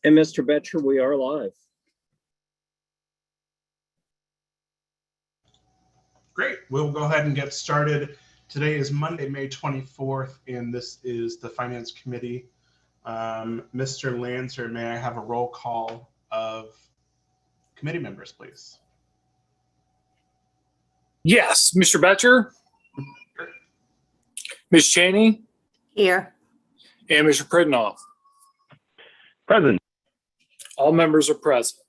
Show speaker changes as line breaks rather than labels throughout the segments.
And Mr. Betcher, we are live.
Great. We'll go ahead and get started. Today is Monday, May 24th, and this is the Finance Committee. Mr. Lancer, may I have a roll call of committee members, please?
Yes, Mr. Betcher, Ms. Cheney,
Here.
and Mr. Pridnoff.
Present.
All members are present.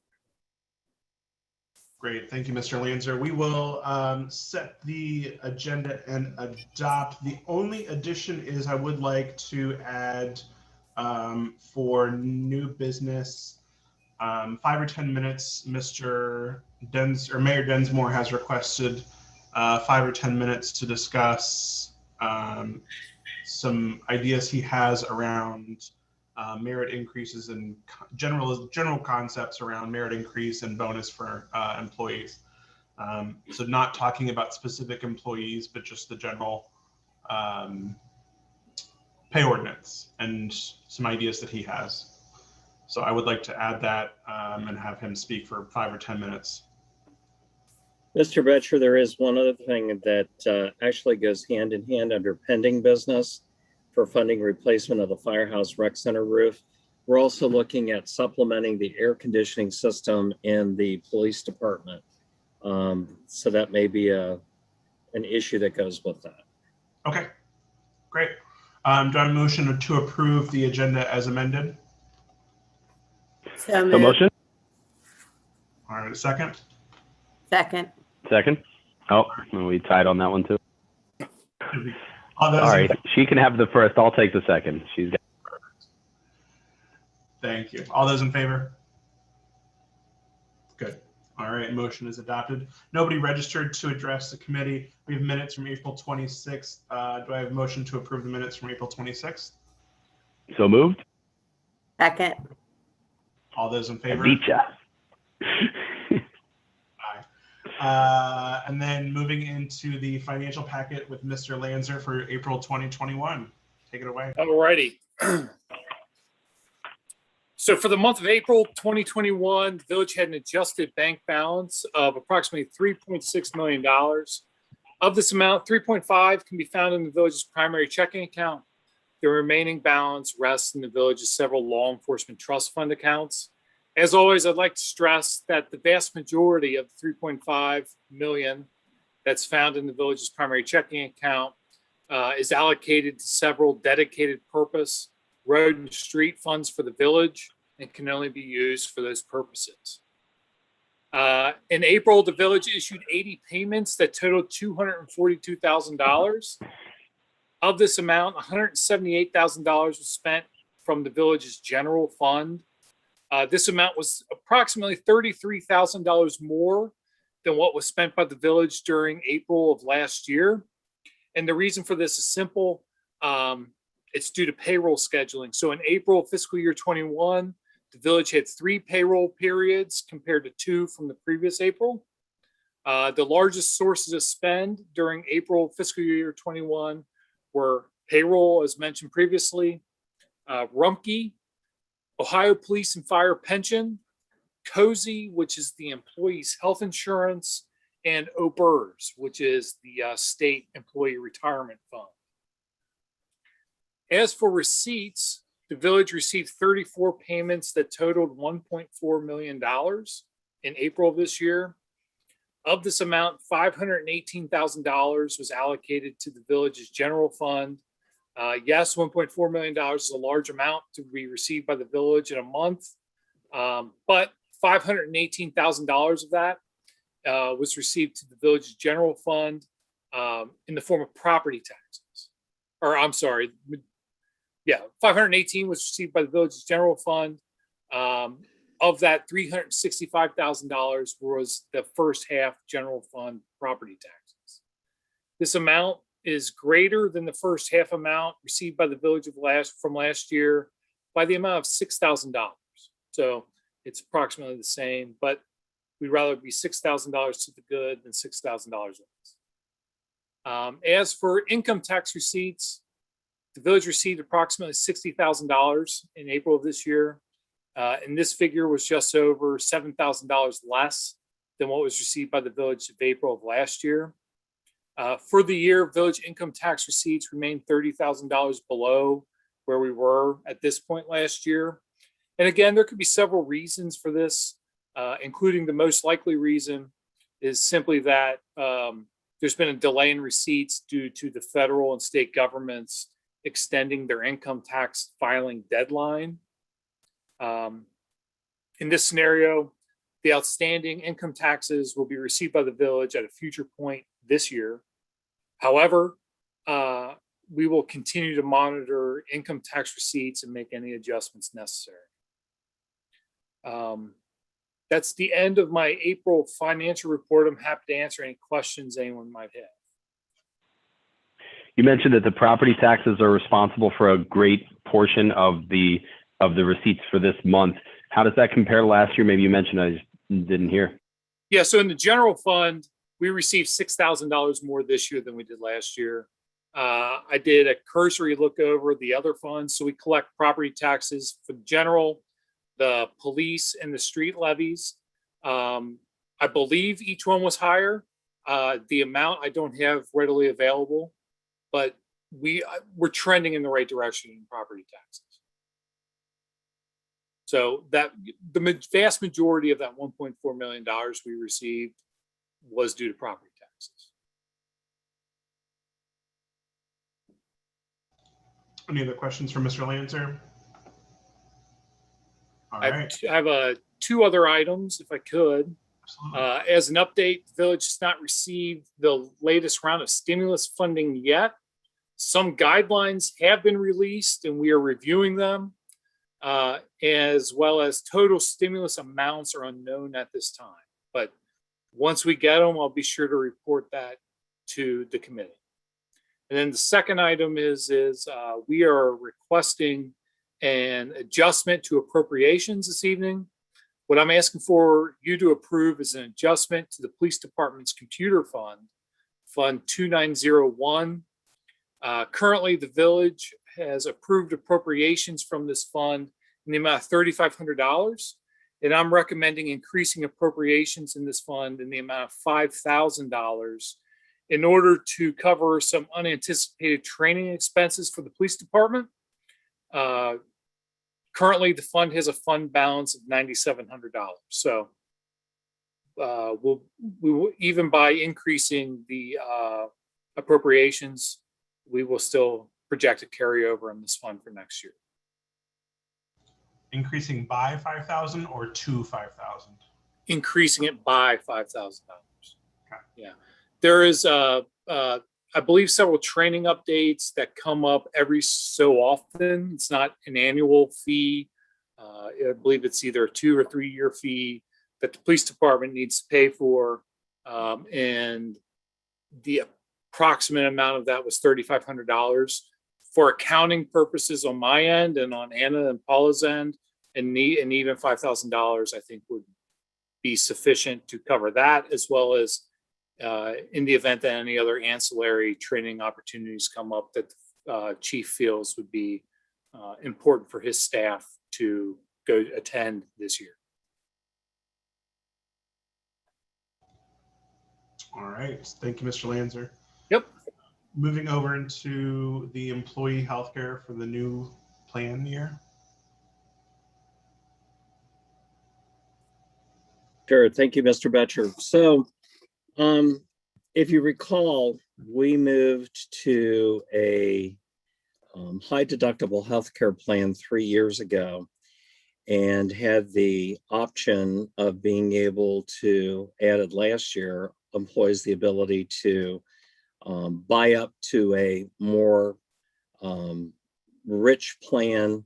Great. Thank you, Mr. Lancer. We will set the agenda and adopt. The only addition is I would like to add for new business 5 or 10 minutes. Mayor Densmore has requested 5 or 10 minutes to discuss some ideas he has around merit increases and general concepts around merit increase and bonus for employees. So not talking about specific employees, but just the general pay ordinance and some ideas that he has. So I would like to add that and have him speak for 5 or 10 minutes.
Mr. Betcher, there is one other thing that actually goes hand in hand under pending business for funding replacement of the Firehouse Rec Center roof. We're also looking at supplementing the air conditioning system in the police department. So that may be an issue that goes with that.
Okay, great. Do I have a motion to approve the agenda as amended?
So
So
moved.
motion?
All right, second.
Second.
Second? Oh, we tied on that one too.
All those
All
in
right, she can have the first. I'll take the second. She's got.
Thank you. All those in favor? Good. All right, motion is adopted. Nobody registered to address the committee. We have minutes from April 26th. Do I have a motion to approve the minutes from April 26th?
So moved?
Second.
All those in
I
favor?
beat ya.
Aye. And then moving into the financial packet with Mr. Lancer for April 2021. Take it away.
All righty. So for the month of April 2021, the village had an adjusted bank balance of approximately $3.6 million. Of this amount, 3.5 can be found in the village's primary checking account. The remaining balance rests in the village's several law enforcement trust fund accounts. As always, I'd like to stress that the vast majority of the 3.5 million that's found in the village's primary checking account is allocated to several dedicated purpose road and street funds for the village and can only be used for those purposes. In April, the village issued 80 payments that totaled $242,000. Of this amount, $178,000 was spent from the village's general fund. This amount was approximately $33,000 more than what was spent by the village during April of last year. And the reason for this is simple. It's due to payroll scheduling. So in April fiscal year 21, the village had 3 payroll periods compared to 2 from the previous April. The largest sources of spend during April fiscal year 21 were payroll, as mentioned previously, Rumpke, Ohio Police and Fire Pension, COSI, which is the employee's health insurance, and OBERS, which is the state employee retirement fund. As for receipts, the village received 34 payments that totaled $1.4 million in April of this year. Of this amount, $518,000 was allocated to the village's general fund. Yes, $1.4 million is a large amount to be received by the village in a month, but $518,000 of that was received to the village's general fund in the form of property taxes. Or I'm sorry, yeah, 518 was received by the village's general fund. Of that, $365,000 was the first half general fund property taxes. This amount is greater than the first half amount received by the village from last year by the amount of $6,000. So it's approximately the same, but we'd rather be $6,000 to the good than $6,000 less. As for income tax receipts, the village received approximately $60,000 in April of this year. And this figure was just over $7,000 less than what was received by the village of April of last year. For the year, village income tax receipts remained $30,000 below where we were at this point last year. And again, there could be several reasons for this, including the most likely reason is simply that there's been a delay in receipts due to the federal and state governments extending their income tax filing deadline. In this scenario, the outstanding income taxes will be received by the village at a future point this year. However, we will continue to monitor income tax receipts and make any adjustments necessary. That's the end of my April financial report. I'm happy to answer any questions anyone might have.
You mentioned that the property taxes are responsible for a great portion of the receipts for this month. How does that compare to last year? Maybe you mentioned, I just didn't hear.
Yeah, so in the general fund, we received $6,000 more this year than we did last year. I did a cursory look over the other funds. So we collect property taxes for the general, the police, and the street levies. I believe each one was higher. The amount I don't have readily available, but we're trending in the right direction in property taxes. So that the vast majority of that $1.4 million we received was due to property taxes.
Any other questions for Mr. Lancer? All
I
right.
have two other items, if I could.
Absolutely.
As an update, the village has not received the latest round of stimulus funding yet. Some guidelines have been released and we are reviewing them, as well as total stimulus amounts are unknown at this time. But once we get them, I'll be sure to report that to the committee. And then the second item is we are requesting an adjustment to appropriations this evening. What I'm asking for you to approve is an adjustment to the police department's computer fund, Fund 2901. Currently, the village has approved appropriations from this fund in the amount of $3,500. And I'm recommending increasing appropriations in this fund in the amount of $5,000 in order to cover some unanticipated training expenses for the police department. Currently, the fund has a fund balance of $9,700. So we will, even by increasing the appropriations, we will still project a carryover in this fund for next year.
Increasing by 5,000 or to 5,000?
Increasing it by $5,000.
Okay.
Yeah, there is I believe several training updates that come up every so often. It's not an annual fee. I believe it's either a 2 or 3 year fee that the police department needs to pay for. And the approximate amount of that was $3,500. For accounting purposes on my end and on Anna and Paula's end, and even $5,000 I think would be sufficient to cover that, as well as in the event that any other ancillary training opportunities come up that the chief feels would be important for his staff to go attend this year.
All right. Thank you, Mr. Lancer.
Yep.
Moving over into the employee healthcare for the new plan year.
Sure. Thank you, Mr. Betcher. So, if you recall, we moved to a high deductible healthcare plan 3 years ago and had the option of being able to, added last year, employs the ability to buy up to a more rich plan,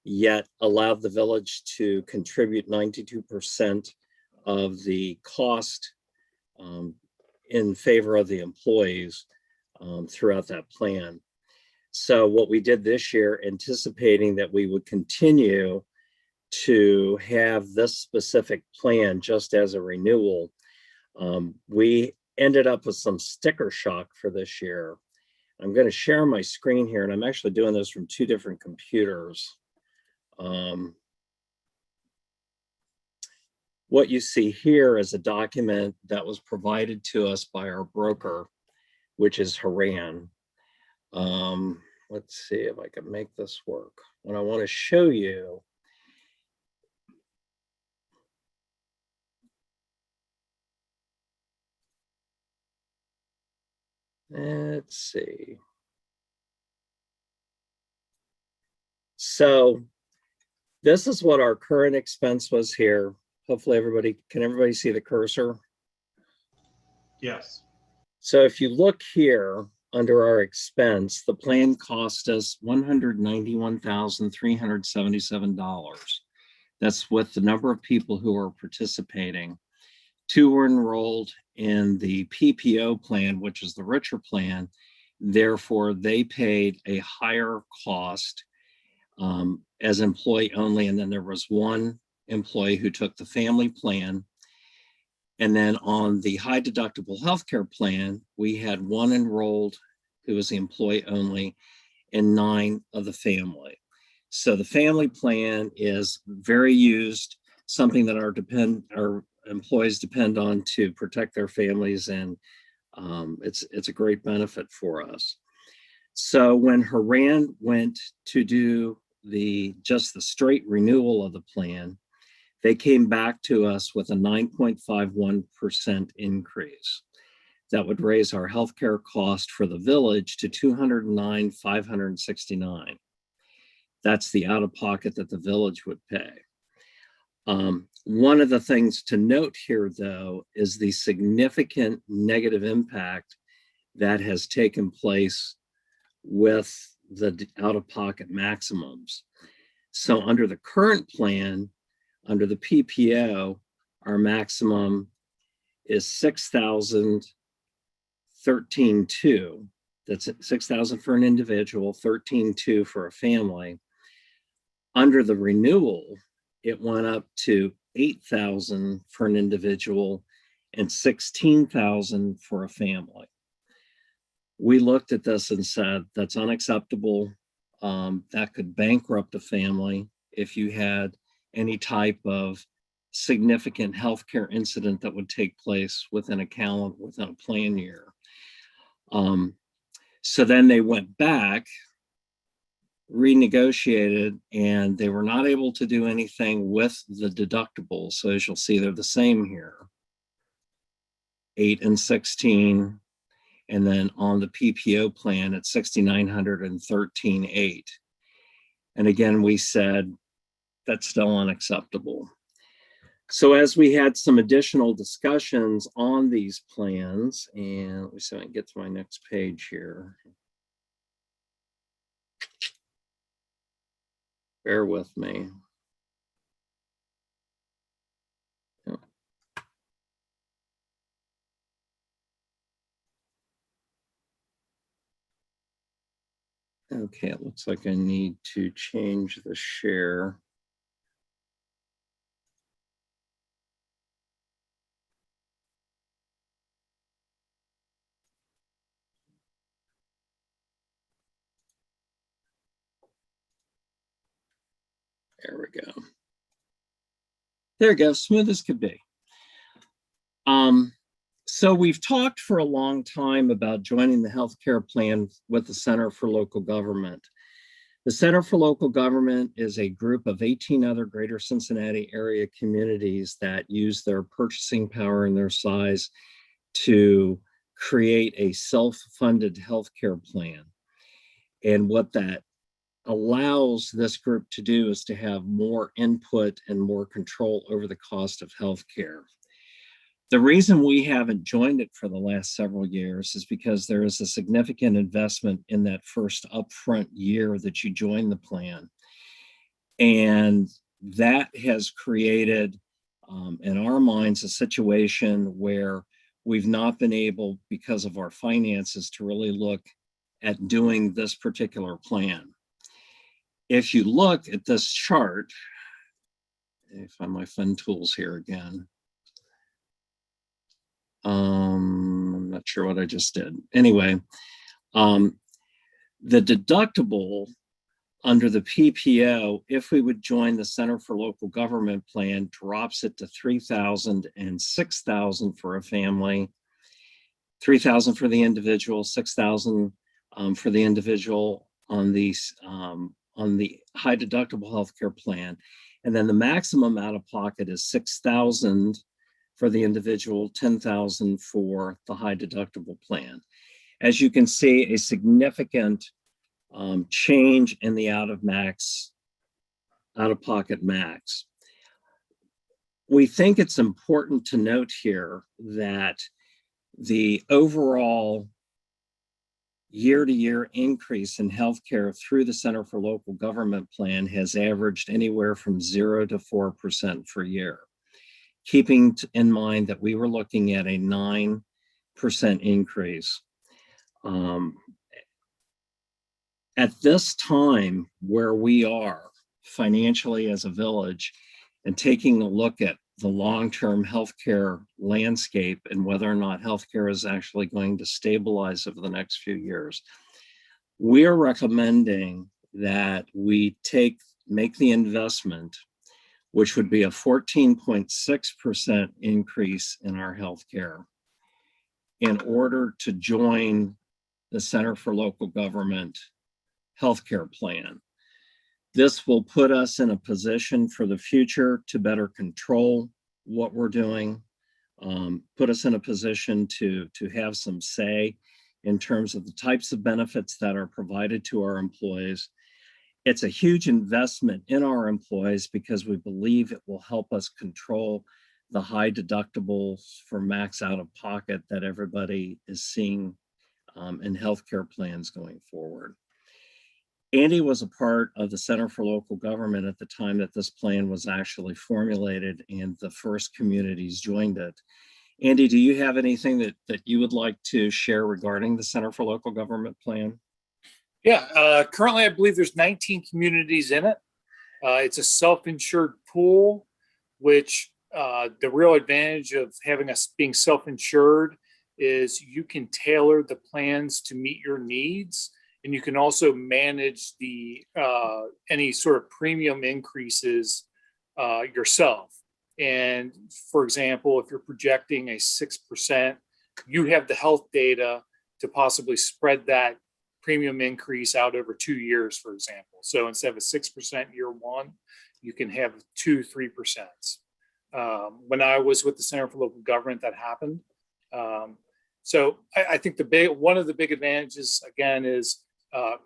yet allowed the village to contribute 92% of the cost in favor of the employees throughout that plan. So what we did this year, anticipating that we would continue to have this specific plan just as a renewal, we ended up with some sticker shock for this year. I'm going to share my screen here, and I'm actually doing this from 2 different computers. What you see here is a document that was provided to us by our broker, which is Haran. Let's see if I can make this work. What I want to show you let's see. So this is what our current expense was here. Hopefully can everybody see the cursor?
Yes.
So if you look here under our expense, the plan cost us $191,377. That's with the number of people who are participating. 2 were enrolled in the PPO plan, which is the richer plan. Therefore, they paid a higher cost as employee only. And then there was 1 employee who took the family plan. And then on the high deductible healthcare plan, we had 1 enrolled who was the employee only and 9 of the family. So the family plan is very used, something that our employees depend on to protect their families, and it's a great benefit for us. So when Haran went to do just the straight renewal of the plan, they came back to us with a 9.51% increase. That would raise our healthcare cost for the village to $209,569. That's the out-of-pocket that the village would pay. One of the things to note here, though, is the significant negative impact that has taken place with the out-of-pocket maximums. So under the current plan, under the PPO, our maximum is $6,013.2. That's $6,000 for an individual, $13,200 for a family. Under the renewal, it went up to $8,000 for an individual and $16,000 for a family. We looked at this and said, that's unacceptable. That could bankrupt a family if you had any type of significant healthcare incident that would take place within a plan year. So then they went back, renegotiated, and they were not able to do anything with the deductibles. So as you'll see, they're the same here, 8 and 16. And then on the PPO plan, it's $6,900 and $13,800. And again, we said that's still unacceptable. So as we had some additional discussions on these plans, and let me see if I can get to my next page here. Bear with me. Okay, it looks like I need to change the share. There we go. There we go, smooth as could be. So we've talked for a long time about joining the healthcare plan with the Center for Local Government. The Center for Local Government is a group of 18 other greater Cincinnati area communities that use their purchasing power and their size to create a self-funded healthcare plan. And what that allows this group to do is to have more input and more control over the cost of healthcare. The reason we haven't joined it for the last several years is because there is a significant investment in that first upfront year that you join the plan. And that has created, in our minds, a situation where we've not been able, because of our finances, to really look at doing this particular plan. If you look at this chart, let me find my fun tools here again. I'm not sure what I just did. Anyway, the deductible under the PPO, if we would join the Center for Local Government plan, drops it to $3,000 and $6,000 for a family, $3,000 for the individual, $6,000 for the individual on the high deductible healthcare plan. And then the maximum out of pocket is $6,000 for the individual, $10,000 for the high deductible plan. As you can see, a significant change in the out of pocket max. We think it's important to note here that the overall year-to-year increase in healthcare through the Center for Local Government plan has averaged anywhere from 0 to 4% per year, keeping in mind that we were looking at a 9% increase. At this time where we are financially as a village and taking a look at the long-term healthcare landscape and whether or not healthcare is actually going to stabilize over the next few years, we are recommending that we make the investment, which would be a 14.6% increase in our healthcare, in order to join the Center for Local Government healthcare plan. This will put us in a position for the future to better control what we're doing, put us in a position to have some say in terms of the types of benefits that are provided to our employees. It's a huge investment in our employees because we believe it will help us control the high deductibles for max out of pocket that everybody is seeing in healthcare plans going forward. Andy was a part of the Center for Local Government at the time that this plan was actually formulated and the first communities joined it. Andy, do you have anything that you would like to share regarding the Center for Local Government plan?
Yeah, currently I believe there's 19 communities in it. It's a self-insured pool, which the real advantage of having us being self-insured is you can tailor the plans to meet your needs. And you can also manage the any sort of premium increases yourself. And for example, if you're projecting a 6%, you have the health data to possibly spread that premium increase out over 2 years, for example. So instead of a 6% year one, you can have 2-3%. When I was with the Center for Local Government, that happened. So I think one of the big advantages, again, is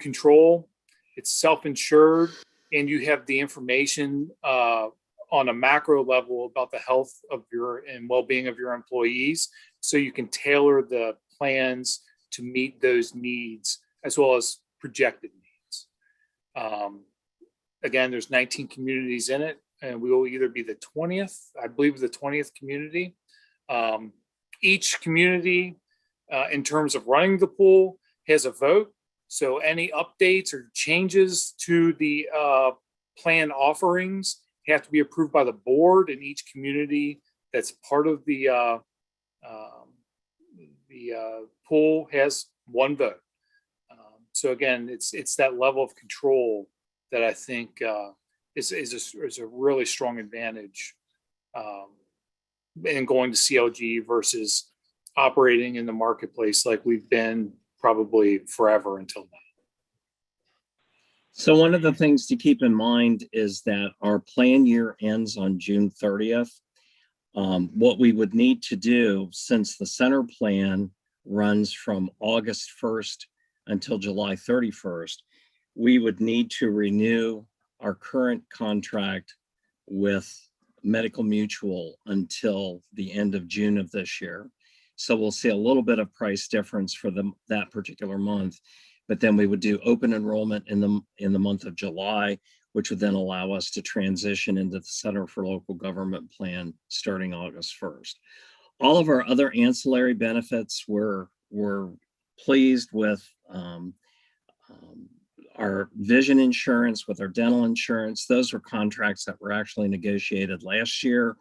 control. It's self-insured, and you have the information on a macro level about the health of and well-being of your employees, so you can tailor the plans to meet those needs as well as projected needs. Again, there's 19 communities in it, and we will either be the 20th, I believe the 20th community. Each community, in terms of running the pool, has a vote. So any updates or changes to the plan offerings have to be approved by the board, and each community that's part of the pool has one vote. So again, it's that level of control that I think is a really strong advantage in going to CLG versus operating in the marketplace like we've been probably forever until now.
So one of the things to keep in mind is that our plan year ends on June 30th. What we would need to do, since the center plan runs from August 1st until July 31st, we would need to renew our current contract with Medical Mutual until the end of June of this year. So we'll see a little bit of price difference for that particular month, but then we would do open enrollment in the month of July, which would then allow us to transition into the Center for Local Government plan starting August 1st. All of our other ancillary benefits, we're pleased with our vision insurance, with our dental insurance. Those were contracts that were actually negotiated last year.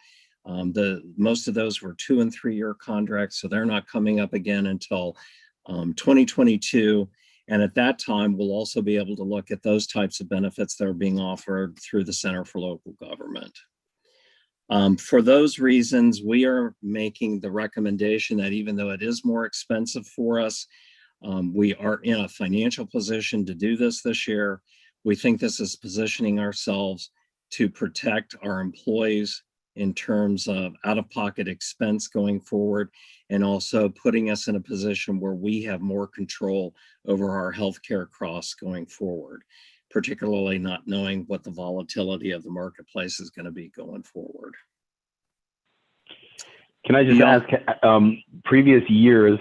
Most of those were 2- and 3-year contracts, so they're not coming up again until 2022. And at that time, we'll also be able to look at those types of benefits that are being offered through the Center for Local Government. For those reasons, we are making the recommendation that even though it is more expensive for us, we are in a financial position to do this year. We think this is positioning ourselves to protect our employees in terms of out-of-pocket expense going forward, and also putting us in a position where we have more control over our healthcare costs going forward, particularly not knowing what the volatility of the marketplace is going to be going forward.
Can I just
Yeah.
ask, previous years,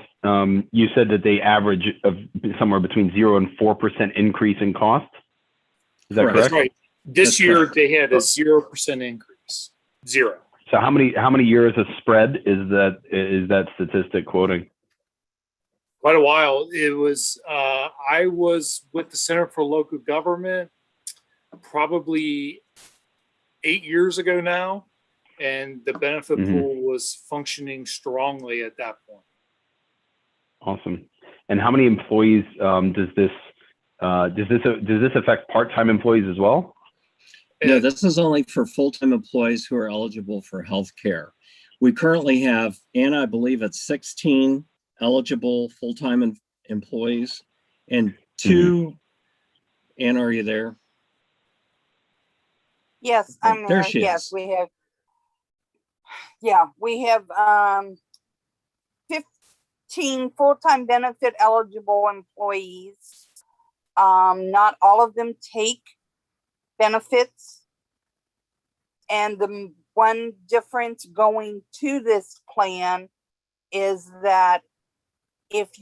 you said that they average of somewhere between 0 and 4% increase in cost. Is that
Correct.
That's
correct?
right. This
That's
year
correct.
they had a 0% increase. 0.
So how many years of spread is that statistic quoting?
Quite a while. It was, I was with the Center for Local Government probably 8 years ago now, and the benefit
Mhm.
pool was functioning strongly at that point.
Awesome. And how many employees does this affect part-time employees as well?
No,
And
this is only for full-time employees who are eligible for health care. We currently have, and I believe it's 16 eligible full-time employees and 2, Ann, are you there?
Yes, I'm
There
there.
she
Yes,
is.
we have 15 full-time benefit eligible employees. Not all of them take benefits. And the one difference going to this plan is that if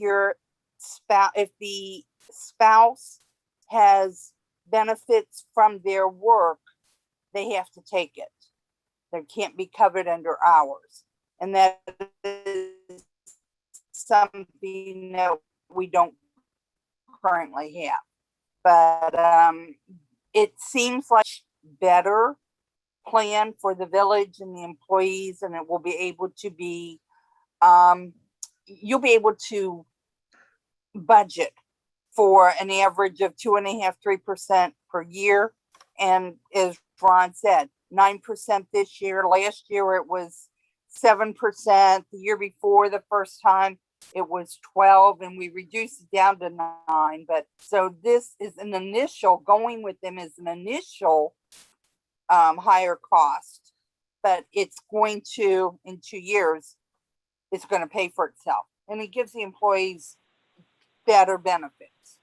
the spouse has benefits from their work, they have to take it. They can't be covered under ours. And that is something that we don't currently have. But it seems like better plan for the village and the employees, and it will be able to be, you'll be able to budget for an average of 2.5%, 3% per year. And as Ron said, 9% this year. Last year it was 7%. The year before, the first time, it was 12, and we reduced it down to 9. But so this is an initial, going with them is an initial higher cost, but it's going to, in 2 years, it's going to pay for itself. And it gives the employees better benefits.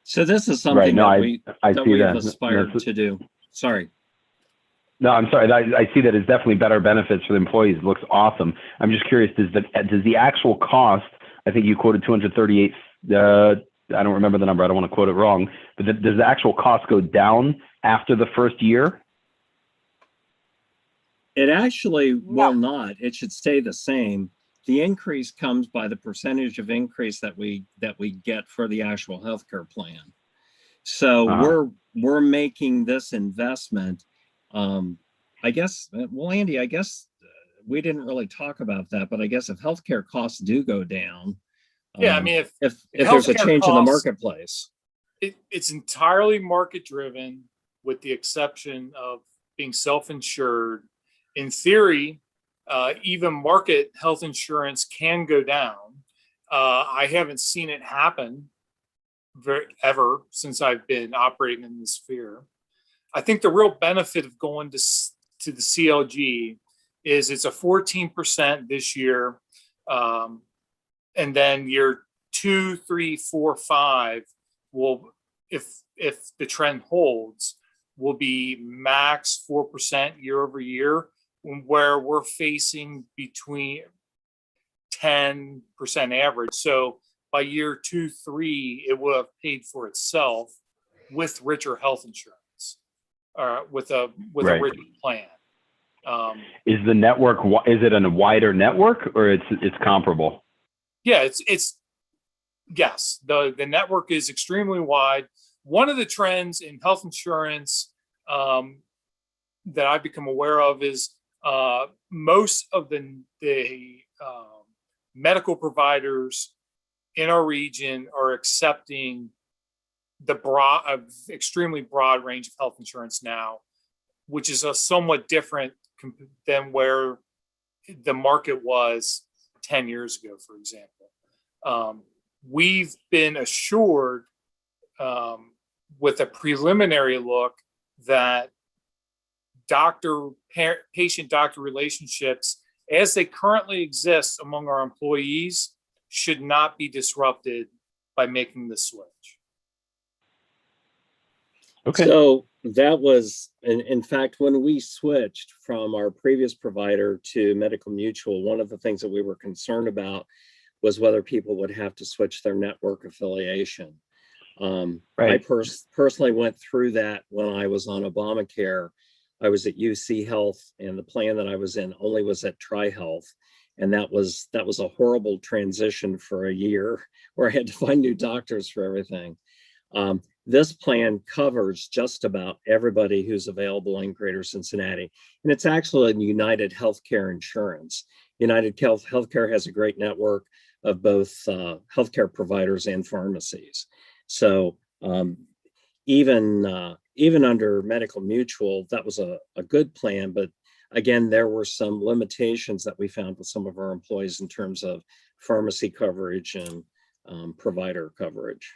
So this is something
Right. No, I
that
see
we've
that.
aspired to do. Sorry.
No, I'm sorry. I see that it's definitely better benefits for the employees. It looks awesome. I'm just curious, does the actual cost, I think you quoted 238, I don't remember the number. I don't want to quote it wrong, but does the actual cost go down after the first year?
It actually will
No.
not. It should stay the same. The increase comes by the percentage of increase that we get for the actual healthcare plan. So we're making this investment. I guess, well, Andy, I guess we didn't really talk about that, but I guess if healthcare costs do go down,
yeah, I mean,
if there's a
healthcare
change in the
costs-
marketplace,
it's entirely market driven, with the exception of being self-insured. In theory, even market health insurance can go down. I haven't seen it happen ever since I've been operating in this sphere. I think the real benefit of going to the CLG is it's a 14% this year, and then year 2, 3, 4, 5 will, if the trend holds, will be max 4% year over year, where we're facing between 10% average. So by year 2, 3, it will have paid for itself with richer health insurance, with a
Right.
richer plan.
Is the network, is it a wider network, or it's comparable?
Yeah, it's yes, the network is extremely wide. One of the trends in health insurance that I've become aware of is most of the medical providers in our region are accepting the extremely broad range of health insurance now, which is a somewhat different than where the market was 10 years ago, for example. We've been assured with a preliminary look that patient-doctor relationships as they currently exist among our employees should not be disrupted by making the switch.
Okay.
So that was, in fact, when we switched from our previous provider to Medical Mutual, one of the things that we were concerned about was whether people would have to switch their network affiliation.
Right.
I personally went through that when I was on Obamacare. I was at UC Health, and the plan that I was in only was at TriHealth. And that was a horrible transition for a year where I had to find new doctors for everything. This plan covers just about everybody who's available in Greater Cincinnati. And it's actually a United Healthcare insurance. United Healthcare has a great network of both healthcare providers and pharmacies. So even under Medical Mutual, that was a good plan. But again, there were some limitations that we found with some of our employees in terms of pharmacy coverage and provider coverage.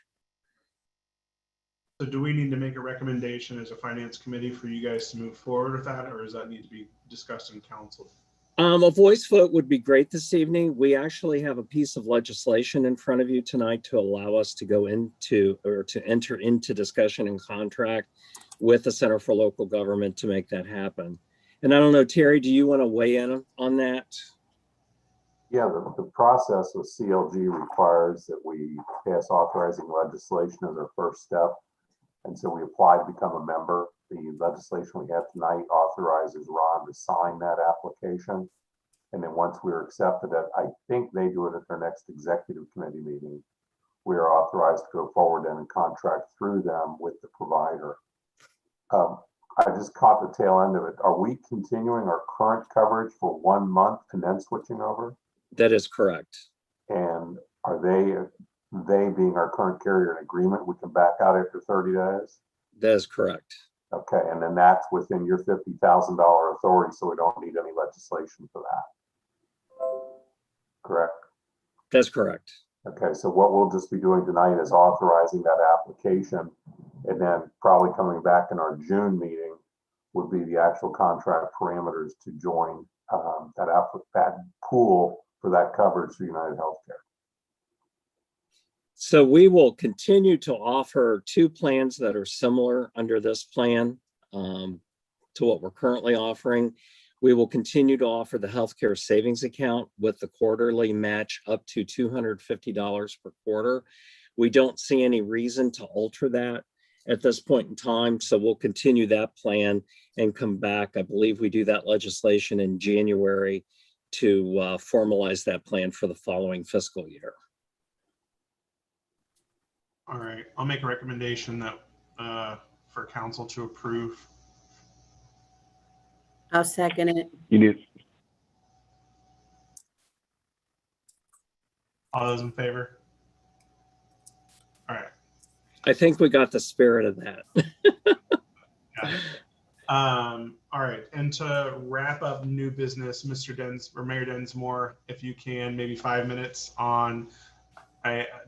So do we need to make a recommendation as a finance committee for you guys to move forward with that, or does that need to be discussed in council?
A voice vote would be great this evening. We actually have a piece of legislation in front of you tonight to allow us to go into or to enter into discussion and contract with the Center for Local Government to make that happen. And I don't know, Terry, do you want to weigh in on that?
Yeah, the process with CLG requires that we pass authorizing legislation as our first step. And so we apply to become a member. The legislation we have tonight authorizes Ron to sign that application. And then once we're accepted, I think they do it at their next executive committee meeting, we are authorized to go forward and contract through them with the provider. I just caught the tail end of it. Are we continuing our current coverage for 1 month and then switching over?
That is correct.
And are they being our current carrier in agreement, we can back out after 30 days?
That is correct.
Okay, and then that's within your $50,000 authority, so we don't need any legislation for that. Correct?
That's correct.
Okay, so what we'll just be doing tonight is authorizing that application, and then probably coming back in our June meeting would be the actual contract parameters to join that pool for that coverage for United Healthcare.
So we will continue to offer 2 plans that are similar under this plan to what we're currently offering. We will continue to offer the healthcare savings account with the quarterly match up to $250 per quarter. We don't see any reason to alter that at this point in time. So we'll continue that plan and come back. I believe we do that legislation in January to formalize that plan for the following fiscal year.
All right, I'll make a recommendation that for council to approve.
I'll second it.
You need,
All those in favor? All right.
I think we got the spirit of that.
Got it. All right, and to wrap up new business, Mr. Mayor Densmore, if you can, maybe 5 minutes on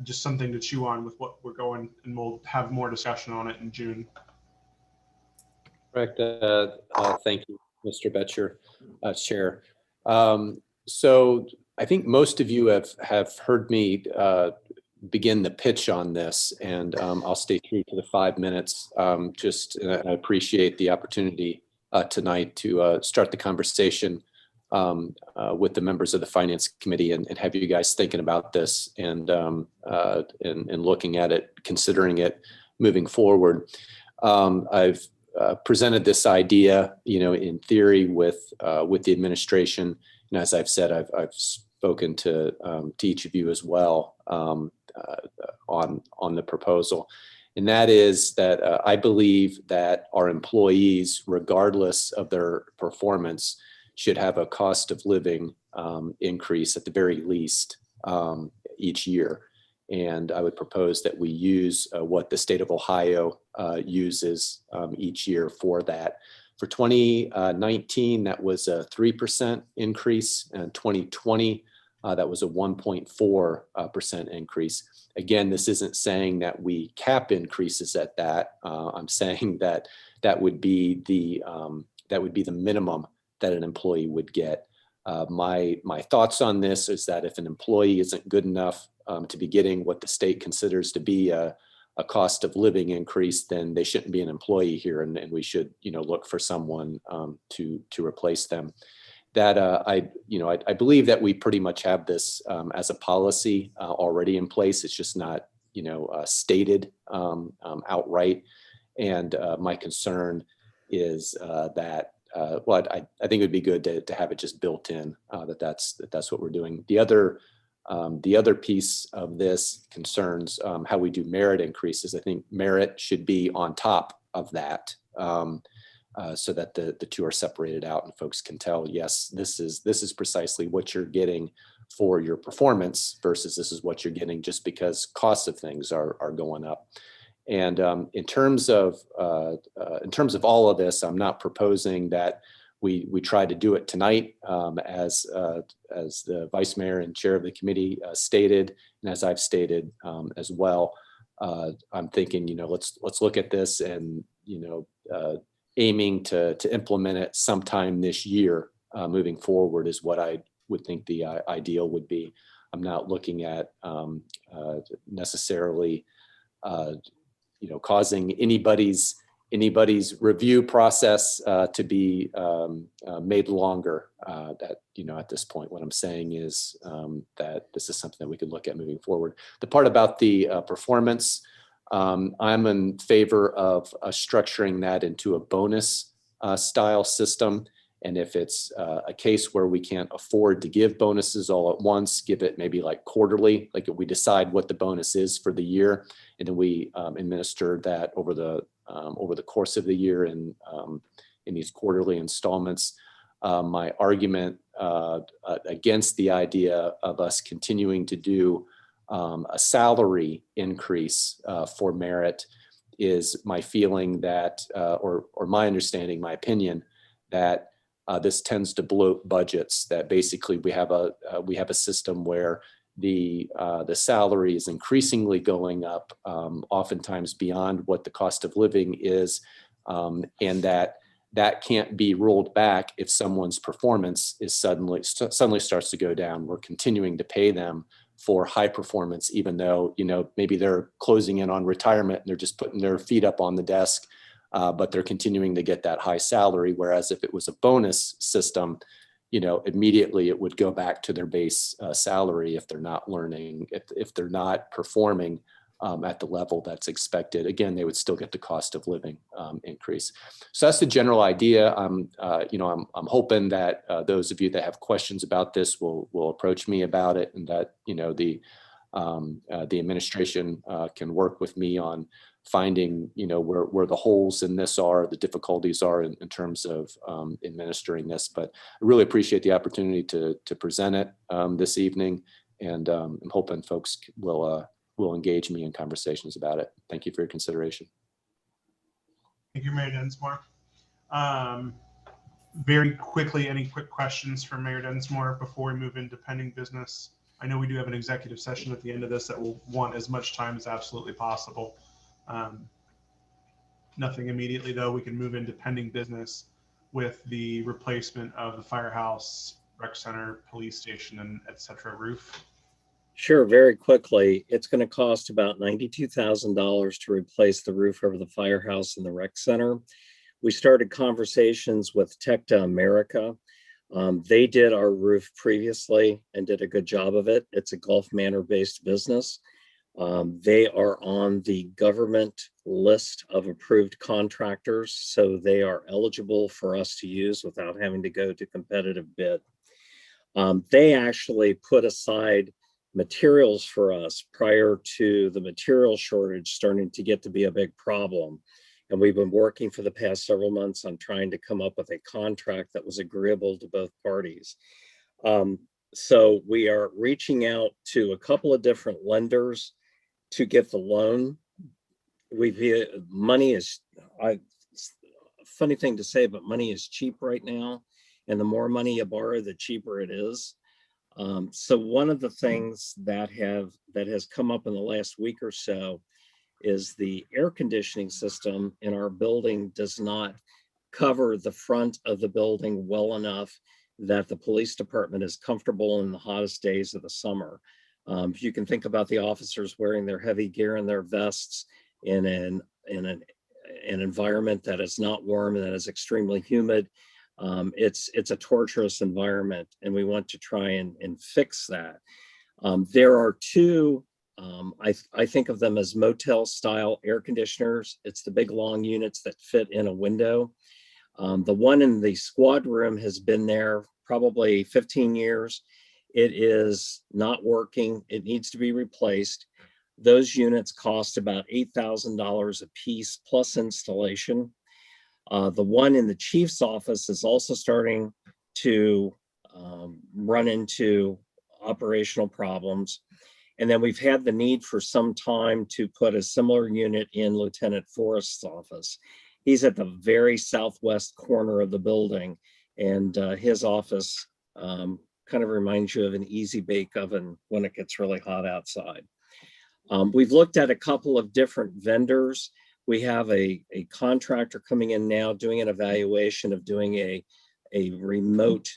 just something to chew on with what we're going, and we'll have more discussion on it in June.
Correct. Thank you, Mr. Betcher, Chair. So I think most of you have heard me begin the pitch on this, and I'll stay true to the 5 minutes. I appreciate the opportunity tonight to start the conversation with the members of the Finance Committee and have you guys thinking about this and looking at it, considering it moving forward. I've presented this idea, in theory with the administration, and as I've said, I've spoken to each of you as well on the proposal, and that is that I believe that our employees, regardless of their performance, should have a cost of living increase at the very least each year. And I would propose that we use what the state of Ohio uses each year for that. For 2019, that was a 3% increase, and 2020, that was a 1.4% increase. Again, this isn't saying that we cap increases at that. I'm saying that that would be the minimum that an employee would get. My thoughts on this is that if an employee isn't good enough to be getting what the state considers to be a cost of living increase, then they shouldn't be an employee here, and we should, look for someone to replace them. That I believe that we pretty much have this as a policy already in place. It's just not stated outright. And my concern is that I think it would be good to have it just built in that's what we're doing. The other piece of this concerns how we do merit increases. I think merit should be on top of that, so that the two are separated out and folks can tell, yes, this is precisely what you're getting for your performance versus this is what you're getting just because costs of things are going up. And in terms of all of this, I'm not proposing that we try to do it tonight, as the vice mayor and chair of the committee stated, and as I've stated as well. I'm thinking, let's look at this and aiming to implement it sometime this year. Moving forward is what I would think the ideal would be. I'm not looking at necessarily causing anybody's review process to be made longer. At this point, what I'm saying is that this is something that we could look at moving forward. The part about the performance, I'm in favor of structuring that into a bonus style system. And if it's a case where we can't afford to give bonuses all at once, give it maybe like quarterly, like we decide what the bonus is for the year, and then we administer that over the course of the year in these quarterly installments. My argument against the idea of us continuing to do a salary increase for merit is my feeling that, or my understanding, my opinion, that this tends to bloat budgets. That basically we have a system where the salary is increasingly going up, oftentimes beyond what the cost of living is, and that can't be rolled back if someone's performance is suddenly starts to go down. We're continuing to pay them for high performance, even though maybe they're closing in on retirement and they're just putting their feet up on the desk. But they're continuing to get that high salary. Whereas if it was a bonus system, immediately it would go back to their base salary if they're not learning, if they're not performing at the level that's expected. Again, they would still get the cost of living increase. So that's the general idea. I'm hoping that those of you that have questions about this will approach me about it, and that the administration can work with me on finding where the holes in this are, the difficulties are in terms of administering this. But I really appreciate the opportunity to present it this evening, and I'm hoping folks will engage me in conversations about it. Thank you for your consideration.
Thank you, Mayor Densmore. Very quickly, any quick questions for Mayor Densmore before we move into pending business? I know we do have an executive session at the end of this that will want as much time as absolutely possible. Nothing immediately, though. We can move into pending business with the replacement of the firehouse, rec center, police station, and et cetera roof.
Sure, very quickly. It's going to cost about $92,000 to replace the roof over the firehouse and the rec center. We started conversations with Tecta America. They did our roof previously and did a good job of it. It's a Gulf Manor-based business. They are on the government list of approved contractors, so they are eligible for us to use without having to go to competitive bid. They actually put aside materials for us prior to the material shortage starting to get to be a big problem. And we've been working for the past several months on trying to come up with a contract that was agreeable to both parties. So we are reaching out to a couple of different lenders to get the loan. Money is, funny thing to say, but money is cheap right now. And the more money you borrow, the cheaper it is. So one of the things that has come up in the last week or so is the air conditioning system in our building does not cover the front of the building well enough that the police department is comfortable in the hottest days of the summer. If you can think about the officers wearing their heavy gear and their vests in an environment that is not warm and that is extremely humid, it's a torturous environment, and we want to try and fix that. There are two, I think of them as motel style air conditioners. It's the big long units that fit in a window. The one in the squad room has been there probably 15 years. It is not working. It needs to be replaced. Those units cost about $8,000 a piece plus installation. The one in the chief's office is also starting to run into operational problems. And then we've had the need for some time to put a similar unit in Lieutenant Forrest's office. He's at the very southwest corner of the building, and his office kind of reminds you of an easy bake oven when it gets really hot outside. We've looked at a couple of different vendors. We have a contractor coming in now doing an evaluation of doing a remote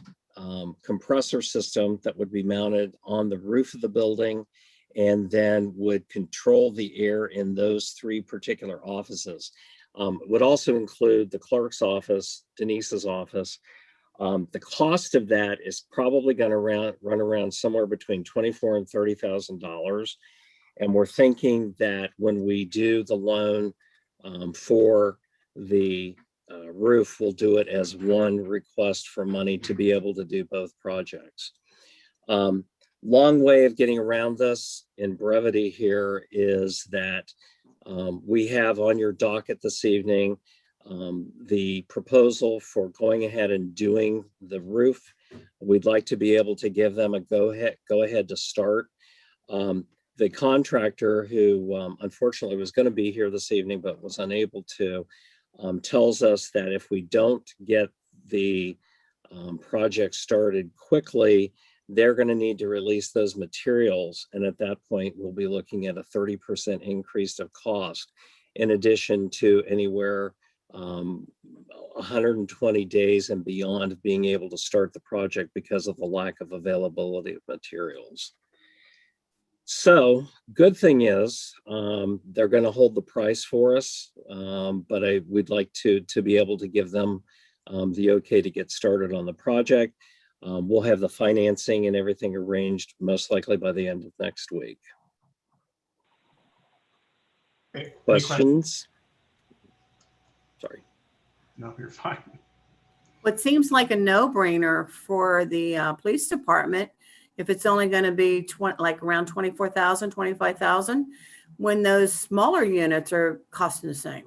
compressor system that would be mounted on the roof of the building and then would control the air in those three particular offices. Would also include the clerk's office, Denise's office. The cost of that is probably going to run around somewhere between $24,000 and $30,000. And we're thinking that when we do the loan for the roof, we'll do it as one request for money to be able to do both projects. Long way of getting around this in brevity here is that we have on your docket this evening the proposal for going ahead and doing the roof. We'd like to be able to give them a go ahead to start. The contractor who unfortunately was going to be here this evening but was unable to tells us that if we don't get the project started quickly, they're going to need to release those materials. And at that point, we'll be looking at a 30% increase of cost, in addition to anywhere 120 days and beyond being able to start the project because of the lack of availability of materials. So good thing is they're going to hold the price for us, but we'd like to be able to give them the okay to get started on the project. We'll have the financing and everything arranged most likely by the end of next week.
Okay,
Questions? Sorry.
No, you're fine.
What seems like a no-brainer for the police department, if it's only going to be like around 24,000, 25,000, when those smaller units are costing the same.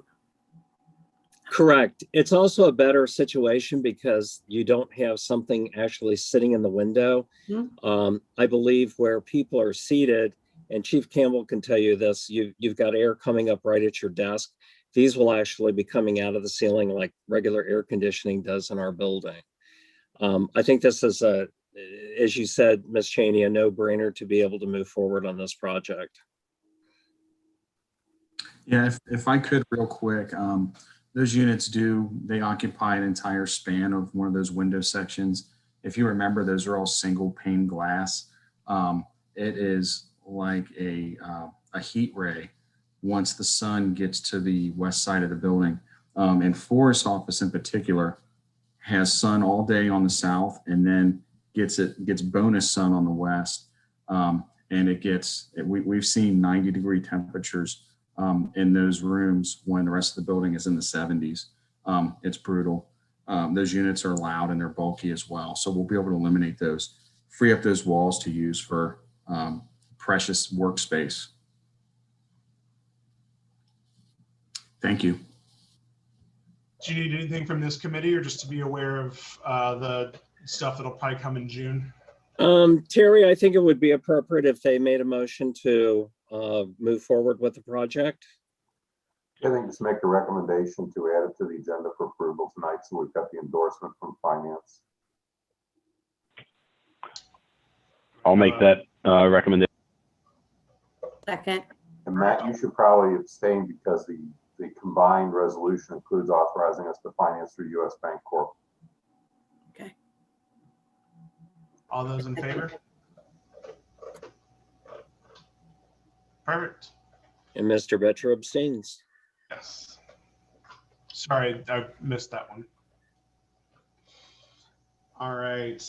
Correct. It's also a better situation because you don't have something actually sitting in the window.
Mm-hmm.
I believe where people are seated, and Chief Campbell can tell you this, you've got air coming up right at your desk. These will actually be coming out of the ceiling like regular air conditioning does in our building. I think this is as you said, Ms. Cheney, a no-brainer to be able to move forward on this project.
Yeah, if I could real quick, those units they occupy an entire span of one of those window sections. If you remember, those are all single pane glass. It is like a heat ray once the sun gets to the west side of the building. And Forrest's office in particular has sun all day on the south and then gets bonus sun on the west. And we've seen 90-degree temperatures in those rooms when the rest of the building is in the 70s. It's brutal. Those units are loud and they're bulky as well. So we'll be able to eliminate those, free up those walls to use for precious workspace. Thank you.
Do you need anything from this committee or just to be aware of the stuff that'll probably come in June?
Terry, I think it would be appropriate if they made a motion to move forward with the project.
I think just make a recommendation to add it to the agenda for approval tonight, so we've got the endorsement from finance.
I'll make that recommendation.
Second.
And Matt, you should probably abstain because the combined resolution includes authorizing us to finance through US Bank Corp.
Okay.
All those in favor? Perfect.
And Mr. Betcher abstains.
Yes. Sorry, I missed that one. All right.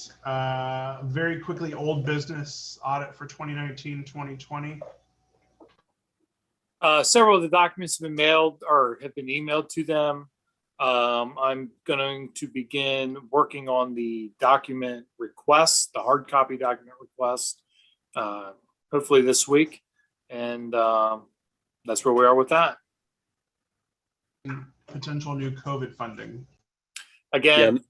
Very quickly, old business audit for 2019, 2020.
Several of the documents have been mailed or have been emailed to them. I'm going to begin working on the document request, the hard copy document request, hopefully this week. And that's where we are with that.
Potential new COVID funding.
Again,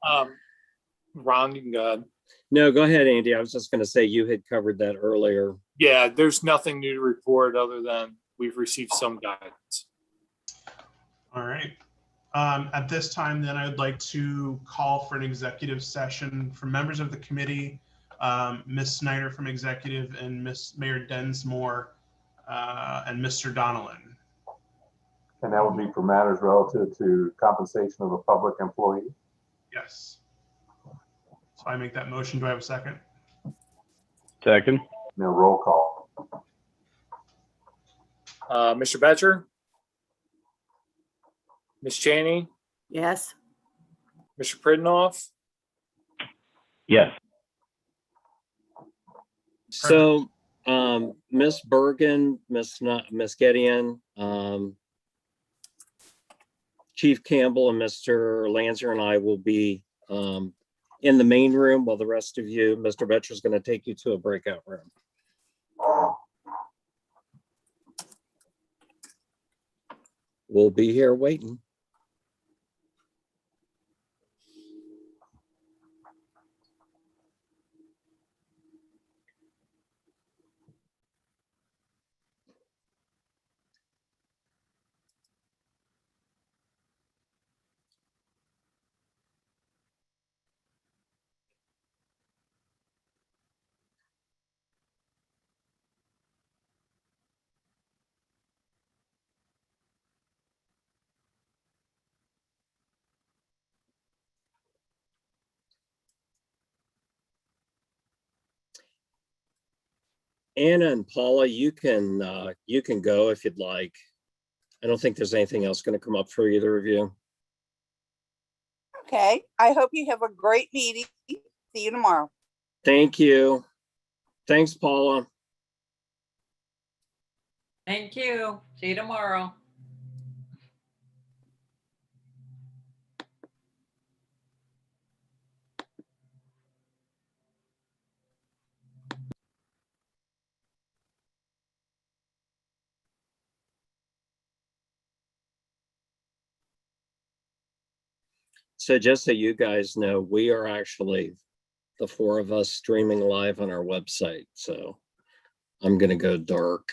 Ron, you can go ahead.
No, go ahead, Andy. I was just going to say you had covered that earlier.
Yeah, there's nothing new to report other than we've received some guidance.
All right. At this time, then I'd like to call for an executive session for members of the committee, Ms. Snyder from executive and Mayor Densmore and Mr. Donnellan.
And that would be for matters relative to compensation of a public employee.
Yes. So I make that motion. Do I have a second?
Second.
Now roll call.
Mr. Betcher, Ms. Cheney,
Yes.
Mr. Pridnoff,
Yes.
So, Miss Bergen, Miss Gideon, Chief Campbell and Mr. Lanzer and I will be in the main room while the rest of you, Mr. Betcher is going to take you to a breakout room. We'll be here waiting. Anna and Paula, you can go if you'd like. I don't think there's anything else going to come up for either of you.
Okay. I hope you have a great meeting. See you tomorrow.
Thank you. Thanks, Paula.
Thank you. See you tomorrow.
So just so you guys know, we are actually the four of us streaming live on our website. So I'm going to go dark.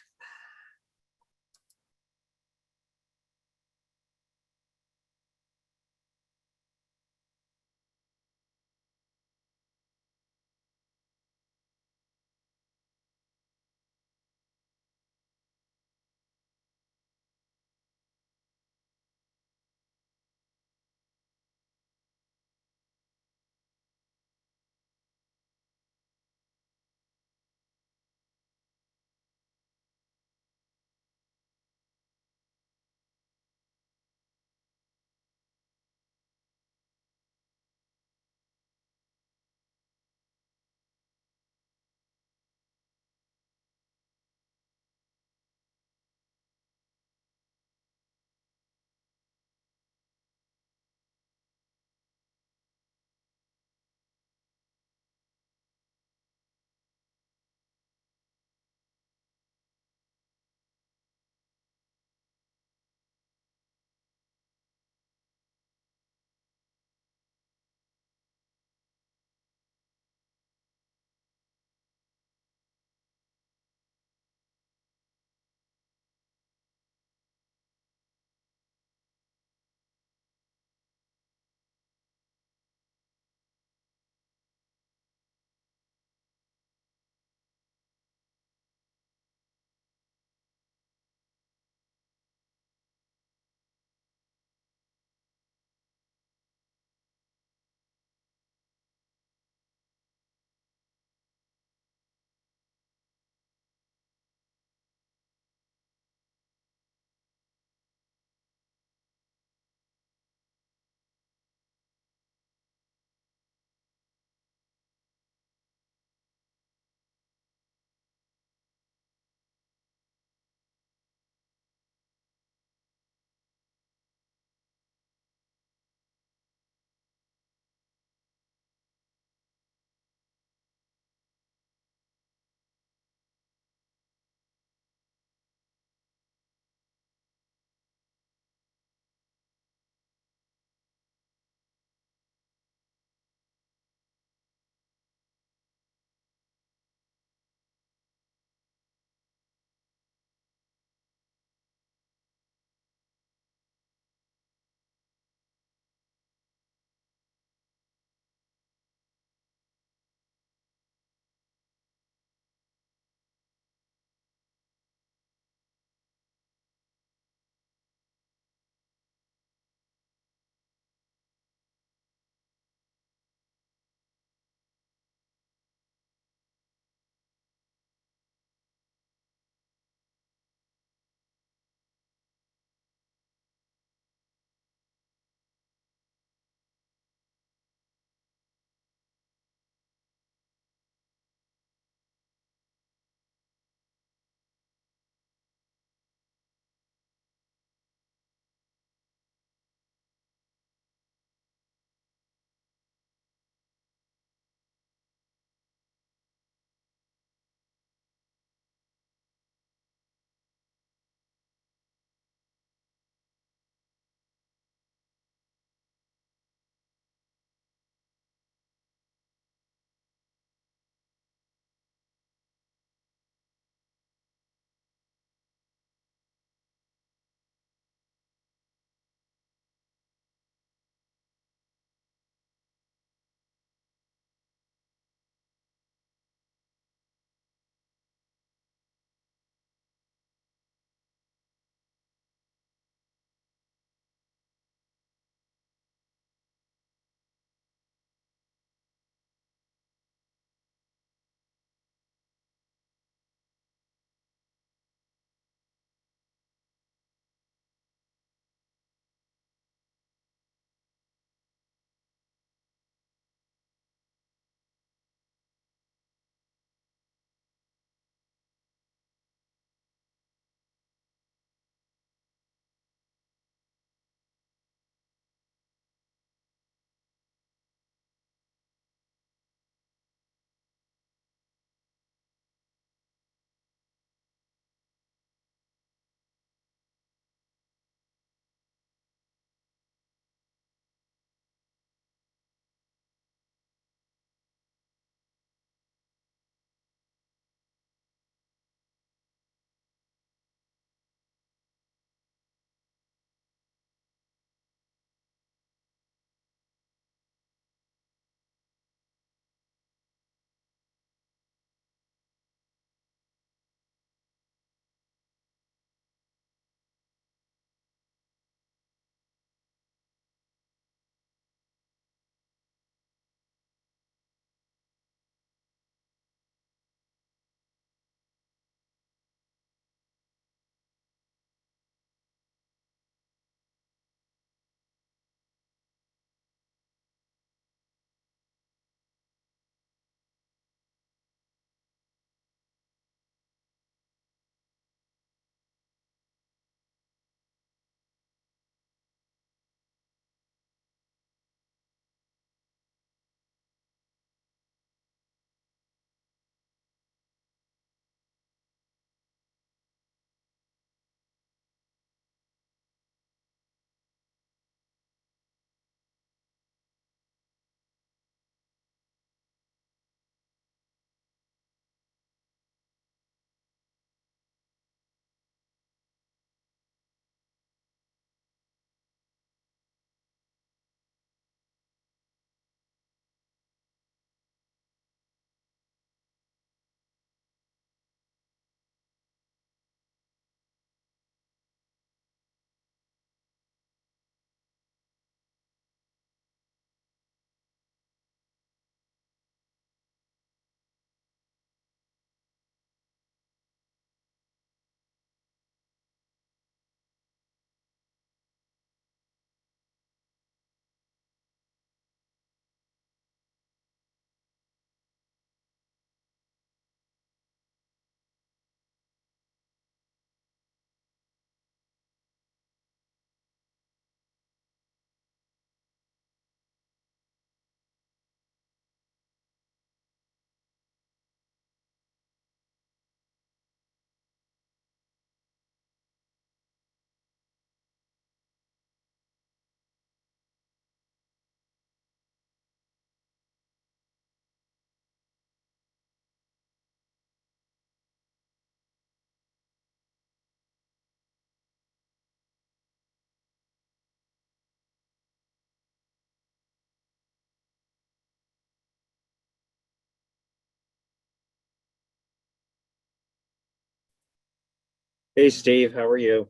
Hey, Steve, how are you?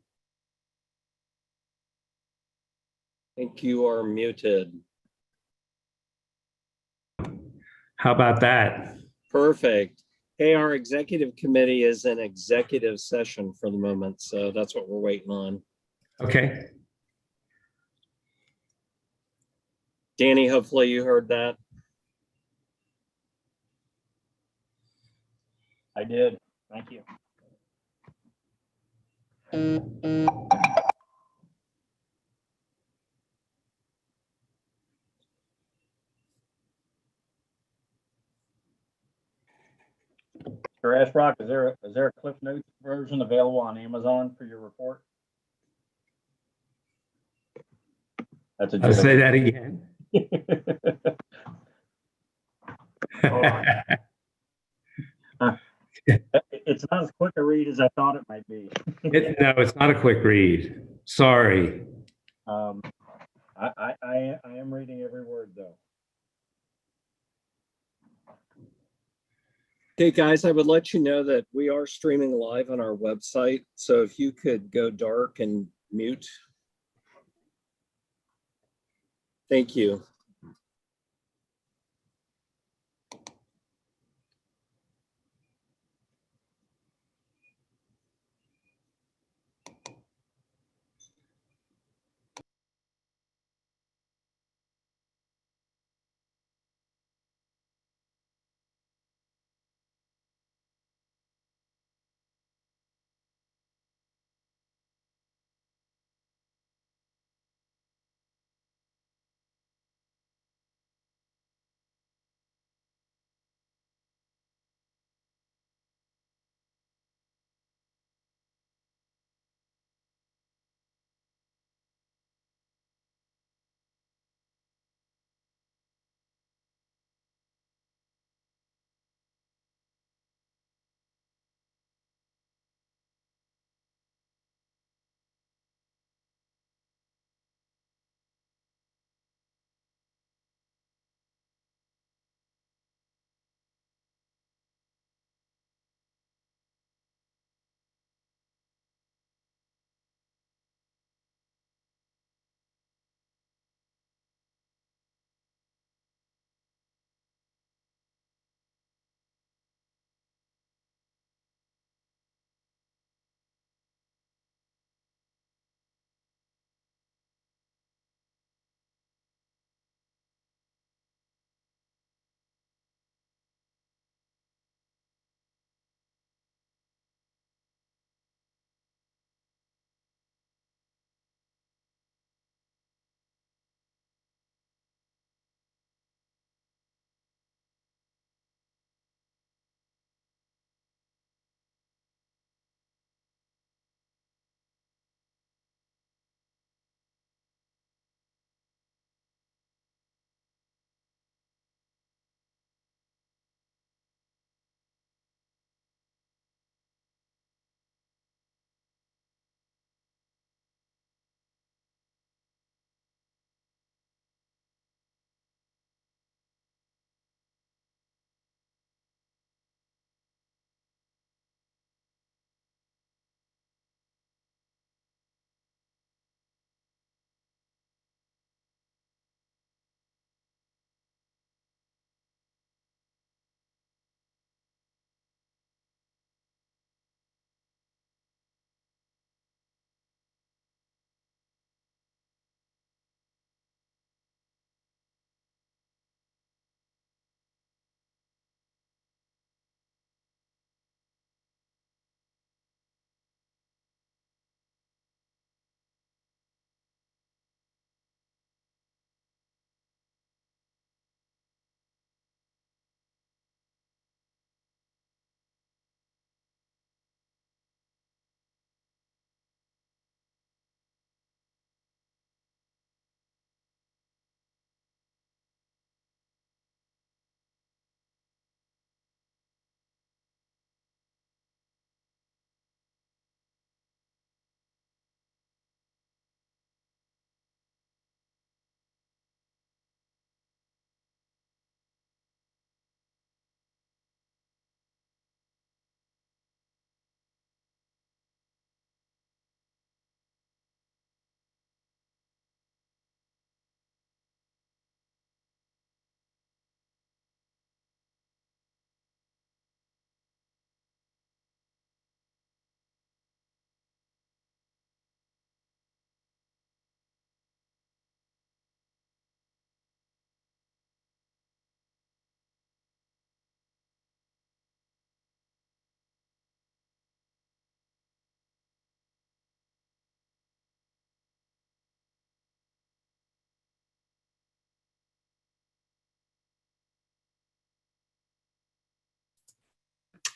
I think you are muted.
How about that?
Perfect. Hey, our executive committee is in executive session for the moment, so that's what we're waiting on.
Okay.
Danny, hopefully you heard that.
I did. Thank you. Mr. Ashbrock, is there a Cliff Notes version available on Amazon for your report? That's a
I'll
joke.
say that again.
It's not as quick a read as I thought it might be.
No, it's not a quick read. Sorry.
I am reading every word though.
Okay, guys, I would let you know that we are streaming live on our website. So if you could go dark and mute. Thank you.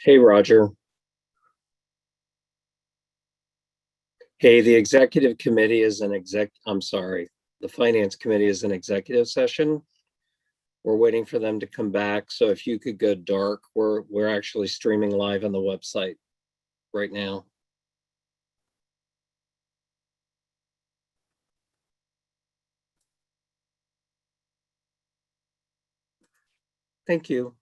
Hey, Roger. Hey, the executive committee is I'm sorry, the finance committee is an executive session. We're waiting for them to come back. So if you could go dark, we're actually streaming live on the website right now. Thank you.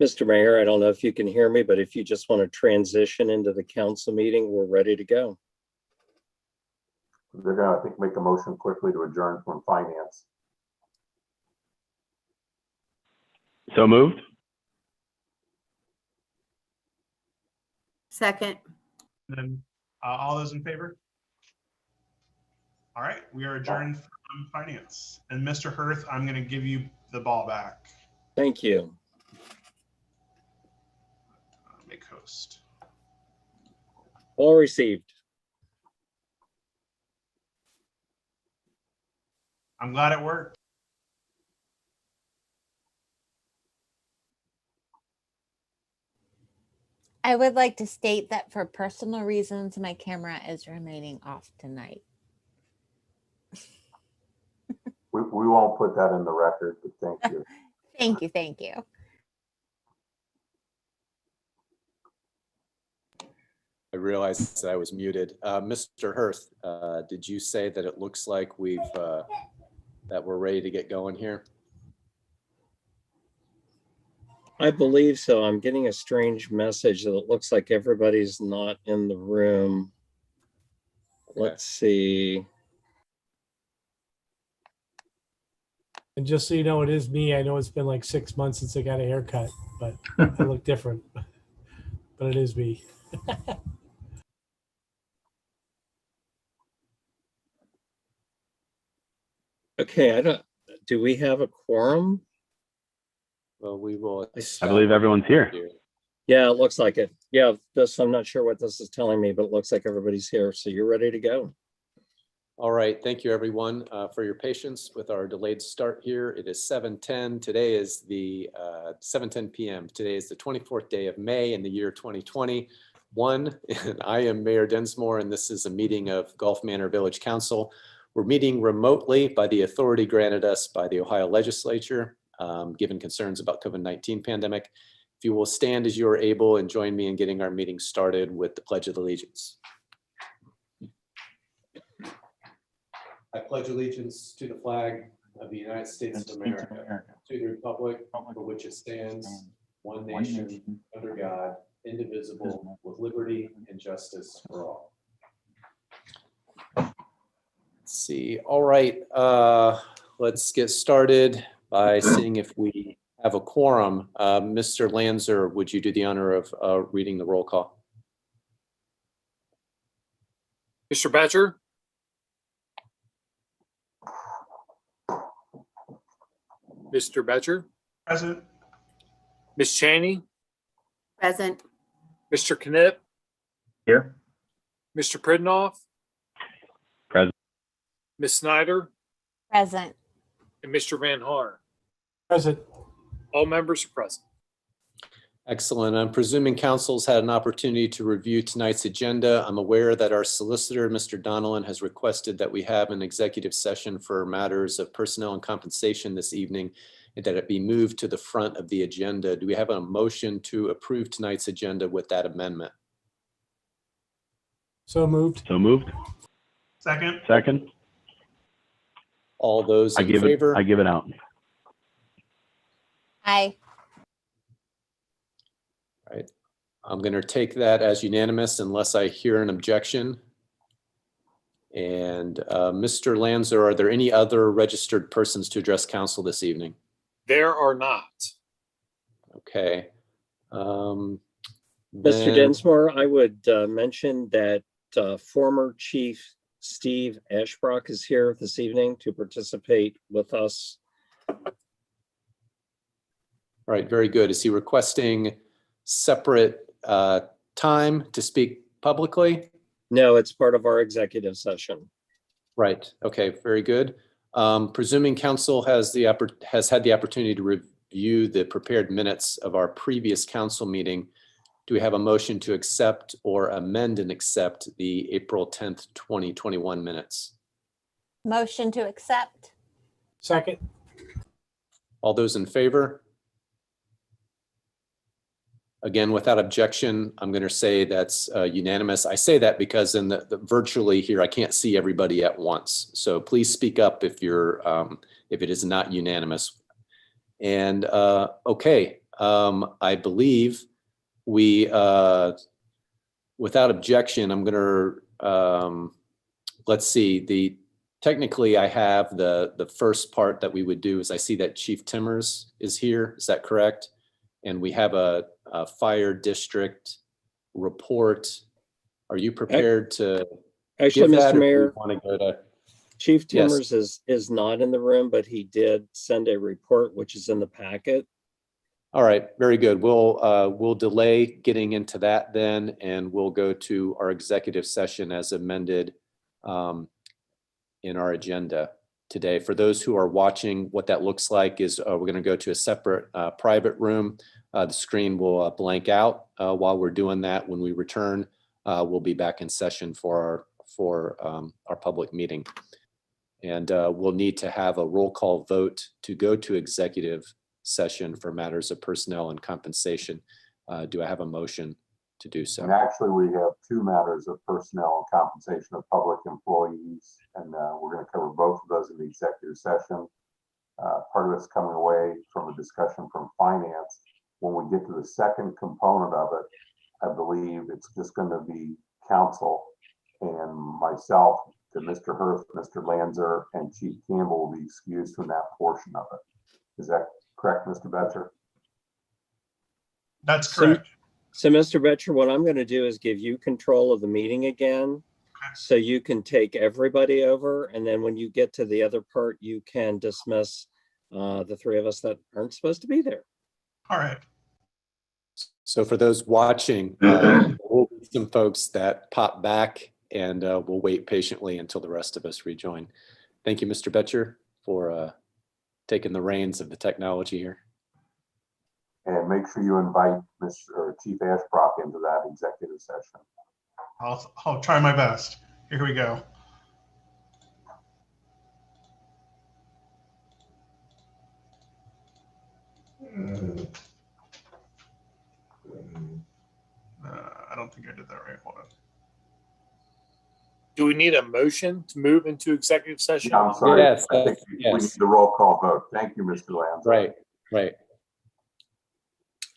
Mr. Mayor, I don't know if you can hear me, but if you just want to transition into the council meeting, we're ready to go.
They're gonna, I think, make a motion quickly to adjourn from finance.
So moved.
Second.
And then all those in favor? All right, we are adjourned from finance. And Mr. Hirth, I'm going to give you the ball back.
Thank you.
Make host.
All received.
I'm glad it worked.
I would like to state that for personal reasons, my camera is remaining off tonight.
We won't put that in the record, but thank you.
Thank you. Thank you.
I realized that I was muted. Mr. Hirth, did you say that it looks like that we're ready to get going here?
I believe so. I'm getting a strange message that it looks like everybody's not in the room.
Okay.
Let's see.
And just so you know, it is me. I know it's been like 6 months since I got a haircut, but I look different. But it is me.
Okay, do we have a quorum?
Well, we will.
I believe everyone's here.
Yeah, it looks like it. Yeah, I'm not sure what this is telling me, but it looks like everybody's here. So you're ready to go.
All right, thank you everyone for your patience with our delayed start here. It is 7:10. Today is the 7:10 p.m. Today is the 24th day of May in the year 2021. And I am Mayor Densmore, and this is a meeting of Gulf Manor Village Council. We're meeting remotely by the authority granted us by the Ohio Legislature, given concerns about COVID-19 pandemic. If you will stand as you are able and join me in getting our meeting started with the Pledge of Allegiance. I pledge allegiance to the flag of the United States of America, to the republic for which it stands, one nation, under God, indivisible, with liberty and justice for all. Let's see. All right, let's get started by seeing if we have a quorum. Mr. Lanzer, would you do the honor of reading the roll call?
Mr. Batcher, Mr. Batcher,
Present.
Ms. Chaney,
Present.
Mr. Knipp,
Here.
Mr. Pridnoff,
Present.
Ms. Snyder,
Present.
and Mr. Van Haar.
Present.
All members are present.
Excellent. I'm presuming council's had an opportunity to review tonight's agenda. I'm aware that our solicitor, Mr. Donnellan, has requested that we have an executive session for matters of personnel and compensation this evening, and that it be moved to the front of the agenda. Do we have a motion to approve tonight's agenda with that amendment?
So moved.
So moved.
Second.
Second.
All those
I
in
give
favor?
it. I give it out.
Aye.
Right. I'm going to take that as unanimous unless I hear an objection. And Mr. Lanzer, are there any other registered persons to address council this evening?
There are not.
Okay.
Mr.
Then-
Densmore, I would mention that former Chief Steve Ashbrook is here this evening to participate with us.
All right, very good. Is he requesting separate time to speak publicly?
No, it's part of our executive session.
Right, okay, very good. Presuming council has had the opportunity to review the prepared minutes of our previous council meeting, do we have a motion to accept or amend and accept the April 10th, 2021 minutes?
Motion to accept.
Second.
All those in favor? Again, without objection, I'm going to say that's unanimous. I say that because in the virtually here, I can't see everybody at once. So please speak up if it is not unanimous. And okay, I believe we, without objection, I'm going to, let's see, technically I have the first part that we would do is I see that Chief Timmers is here. Is that correct? And we have a fire district report. Are you prepared to
Actually,
give that,
Mr.
or do
Mayor,
we want to go to?
Chief
Yes.
Timmers is not in the room, but he did send a report, which is in the packet.
All right, very good. We'll delay getting into that then, and we'll go to our executive session as amended in our agenda today. For those who are watching, what that looks like is we're going to go to a separate private room. The screen will blank out while we're doing that. When we return, we'll be back in session for our public meeting. And we'll need to have a roll call vote to go to executive session for matters of personnel and compensation. Do I have a motion to do so?
And actually, we have two matters of personnel and compensation of public employees, and we're going to cover both of those in the executive session. Part of it's coming away from a discussion from finance. When we get to the second component of it, I believe it's just going to be council and myself, to Mr. Hurst, Mr. Lanzer, and Chief Campbell will be excused from that portion of it. Is that correct, Mr. Betcher?
That's correct.
So, Mr. Betcher, what I'm going to do is give you control of the meeting again, so you can take everybody over. And then when you get to the other part, you can dismiss the three of us that aren't supposed to be there.
All right.
So for those watching, we'll be some folks that pop back, and we'll wait patiently until the rest of us rejoin. Thank you, Mr. Betcher, for taking the reins of the technology here.
And make sure you invite Mr. Chief Ashbrook into that executive session.
I'll try my best. Here we go. I don't think I did that right. Hold on.
Do we need a motion to move into executive session?
Yeah, I'm sorry.
Yes,
I think we
yes.
need the roll call vote. Thank you, Mr. Lanza.
Right, right.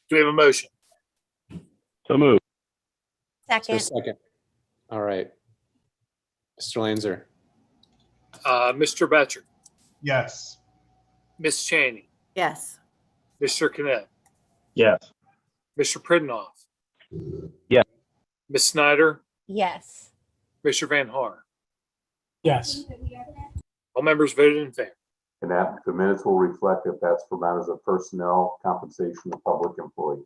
Do we have a motion?
So moved.
So
Second,
second. All right. Mr. Lanzer.
Mr. Betcher,
Yes.
Ms. Cheney,
Yes.
Mr. Knet,
Yes.
Mr. Pridnoff.
Yeah.
Ms. Snyder,
yes.
Mr. Van Haar.
Yes.
All members voted in favor.
And that the minutes will reflect that that's for matters of personnel, compensation of public employees.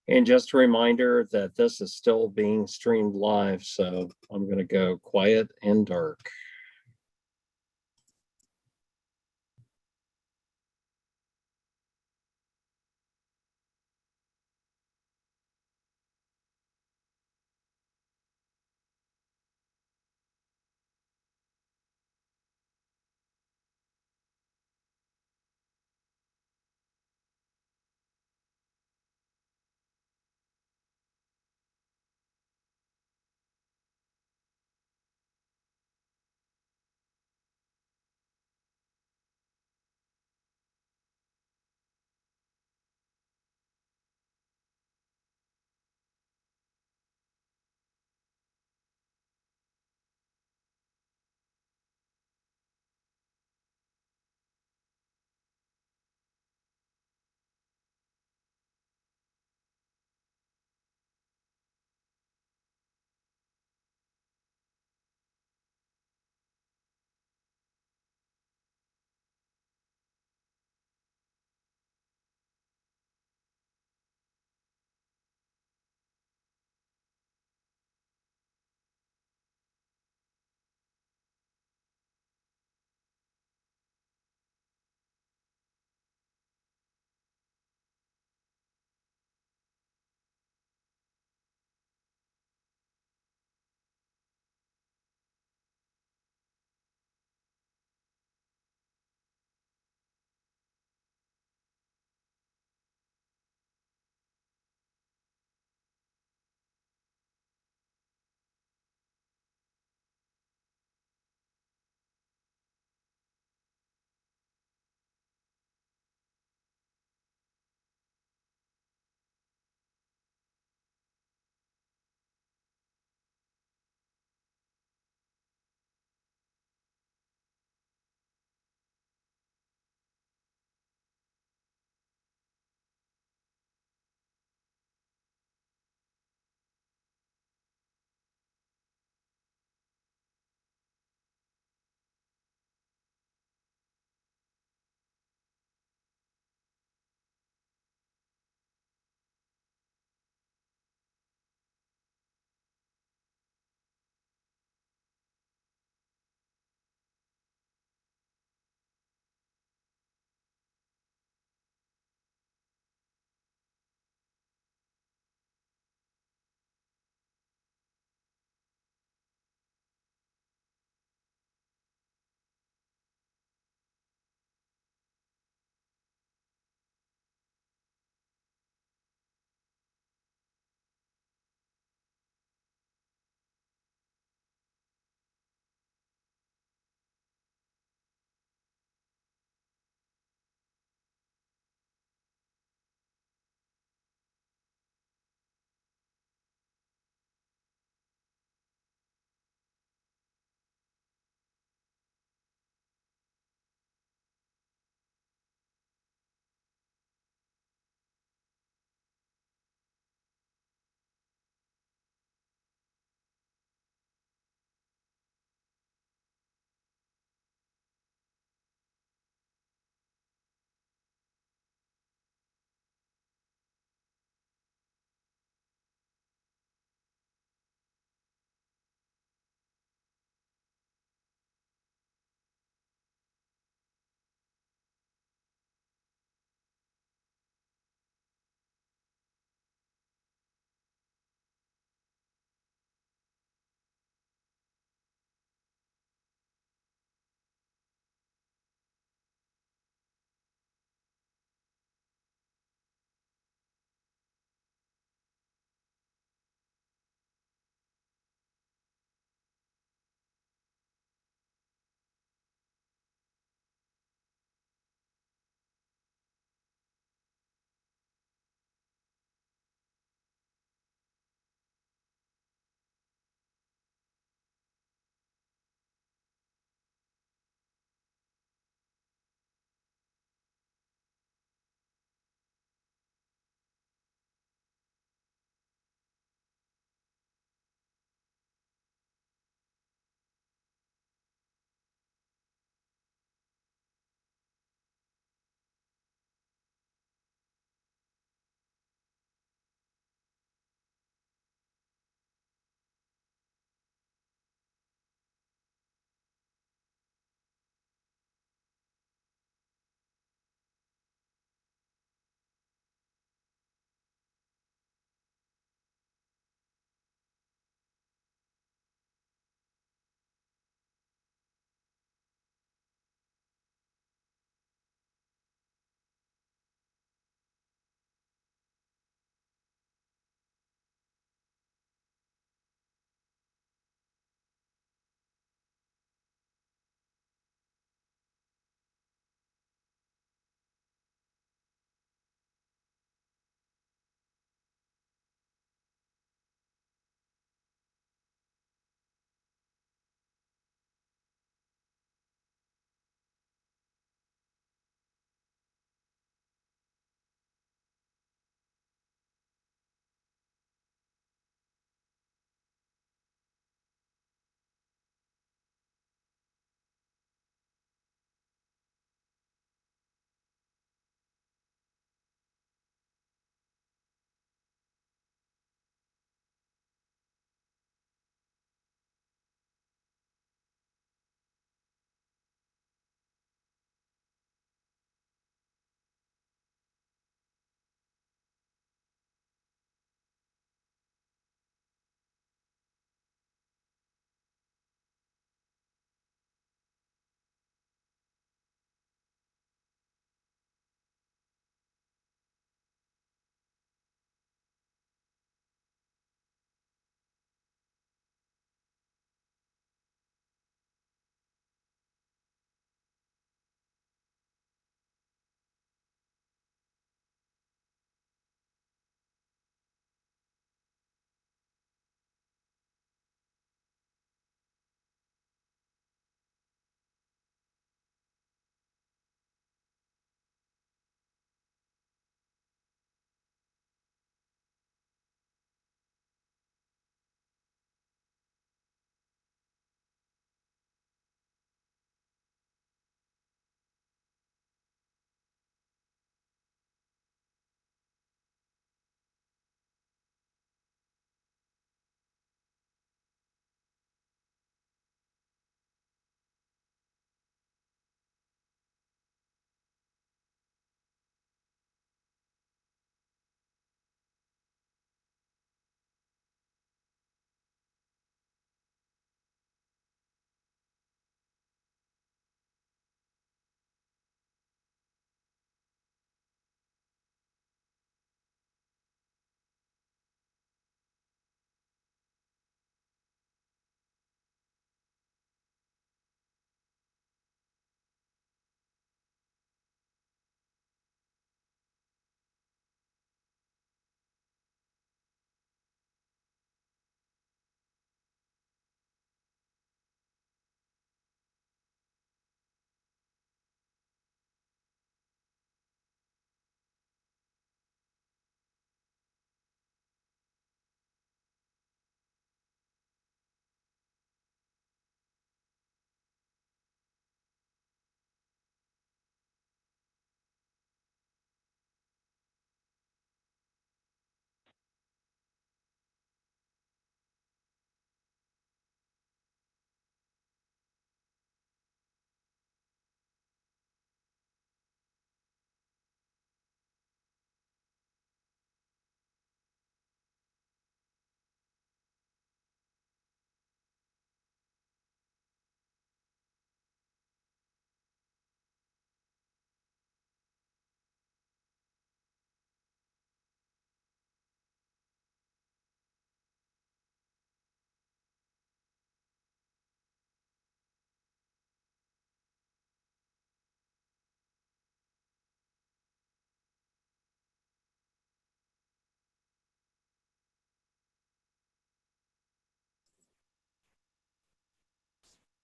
And just a reminder that this is still being streamed live, so I'm going to go quiet and dark.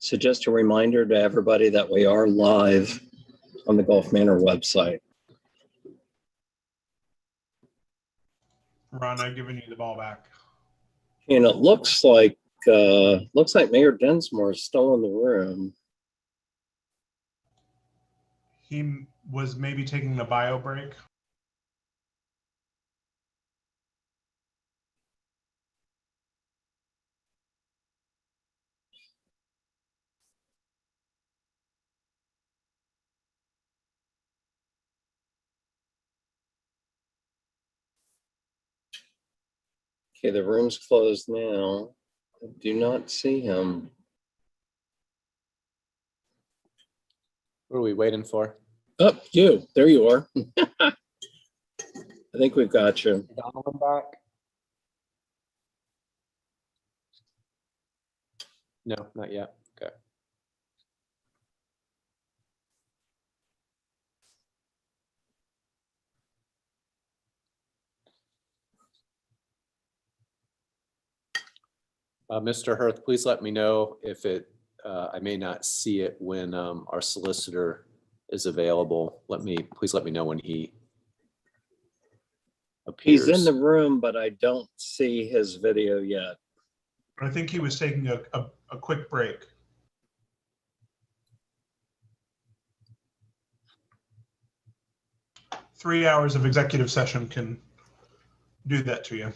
So just a reminder to everybody that we are live on the Gulf Manor website.
Ron, I've given you the ball back.
And it looks like Mayor Densmore is still in the room.
He was maybe taking the bio break.
Okay, the room's closed now. I do not see him.
What are we waiting for?
Oh, you. There you are. I think we've got you.
Donovan back? No, not yet. Okay. Mr. Hirth, please let me know if I may not see it when our solicitor is available. Please let me know when he appears.
He's in the room, but I don't see his video yet.
I think he was taking a quick break. Three hours of executive session can do that to you.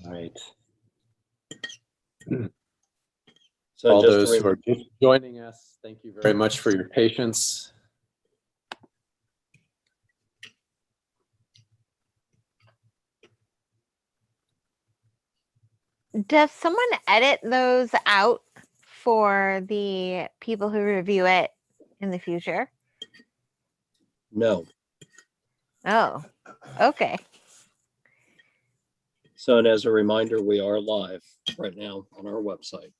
All right.
So
all
just
those who are just joining us, thank you very much for your patience.
Does someone edit those out for the people who review it in the future?
No.
Oh, okay.
So, and as a reminder, we are live right now on our website.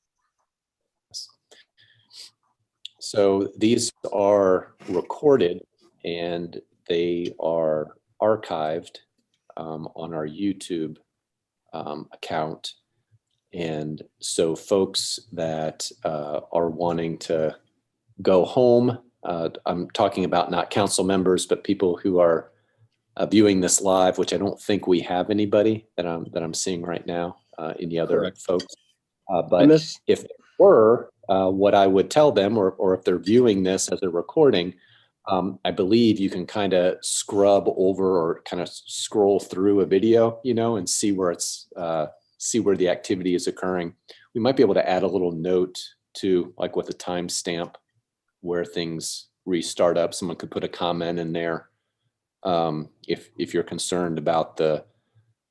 So these are recorded and they are archived on our YouTube account. And so folks that are wanting to go home, I'm talking about not council members, but people who are viewing this live, which I don't think we have anybody that I'm seeing right now, any other
Correct.
folks. But if there were, what I would tell them, or if they're viewing this as a recording, I believe you can kind of scrub over or kind of scroll through a video, and see where see where the activity is occurring. We might be able to add a little note to, like, with a timestamp where things restart up. Someone could put a comment in there if you're concerned about the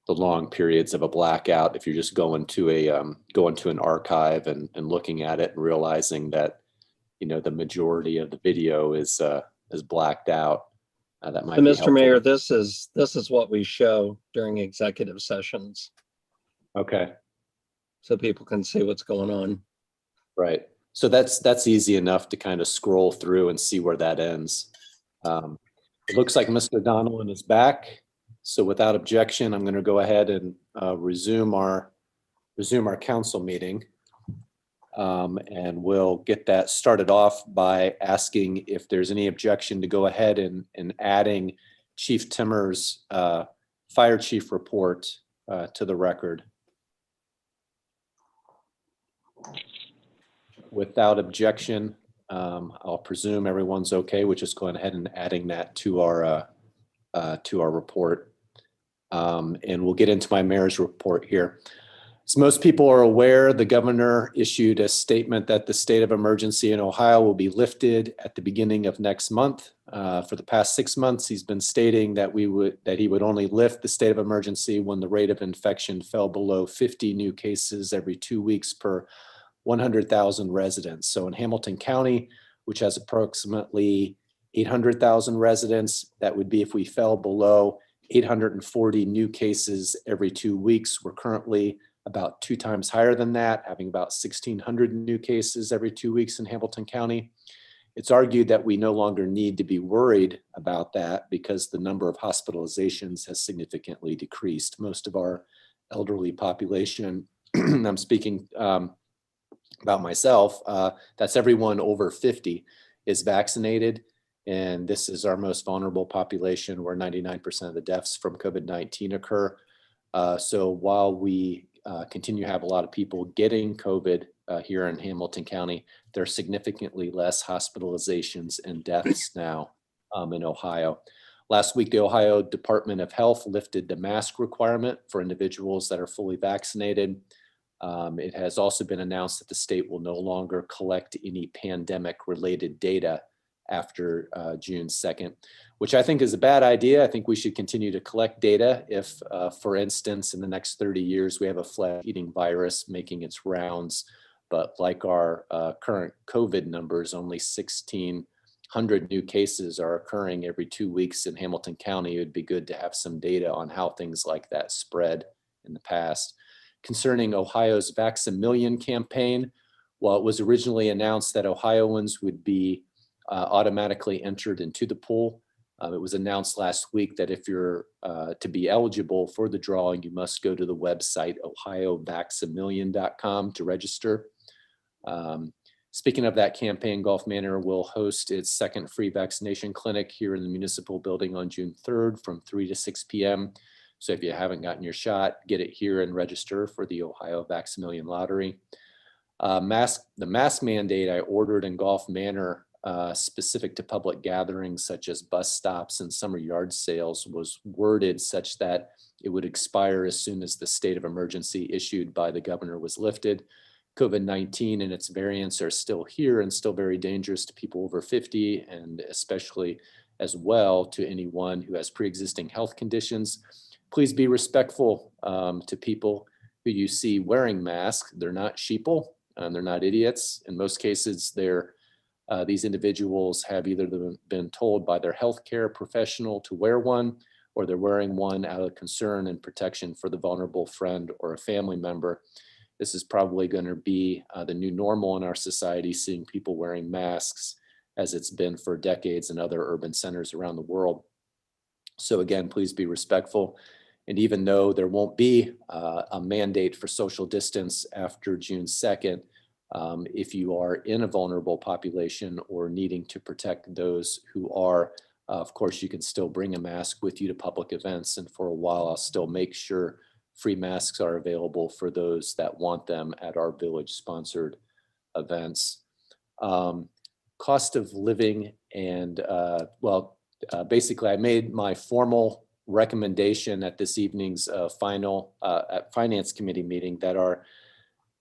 long periods of a blackout. If you're just going to an archive and looking at it and realizing that the majority of the video is blacked out, that might
So,
be
Mr.
helpful.
Mayor, this is what we show during executive sessions.
Okay.
So people can see what's going on.
Right. So that's easy enough to kind of scroll through and see where that ends. It looks like Mr. Donovan is back. So without objection, I'm going to go ahead and resume our council meeting. And we'll get that started off by asking if there's any objection to go ahead and adding Chief Timmer's fire chief report to the record. Without objection, I'll presume everyone's okay with just going ahead and adding that to our report. And we'll get into my mayor's report here. As most people are aware, the governor issued a statement that the state of emergency in Ohio will be lifted at the beginning of next month. For the past 6 months, he's been stating that he would only lift the state of emergency when the rate of infection fell below 50 new cases every 2 weeks per 100,000 residents. So in Hamilton County, which has approximately 800,000 residents, that would be if we fell below 840 new cases every 2 weeks. We're currently about 2 times higher than that, having about 1,600 new cases every 2 weeks in Hamilton County. It's argued that we no longer need to be worried about that because the number of hospitalizations has significantly decreased. Most of our elderly population, I'm speaking about myself, that's everyone over 50 is vaccinated. And this is our most vulnerable population where 99% of the deaths from COVID-19 occur. So while we continue to have a lot of people getting COVID here in Hamilton County, there are significantly less hospitalizations and deaths now in Ohio. Last week, the Ohio Department of Health lifted the mask requirement for individuals that are fully vaccinated. It has also been announced that the state will no longer collect any pandemic-related data after June 2nd, which I think is a bad idea. I think we should continue to collect data if, for instance, in the next 30 years, we have a flesh-eating virus making its rounds, but like our current COVID numbers, only 1,600 new cases are occurring every 2 weeks in Hamilton County. It would be good to have some data on how things like that spread in the past. Concerning Ohio's Vax-A-Million campaign, while it was originally announced that Ohioans would be automatically entered into the pool, it was announced last week that if you're to be eligible for the drawing, you must go to the website ohiovaxamillion.com to register. Speaking of that campaign, Gulf Manor will host its second free vaccination clinic here in the municipal building on June 3rd from 3 to 6 p.m. So if you haven't gotten your shot, get it here and register for the Ohio Vax-A-Million lottery. The mask mandate I ordered in Gulf Manor specific to public gatherings such as bus stops and summer yard sales was worded such that it would expire as soon as the state of emergency issued by the governor was lifted. COVID-19 and its variants are still here and still very dangerous to people over 50, and especially as well to anyone who has pre-existing health conditions. Please be respectful to people who you see wearing masks. They're not sheeple, they're not idiots. In most cases, these individuals have either been told by their healthcare professional to wear one, or they're wearing one out of concern and protection for the vulnerable friend or a family member. This is probably going to be the new normal in our society, seeing people wearing masks as it's been for decades in other urban centers around the world. So again, please be respectful. And even though there won't be a mandate for social distance after June 2nd, if you are in a vulnerable population or needing to protect those who are, of course, you can still bring a mask with you to public events. And for a while, I'll still make sure free masks are available for those that want them at our village-sponsored events. Cost of living and, basically, I made my formal recommendation at this evening's final Finance Committee meeting that our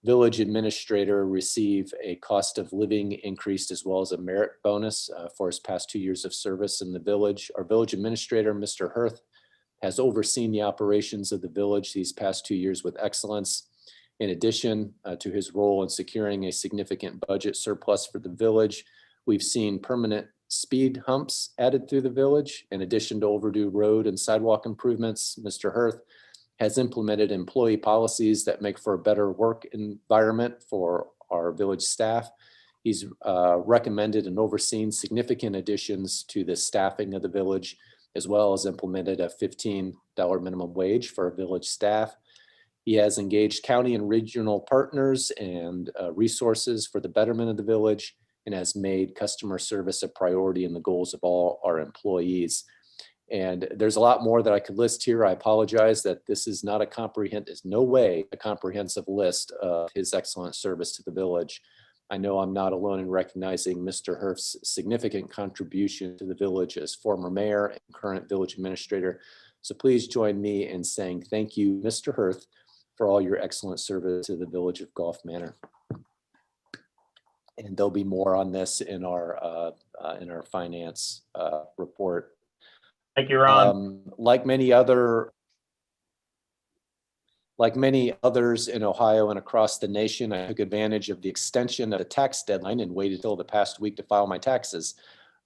village administrator receive a cost of living increase as well as a merit bonus for his past 2 years of service in the village. Our village administrator, Mr. Hirth, has overseen the operations of the village these past 2 years with excellence. In addition to his role in securing a significant budget surplus for the village, we've seen permanent speed humps added through the village. In addition to overdue road and sidewalk improvements, Mr. Hirth has implemented employee policies that make for a better work environment for our village staff. He's recommended and overseen significant additions to the staffing of the village, as well as implemented a $15 minimum wage for our village staff. He has engaged county and regional partners and resources for the betterment of the village, and has made customer service a priority in the goals of all our employees. And there's a lot more that I could list here. I apologize that this is not there's no way a comprehensive list of his excellent service to the village. I know I'm not alone in recognizing Mr. Hirth's significant contribution to the village as former mayor and current village administrator. So please join me in saying thank you, Mr. Hirth, for all your excellent service to the village of Gulf Manor. And there'll be more on this in our finance report.
Thank you, Ron.
Like many others in Ohio and across the nation, I took advantage of the extension of the tax deadline and waited till the past week to file my taxes.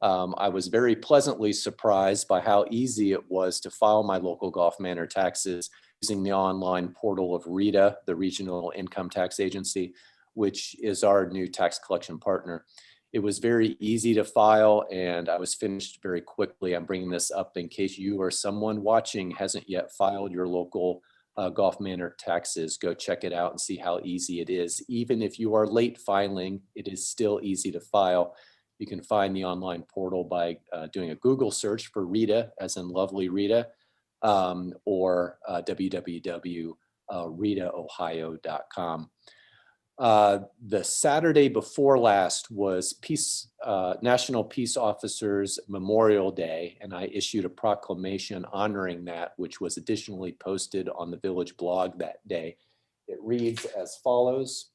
I was very pleasantly surprised by how easy it was to file my local Gulf Manor taxes using the online portal of RETA, the Regional Income Tax Agency, which is our new tax collection partner. It was very easy to file and I was finished very quickly. I'm bringing this up in case you or someone watching hasn't yet filed your local Golf Manor taxes. Go check it out and see how easy it is. Even if you are late filing, it is still easy to file. You can find the online portal by doing a Google search for Rita, as in lovely Rita, or www.ritaohio.com. The Saturday before last was National Peace Officers Memorial Day, and I issued a proclamation honoring that, which was additionally posted on the village blog that day. It reads as follows: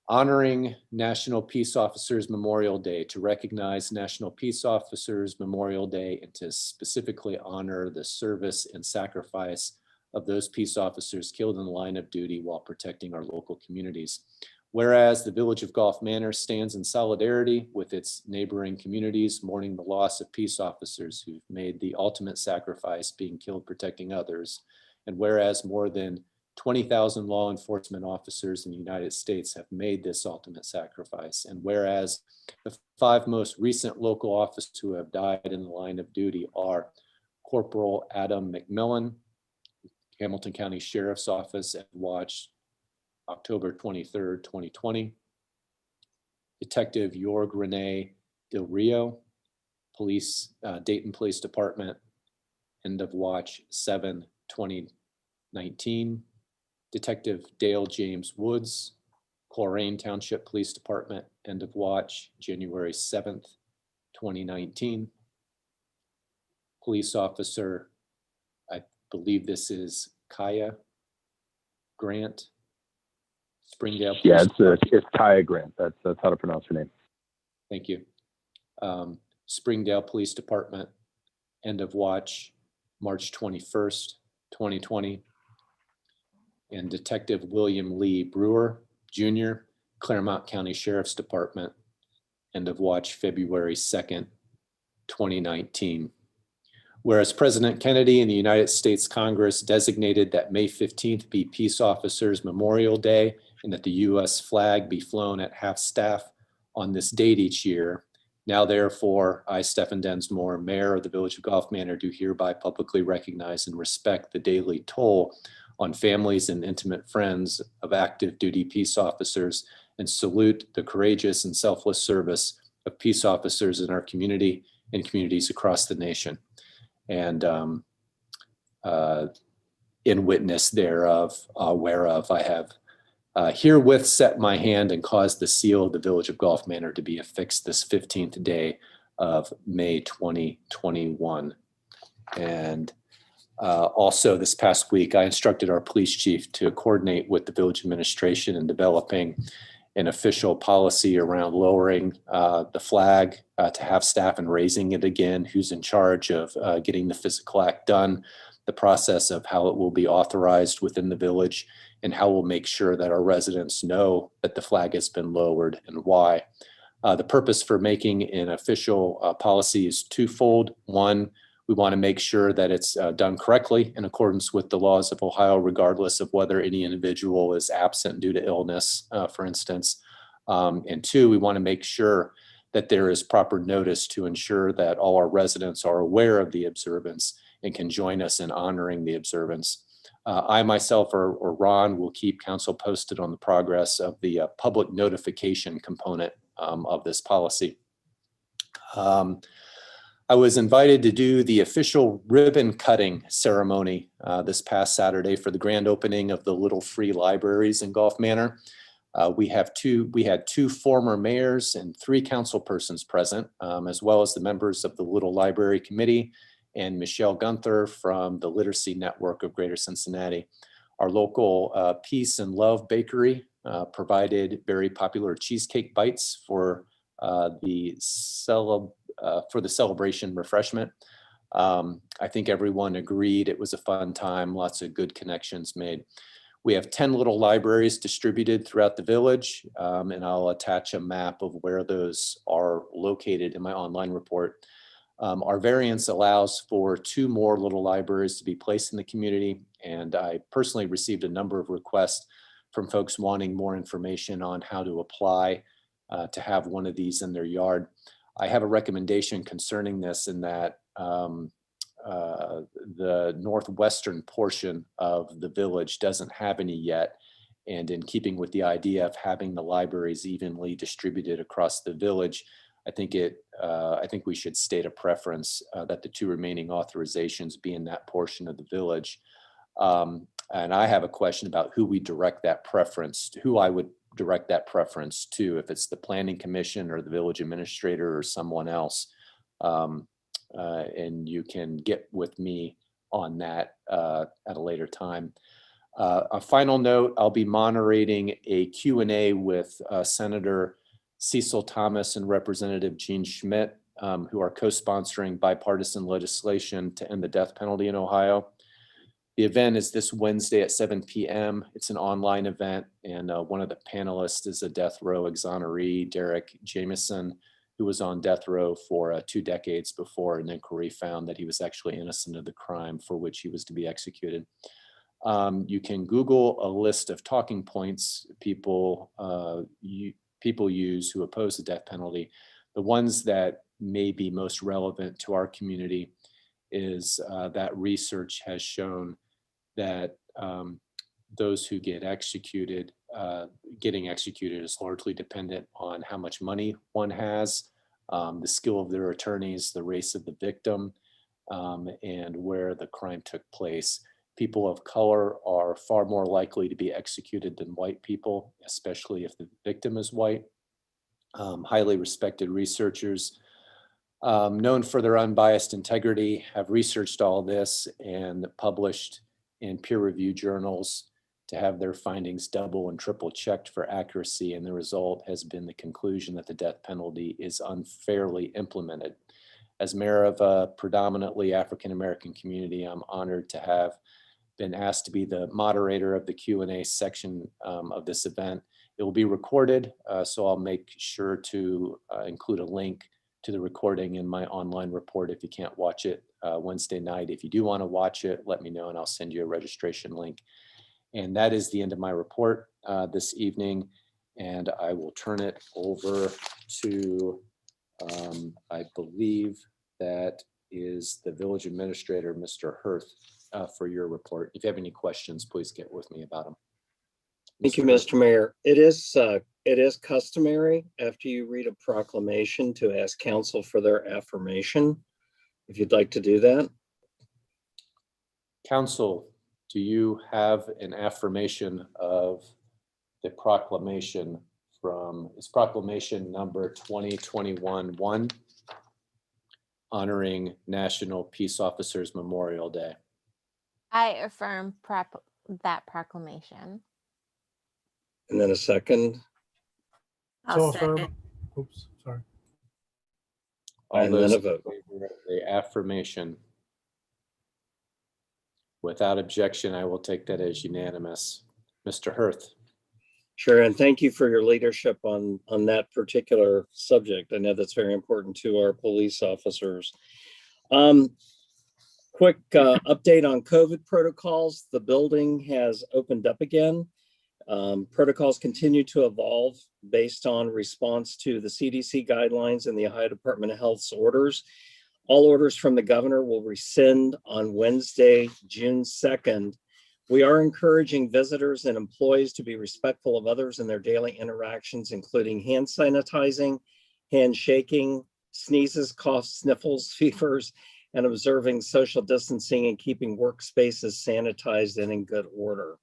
honoring National Peace Officers Memorial Day to recognize National Peace Officers Memorial Day and to specifically honor the service and sacrifice of those peace officers killed in the line of duty while protecting our local communities. Whereas the Village of Golf Manor stands in solidarity with its neighboring communities, mourning the loss of peace officers who've made the ultimate sacrifice, being killed protecting others. And whereas more than 20,000 law enforcement officers in the United States have made this ultimate sacrifice. And whereas the 5 most recent local officers who have died in the line of duty are Corporal Adam McMillan, Hamilton County Sheriff's Office at Watch, October 23rd, 2020. Detective Jorg Rene Del Rio, Dayton Police Department, end of Watch 7/2019. Detective Dale James Woods, Coleraine Township Police Department, end of Watch January 7th, 2019. Police Officer, I believe this is Kaya Grant, Springdale.
Yeah, it's Kaya Grant. That's how to pronounce her name.
Thank you. Springdale Police Department, end of Watch March 21st, 2020. And Detective William Lee Brewer, Jr., Claremont County Sheriff's Department, end of Watch February 2nd, 2019. Whereas President Kennedy and the United States Congress designated that May 15th be Peace Officers Memorial Day and that the U.S. flag be flown at half-staff on this date each year. Now, therefore, I, Stephen Densmore, Mayor of the Village of Golf Manor, do hereby publicly recognize and respect the daily toll on families and intimate friends of active duty peace officers and salute the courageous and selfless service of peace officers in our community and communities across the nation. And in witness thereof, whereof I have herewith set my hand and caused the seal of the Village of Golf Manor to be affixed this 15th day of May 2021. And also this past week, I instructed our police chief to coordinate with the village administration in developing an official policy around lowering the flag to half-staff and raising it again, who's in charge of getting the physical act done, the process of how it will be authorized within the village, and how we'll make sure that our residents know that the flag has been lowered and why. The purpose for making an official policy is twofold. One, we want to make sure that it's done correctly in accordance with the laws of Ohio, regardless of whether any individual is absent due to illness, for instance. And two, we want to make sure that there is proper notice to ensure that all our residents are aware of the observance and can join us in honoring the observance. I myself or Ron will keep council posted on the progress of the public notification component of this policy. I was invited to do the official ribbon cutting ceremony this past Saturday for the grand opening of the Little Free Libraries in Golf Manor. We had two former mayors and 3 council persons present, as well as the members of the Little Library Committee and Michelle Gunther from the Literacy Network of Greater Cincinnati. Our local Peace and Love Bakery provided very popular cheesecake bites for the celebration refreshment. I think everyone agreed it was a fun time, lots of good connections made. We have 10 little libraries distributed throughout the village, and I'll attach a map of where those are located in my online report. Our variance allows for 2 more little libraries to be placed in the community, and I personally received a number of requests from folks wanting more information on how to apply to have one of these in their yard. I have a recommendation concerning this in that the northwestern portion of the village doesn't have any yet. And in keeping with the idea of having the libraries evenly distributed across the village, I think we should state a preference that the 2 remaining authorizations be in that portion of the village. And I have a question about who we direct that preference, who I would direct that preference to, if it's the planning commission or the village administrator or someone else. And you can get with me on that at a later time. A final note, I'll be moderating a Q&A with Senator Cecil Thomas and Representative Gene Schmidt, who are co-sponsoring bipartisan legislation to end the death penalty in Ohio. The event is this Wednesday at 7 p.m. It's an online event, and one of the panelists is a death row exoneree, Derek Jameson, who was on death row for 2 decades before an inquiry found that he was actually innocent of the crime for which he was to be executed. You can Google a list of talking points people use who oppose the death penalty. The ones that may be most relevant to our community is that research has shown that those who get executed, getting executed is largely dependent on how much money one has, the skill of their attorneys, the race of the victim, and where the crime took place. People of color are far more likely to be executed than white people, especially if the victim is white. Highly respected researchers known for their unbiased integrity have researched all this and published in peer-reviewed journals to have their findings double and triple checked for accuracy, and the result has been the conclusion that the death penalty is unfairly implemented. As mayor of a predominantly African-American community, I'm honored to have been asked to be the moderator of the Q&A section of this event. It will be recorded, so I'll make sure to include a link to the recording in my online report if you can't watch it Wednesday night. If you do want to watch it, let me know and I'll send you a registration link. And that is the end of my report this evening. And I will turn it over to, I believe that is the village administrator, Mr. Hirth, for your report. If you have any questions, please get with me about them.
Thank you, Mr. Mayor. It is customary after you read a proclamation to ask council for their affirmation. If you'd like to do that.
Council, do you have an affirmation of the proclamation from, it's proclamation number 2021-1, honoring National Peace Officers Memorial Day?
I affirm that proclamation.
And then a second.
I'll
So
second.
Oops, sorry.
All
And
those
then a
in
vote.
favor of the affirmation? Without objection, I will take that as unanimous. Mr. Hirth.
Sure, and thank you for your leadership on that particular subject. I know that's very important to our police officers. Quick update on COVID protocols. The building has opened up again. Protocols continue to evolve based on response to the CDC guidelines and the Ohio Department of Health's orders. All orders from the governor will rescind on Wednesday, June 2nd. We are encouraging visitors and employees to be respectful of others in their daily interactions, including hand sanitizing, handshaking, sneezes, coughs, sniffles, fevers, and observing social distancing and keeping workspaces sanitized and in good order.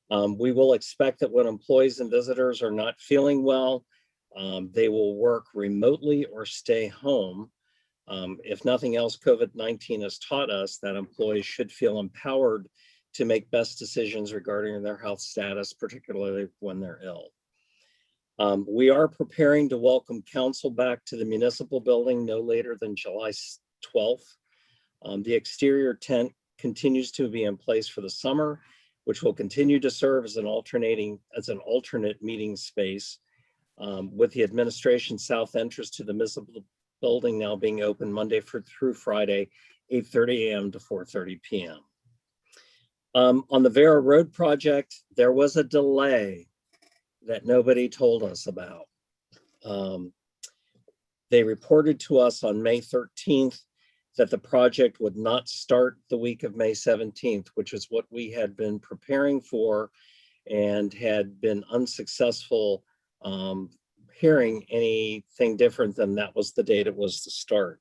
We will expect that when employees and visitors are not feeling well, they will work remotely or stay home. If nothing else, COVID-19 has taught us that employees should feel empowered to make best decisions regarding their health status, particularly when they're ill. We are preparing to welcome council back to the municipal building no later than July 12th. The exterior tent continues to be in place for the summer, which will continue to serve as an alternate meeting space, with the administration south entrance to the municipal building now being open Monday through Friday, 8:30 a.m. to 4:30 p.m. On the Vera Road project, there was a delay that nobody told us about. They reported to us on May 13th that the project would not start the week of May 17th, which is what we had been preparing for and had been unsuccessful hearing anything different than that was the date it was to start.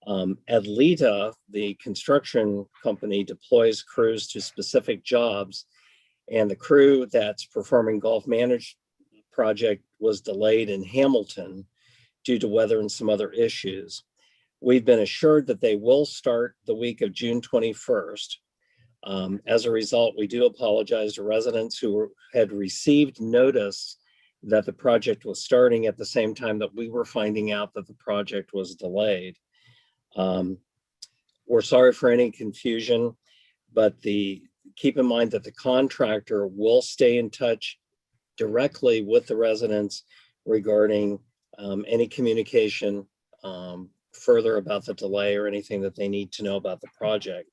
Adlita, the construction company, deploys crews to specific jobs, and the crew that's performing Gulf Managed project was delayed in Hamilton due to weather and some other issues. We've been assured that they will start the week of June 21st. As a result, we do apologize to residents who had received notice that the project was starting at the same time that we were finding out that the project was delayed. We're sorry for any confusion, but keep in mind that the contractor will stay in touch directly with the residents regarding any communication further about the delay or anything that they need to know about the project.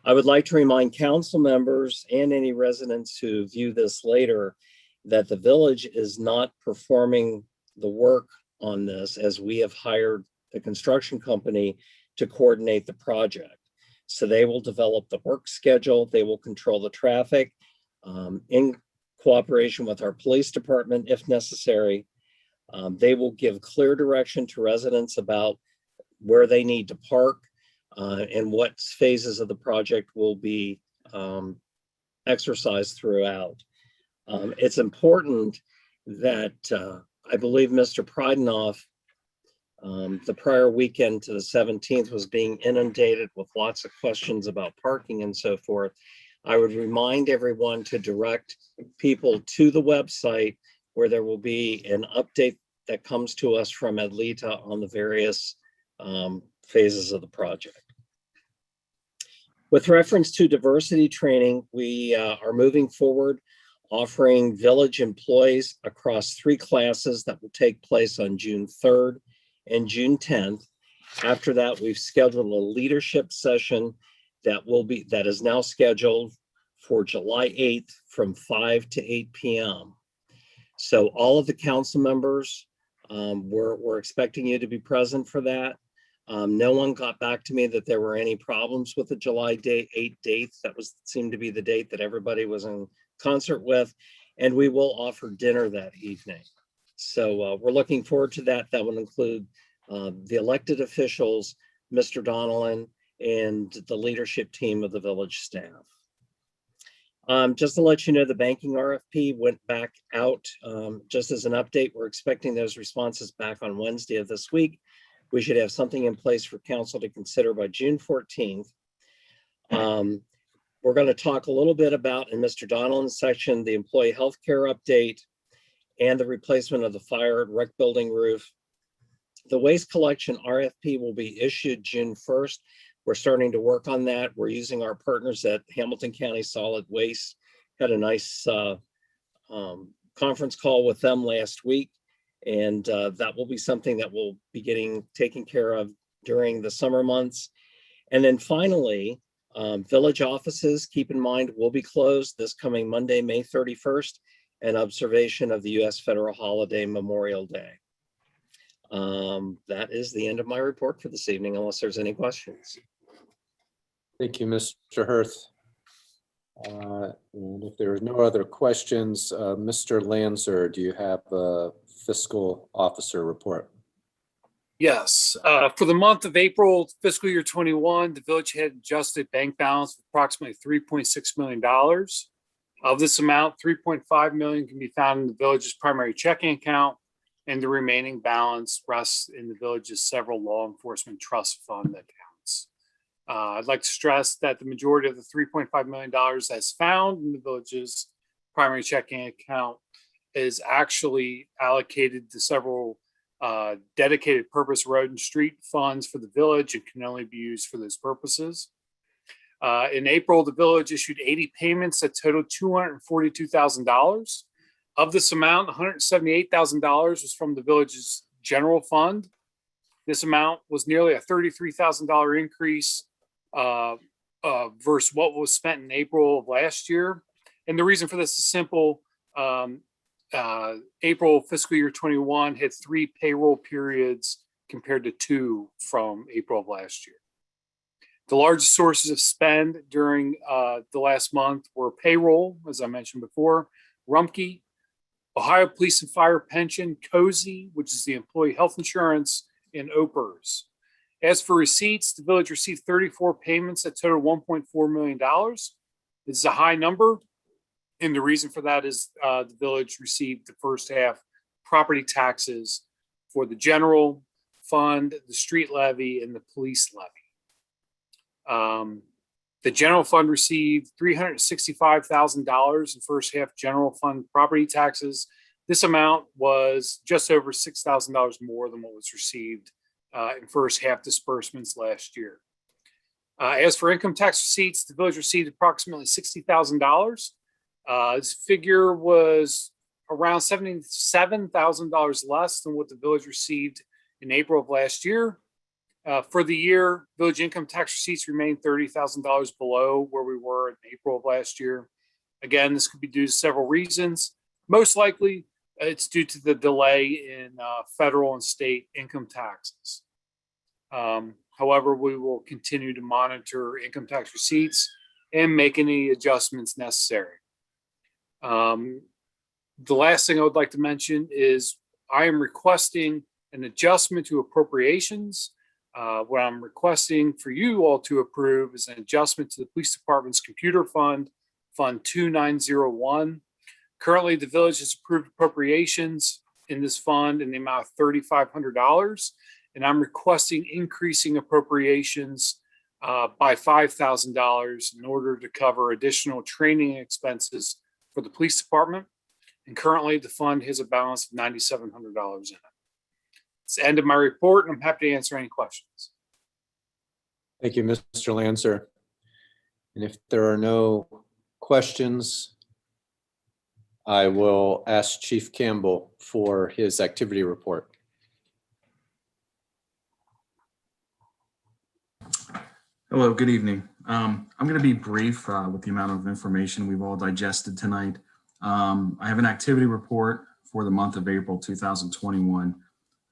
I would like to remind council members and any residents who view this later that the village is not performing the work on this, as we have hired the construction company to coordinate the project. So they will develop the work schedule, they will control the traffic in cooperation with our police department if necessary. They will give clear direction to residents about where they need to park and what phases of the project will be exercised throughout. It's important that I believe Mr. Pridenoff, the prior weekend to the 17th, was being inundated with lots of questions about parking and so forth. I would remind everyone to direct people to the website where there will be an update that comes to us from Adlita on the various phases of the project. With reference to diversity training, we are moving forward, offering village employees across 3 classes that will take place on June 3rd and June 10th. After that, we've scheduled a leadership session that is now scheduled for July 8th from 5 to 8 p.m. So all of the council members, we're expecting you to be present for that. No one got back to me that there were any problems with the July 8th date. That seemed to be the date that everybody was in concert with, and we will offer dinner that evening. So we're looking forward to that. That will include the elected officials, Mr. Donnellan, and the leadership team of the village staff. Just to let you know, the banking RFP went back out. Just as an update, we're expecting those responses back on Wednesday of this week. We should have something in place for council to consider by June 14th. We're going to talk a little bit about, in Mr. Donnellan's section, the employee health care update and the replacement of the fire rec building roof. The waste collection RFP will be issued June 1st. We're starting to work on that. We're using our partners at Hamilton County Solid Waste. Had a nice conference call with them last week, and that will be something that we'll be getting taken care of during the summer months. And then finally, village offices, keep in mind, will be closed this coming Monday, May 31st, in observation of the U.S. federal holiday, Memorial Day. That is the end of my report for this evening, unless there's any questions.
Thank you, Mr. Hirth. And if there are no other questions, Mr. Lanzer, do you have a fiscal officer report?
Yes, for the month of April, fiscal year 21, the village had adjusted bank balance of approximately $3.6 million. Of this amount, $3.5 million can be found in the village's primary checking account, and the remaining balance rests in the village's several law enforcement trust fund accounts. I'd like to stress that the majority of the $3.5 million that's found in the village's primary checking account is actually allocated to several dedicated purpose road and street funds for the village and can only be used for those purposes. In April, the village issued 80 payments that totaled $242,000. Of this amount, $178,000 was from the village's general fund. This amount was nearly a $33,000 increase versus what was spent in April of last year. And the reason for this is simple. April fiscal year 21 had 3 payroll periods compared to 2 from April of last year. The largest sources of spend during the last month were payroll, as I mentioned before, Rumpke, Ohio Police and Fire Pension, COSI, which is the employee health insurance, and OPERS. As for receipts, the village received 34 payments that total $1.4 million. This is a high number, and the reason for that is the village received the first half property taxes for the general fund, the street levy, and the police levy. The general fund received $365,000 in first half general fund property taxes. This amount was just over $6,000 more than what was received in first half disbursements last year. As for income tax receipts, the village received approximately $60,000. This figure was around $77,000 less than what the village received in April of last year. For the year, village income tax receipts remained $30,000 below where we were in April of last year. Again, this could be due to several reasons. Most likely, it's due to the delay in federal and state income taxes. However, we will continue to monitor income tax receipts and make any adjustments necessary. The last thing I would like to mention is I am requesting an adjustment to appropriations. What I'm requesting for you all to approve is an adjustment to the police department's computer fund, Fund 2901. Currently, the village has approved appropriations in this fund in the amount of $3,500, and I'm requesting increasing appropriations by $5,000 in order to cover additional training expenses for the police department. And currently, the fund has a balance of $9,700 in it. It's the end of my report, and I'm happy to answer any questions.
Thank you, Mr. Lancer. And if there are no questions, I will ask Chief Campbell for his activity report.
Hello, good evening. I'm going to be brief with the amount of information we've all digested tonight. I have an activity report for the month of April 2021.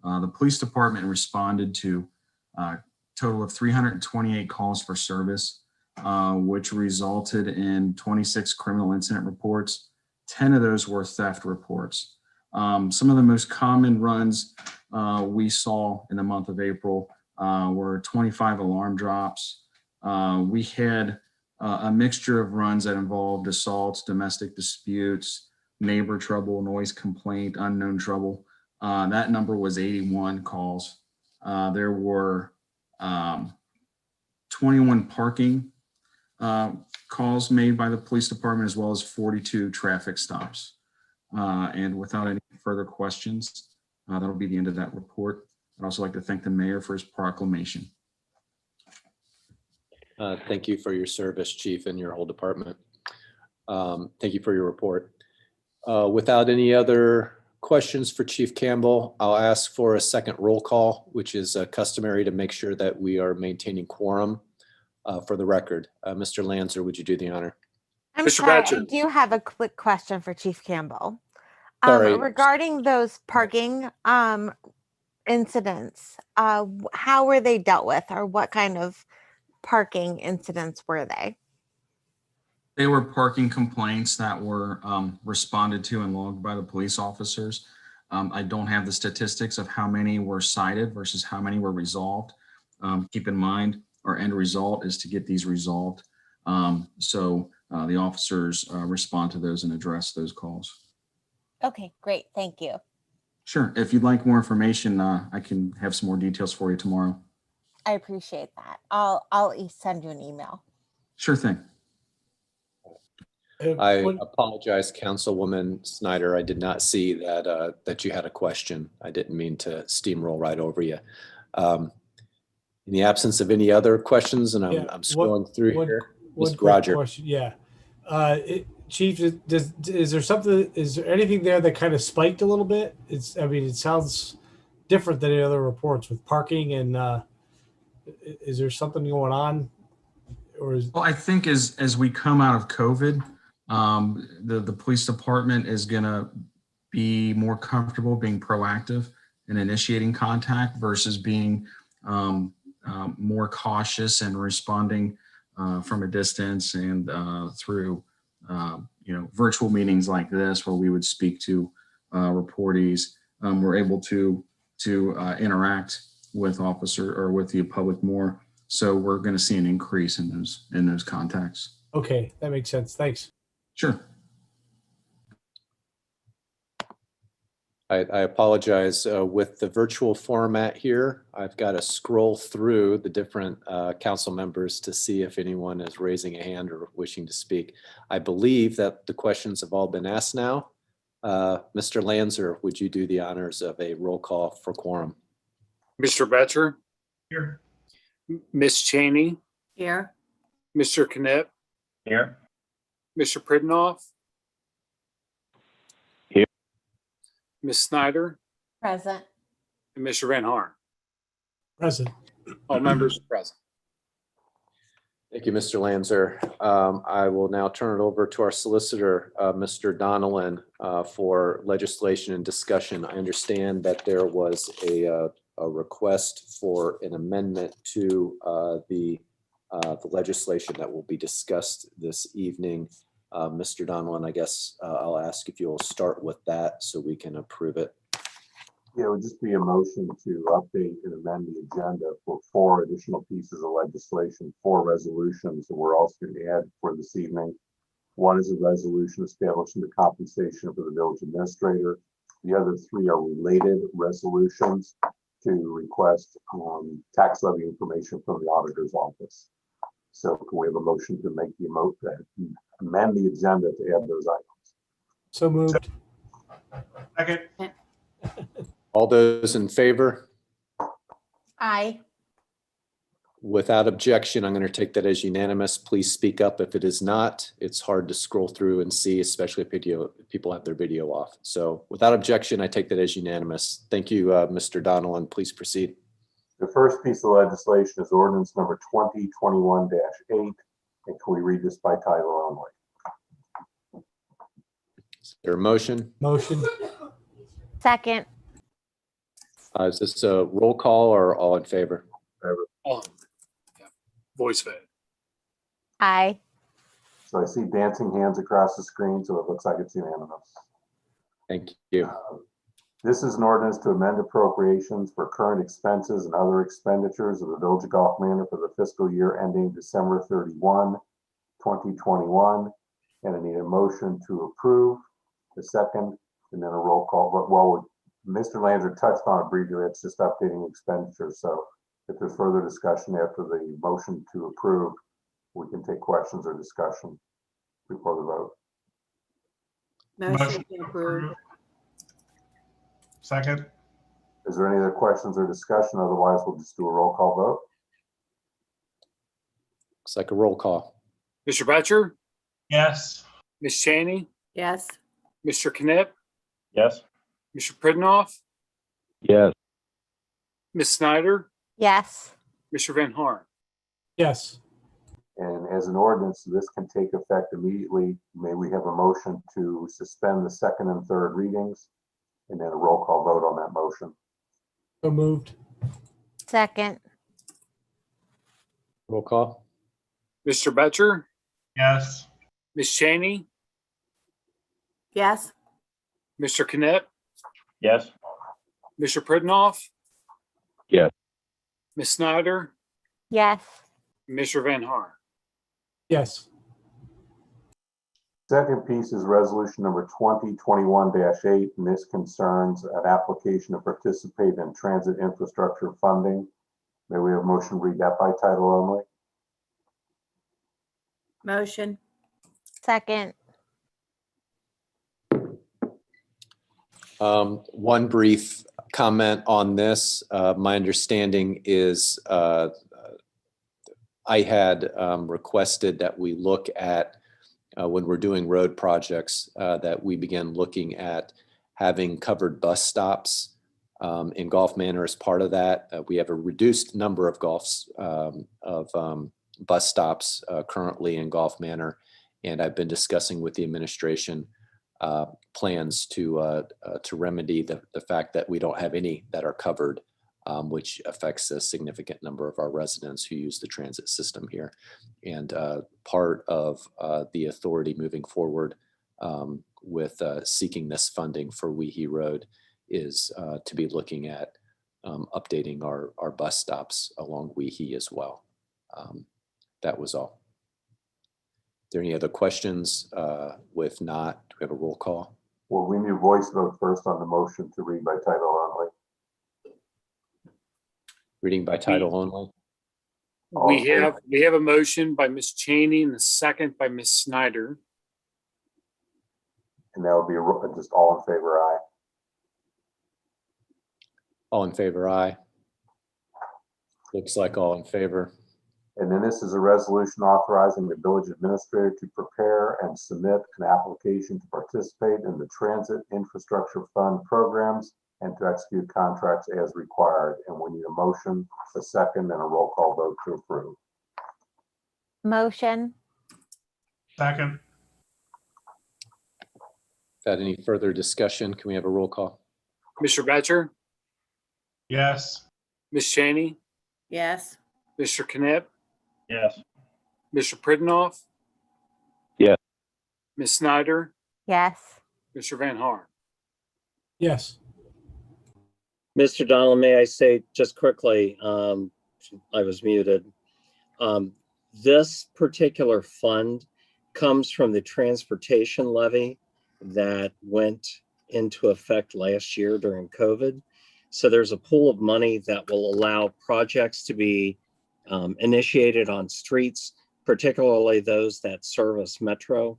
The police department responded to a total of 328 calls for service, which resulted in 26 criminal incident reports. 10 of those were theft reports. Some of the most common runs we saw in the month of April were 25 alarm drops. We had a mixture of runs that involved assaults, domestic disputes, neighbor trouble, noise complaint, unknown trouble. That number was 81 calls. There were 21 parking calls made by the police department, as well as 42 traffic stops. And without any further questions, that'll be the end of that report. I'd also like to thank the mayor for his proclamation.
Thank you for your service, Chief, and your whole department. Thank you for your report. Without any other questions for Chief Campbell, I'll ask for a second roll call, which is customary to make sure that we are maintaining quorum for the record. Mr. Lancer, would you do the honor?
I'm
Mr.
sorry,
Batcher.
I do have a quick question for Chief Campbell.
Sorry.
Regarding those parking incidents, how were they dealt with, or what kind of parking incidents were they?
They were parking complaints that were responded to and logged by the police officers. I don't have the statistics of how many were cited versus how many were resolved. Keep in mind, our end result is to get these resolved. So the officers respond to those and address those calls.
Okay, great. Thank you.
Sure. If you'd like more information, I can have some more details for you tomorrow.
I appreciate that. I'll send you an email.
Sure thing.
I apologize, Councilwoman Snyder. I did not see that that you had a question. I didn't mean to steamroll right over you. In the absence of any other questions, and I'm scrolling through here, Mr. Roger.
Question. Yeah. Chief, is there something, is there anything there that kind of spiked a little bit? I mean, it sounds different than the other reports with parking and is there something going on? Or
Well, I think as we come out of COVID, the police department is going to be more comfortable being proactive and initiating contact versus being more cautious and responding from a distance and through virtual meetings like this where we would speak to reportees. We're able to interact with officer or with the public more. So we're going to see an increase in those contacts.
Okay, that makes sense. Thanks.
Sure.
I apologize. With the virtual format here, I've got to scroll through the different council members to see if anyone is raising a hand or wishing to speak. I believe that the questions have all been asked now. Mr. Lanzer, would you do the honors of a roll call for quorum?
Mr. Betcher,
Here.
Miss Cheney,
Here.
Mr. Knipp,
Here.
Mr. Pridnoff,
Here.
Miss Snyder,
Present.
and Mr. Van Harn.
Present.
All members present.
Thank you, Mr. Lanzer. I will now turn it over to our solicitor, Mr. Donnellan, for legislation and discussion. I understand that there was a request for an amendment to the legislation that will be discussed this evening. Mr. Donnellan, I guess I'll ask if you'll start with that so we can approve it.
Yeah, it would just be a motion to update and amend the agenda for 4 additional pieces of legislation, 4 resolutions that we're also going to add for this evening. One is a resolution establishing the compensation for the village administrator. The other 3 are related resolutions to request tax levy information from the auditor's office. So can we have a motion to make the amend the agenda to add those items?
So moved.
Second.
All those in favor?
Aye.
Without objection, I'm going to take that as unanimous. Please speak up if it is not. It's hard to scroll through and see, especially if people have their video off. So without objection, I take that as unanimous. Thank you, Mr. Donnellan. Please proceed.
The first piece of legislation is ordinance number 2021-8. And can we read this by title only?
Is there a motion?
Motion.
Second.
Is this a roll call or all in favor?
Yeah. Voice vote.
Aye.
So I see dancing hands across the screen, so it looks like it's unanimous.
Thank you.
This is an ordinance to amend appropriations for current expenses and other expenditures of the Village of Gulf Manor for the fiscal year ending December 31, 2021. And I need a motion to approve, a second, and then a roll call. But while Mr. Lanzer touched on it briefly, it's just updating expenditures. So if there's further discussion after the motion to approve, we can take questions or discussion before the vote.
Motion to approve.
Second.
Is there any other questions or discussion? Otherwise, we'll just do a roll call vote.
Looks like a roll call.
Mr. Betcher,
Yes.
Miss Cheney,
Yes.
Mr. Knipp,
Yes.
Mr. Pridnoff,
Yes.
Miss Snyder,
Yes.
Mr. Van Harn.
Yes.
And as an ordinance, this can take effect immediately. May we have a motion to suspend the second and third readings, and then a roll call vote on that motion.
So moved.
Second.
Roll call.
Mr. Betcher,
Yes.
Miss Cheney,
Yes.
Mr. Knipp,
Yes.
Mr. Pridnoff,
Yes.
Miss Snyder,
Yes.
Mr. Van Harn.
Yes.
Second piece is resolution number 2021-8, and this concerns an application to participate in transit infrastructure funding. May we have a motion to read that by title only?
Motion.
Second.
One brief comment on this. My understanding is I had requested that we look at, when we're doing road projects, that we begin looking at having covered bus stops in Gulf Manor as part of that. We have a reduced number of bus stops currently in Gulf Manor, and I've been discussing with the administration plans to remedy the fact that we don't have any that are covered which affects a significant number of our residents who use the transit system here. And part of the authority moving forward with seeking this funding for Weehee Road is to be looking at updating our bus stops along Weehee as well. That was all. Are there any other questions? If not, do we have a roll call?
Well, we need a voice vote first on the motion to read by title only.
Reading by title only.
We have a motion by Ms. Cheney and a second by Ms. Snyder.
And that would be just all in favor, aye.
All in favor, aye. Looks like all in favor.
And then this is a resolution authorizing the village administrator to prepare and submit an application to participate in the Transit Infrastructure Fund programs and to execute contracts as required. And we need a motion, a second, and a roll call vote to approve.
Motion.
Second.
Without any further discussion, can we have a roll call?
Mr. Betcher,
Yes.
Ms. Cheney,
Yes.
Mr. Knipp,
Yes.
Mr. Pridenoff,
Yes.
Ms. Snyder,
Yes.
Mr. Van Haar.
Yes.
Mr. Donald, may I say just quickly, I was muted. This particular fund comes from the transportation levy that went into effect last year during COVID. So there's a pool of money that will allow projects to be initiated on streets, particularly those that service Metro.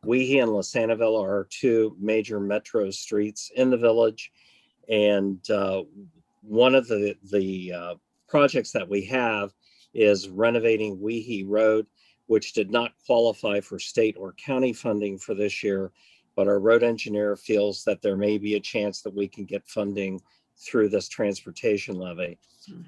Weehee and Lasanaville are our two major Metro streets in the village. And one of the projects that we have is renovating Weehee Road, which did not qualify for state or county funding for this year, but our road engineer feels that there may be a chance that we can get funding through this transportation levy.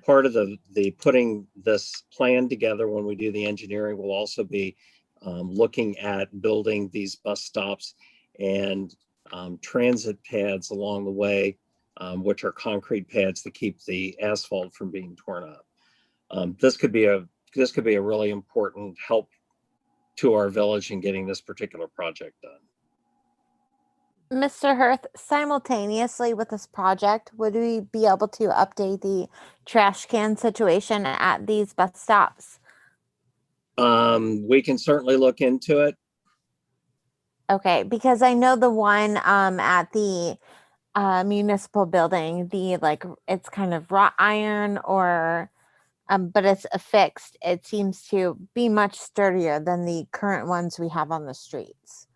Part of the putting this plan together when we do the engineering will also be looking at building these bus stops and transit pads along the way, which are concrete pads to keep the asphalt from being torn up. This could be a really important help to our village in getting this particular project done.
Mr. Hirth, simultaneously with this project, would we be able to update the trash can situation at these bus stops?
We can certainly look into it.
Okay, because I know the one at the municipal building, it's kind of wrought iron or but it's affixed. It seems to be much sturdier than the current ones we have on the streets.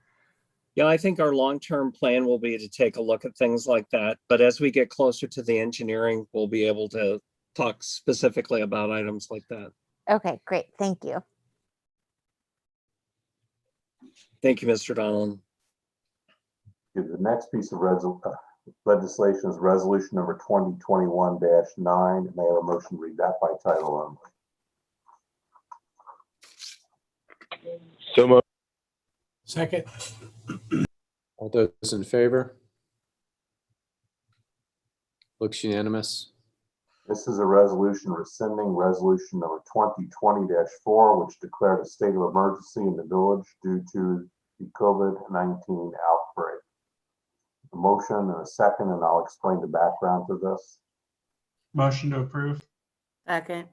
Yeah, I think our long-term plan will be to take a look at things like that. But as we get closer to the engineering, we'll be able to talk specifically about items like that.
Okay, great. Thank you.
Thank you, Mr. Donald.
The next piece of legislation is resolution number 2021-9. May I have a motion to read that by title only?
So moved.
Second.
All those in favor? Looks unanimous.
This is a resolution rescinding resolution number 2020-4, which declared a state of emergency in the village due to the COVID-19 outbreak. A motion and a second, and I'll explain the background to this.
Motion to approve.
Second.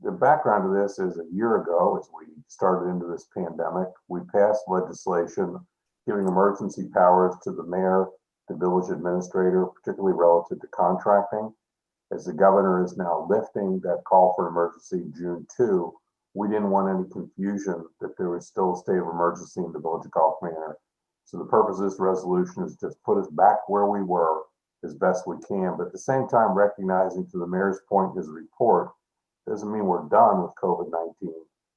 The background to this is a year ago, as we started into this pandemic, we passed legislation giving emergency powers to the mayor, the village administrator, particularly relative to contracting. As the governor is now lifting that call for emergency June 2, we didn't want any confusion that there was still a state of emergency in the village of Gulf Manor. So the purpose of this resolution is just put us back where we were as best we can, but at the same time recognizing, to the mayor's point in his report, doesn't mean we're done with COVID-19.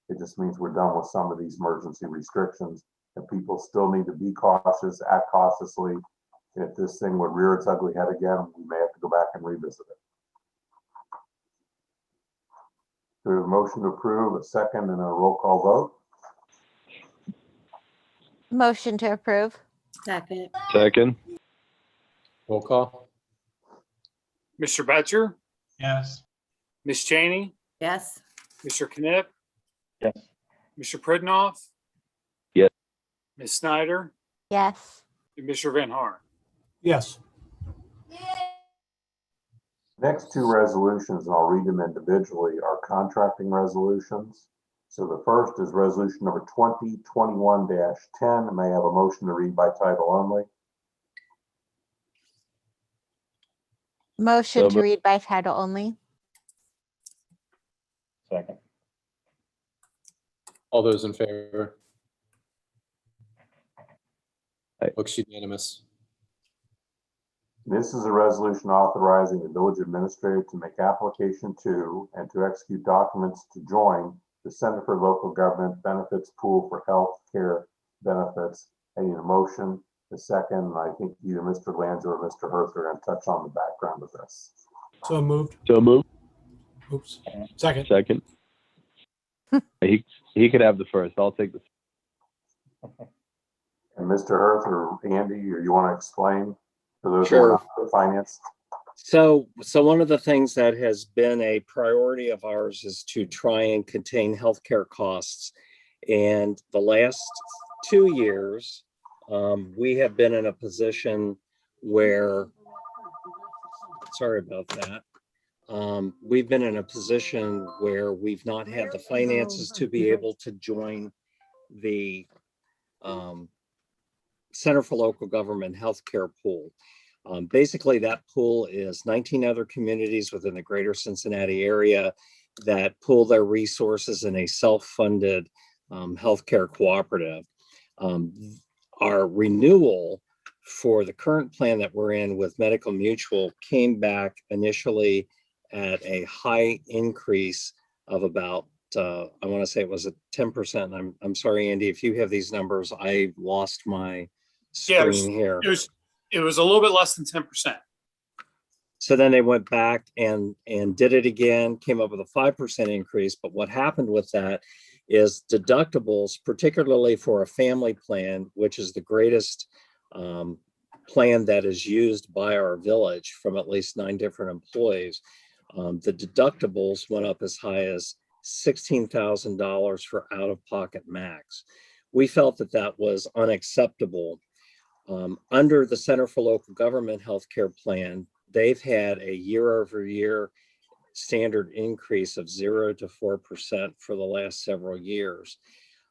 It just means we're done with some of these emergency restrictions, and people still need to be cautious, act cautiously. If this thing would rear its ugly head again, we may have to go back and revisit it. Do we have a motion to approve, a second, and a roll call vote?
Motion to approve.
Second.
Second.
Roll call.
Mr. Betcher,
Yes.
Ms. Cheney,
Yes.
Mr. Knipp,
Yes.
Mr. Pridnoff,
Yes.
Ms. Snyder,
Yes.
and Mr. Van Haar.
Yes.
Next two resolutions, and I'll read them individually, are contracting resolutions. So the first is resolution number 2021-10. May I have a motion to read by title only?
Motion
So
to
moved.
read by title only.
Second.
All those in favor?
Aye.
Looks unanimous.
This is a resolution authorizing the village administrator to make application to and to execute documents to join the Center for Local Government Benefits Pool for Health Care Benefits. I need a motion. The second, I think either Mr. Lanza or Mr. Hurst are going to touch on the background of this.
So moved.
So moved.
Oops. Second.
Second. He could have the first. I'll take the.
And Mr. Hurst or Andy, or you want to explain for those who
Sure.
are not in finance?
So one of the things that has been a priority of ours is to try and contain healthcare costs. And the last 2 years, we have been in a position where, sorry about that. We've been in a position where we've not had the finances to be able to join the Center for Local Government Healthcare Pool. Basically, that pool is 19 other communities within the greater Cincinnati area that pool their resources in a self-funded healthcare cooperative. Our renewal for the current plan that we're in with Medical Mutual came back initially at a high increase of about, I want to say it was a 10%. I'm sorry, Andy, if you have these numbers, I lost my
Yeah,
screen here.
It was a little bit less than 10%.
So then they went back and did it again, came up with a 5% increase. But what happened with that is deductibles, particularly for a family plan, which is the greatest plan that is used by our village from at least 9 different employees. The deductibles went up as high as $16,000 for out-of-pocket max. We felt that that was unacceptable. Under the Center for Local Government Healthcare Plan, they've had a year-over-year standard increase of 0 to 4% for the last several years.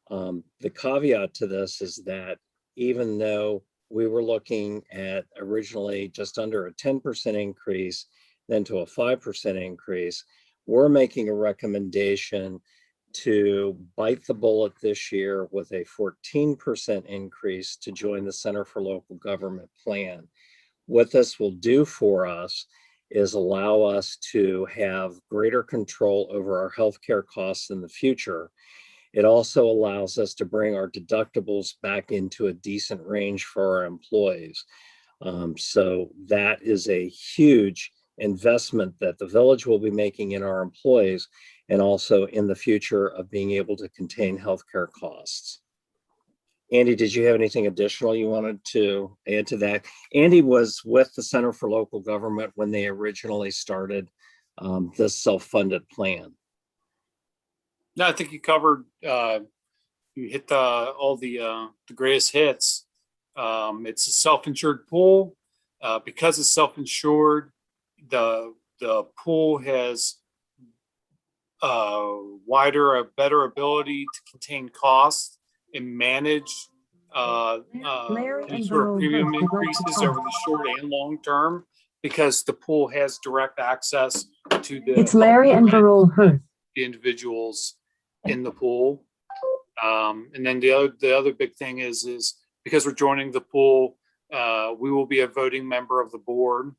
The caveat to this is that even though we were looking at originally just under a 10% increase, then to a 5% increase, we're making a recommendation to bite the bullet this year with a 14% increase to join the Center for Local Government Plan. What this will do for us is allow us to have greater control over our healthcare costs in the future. It also allows us to bring our deductibles back into a decent range for our employees. So that is a huge investment that the village will be making in our employees, and also in the future of being able to contain healthcare costs. Andy, did you have anything additional you wanted to add to that? Andy was with the Center for Local Government when they originally started this self-funded plan.
No, I think you covered, you hit all the greatest hits. It's a self-insured pool. Because it's self-insured, the pool has a better ability to contain costs and manage any sort of premium increases over the short and long term, because the pool has direct access to the the individuals in the pool. And then the other big thing is because we're joining the pool, we will be a voting member of the board.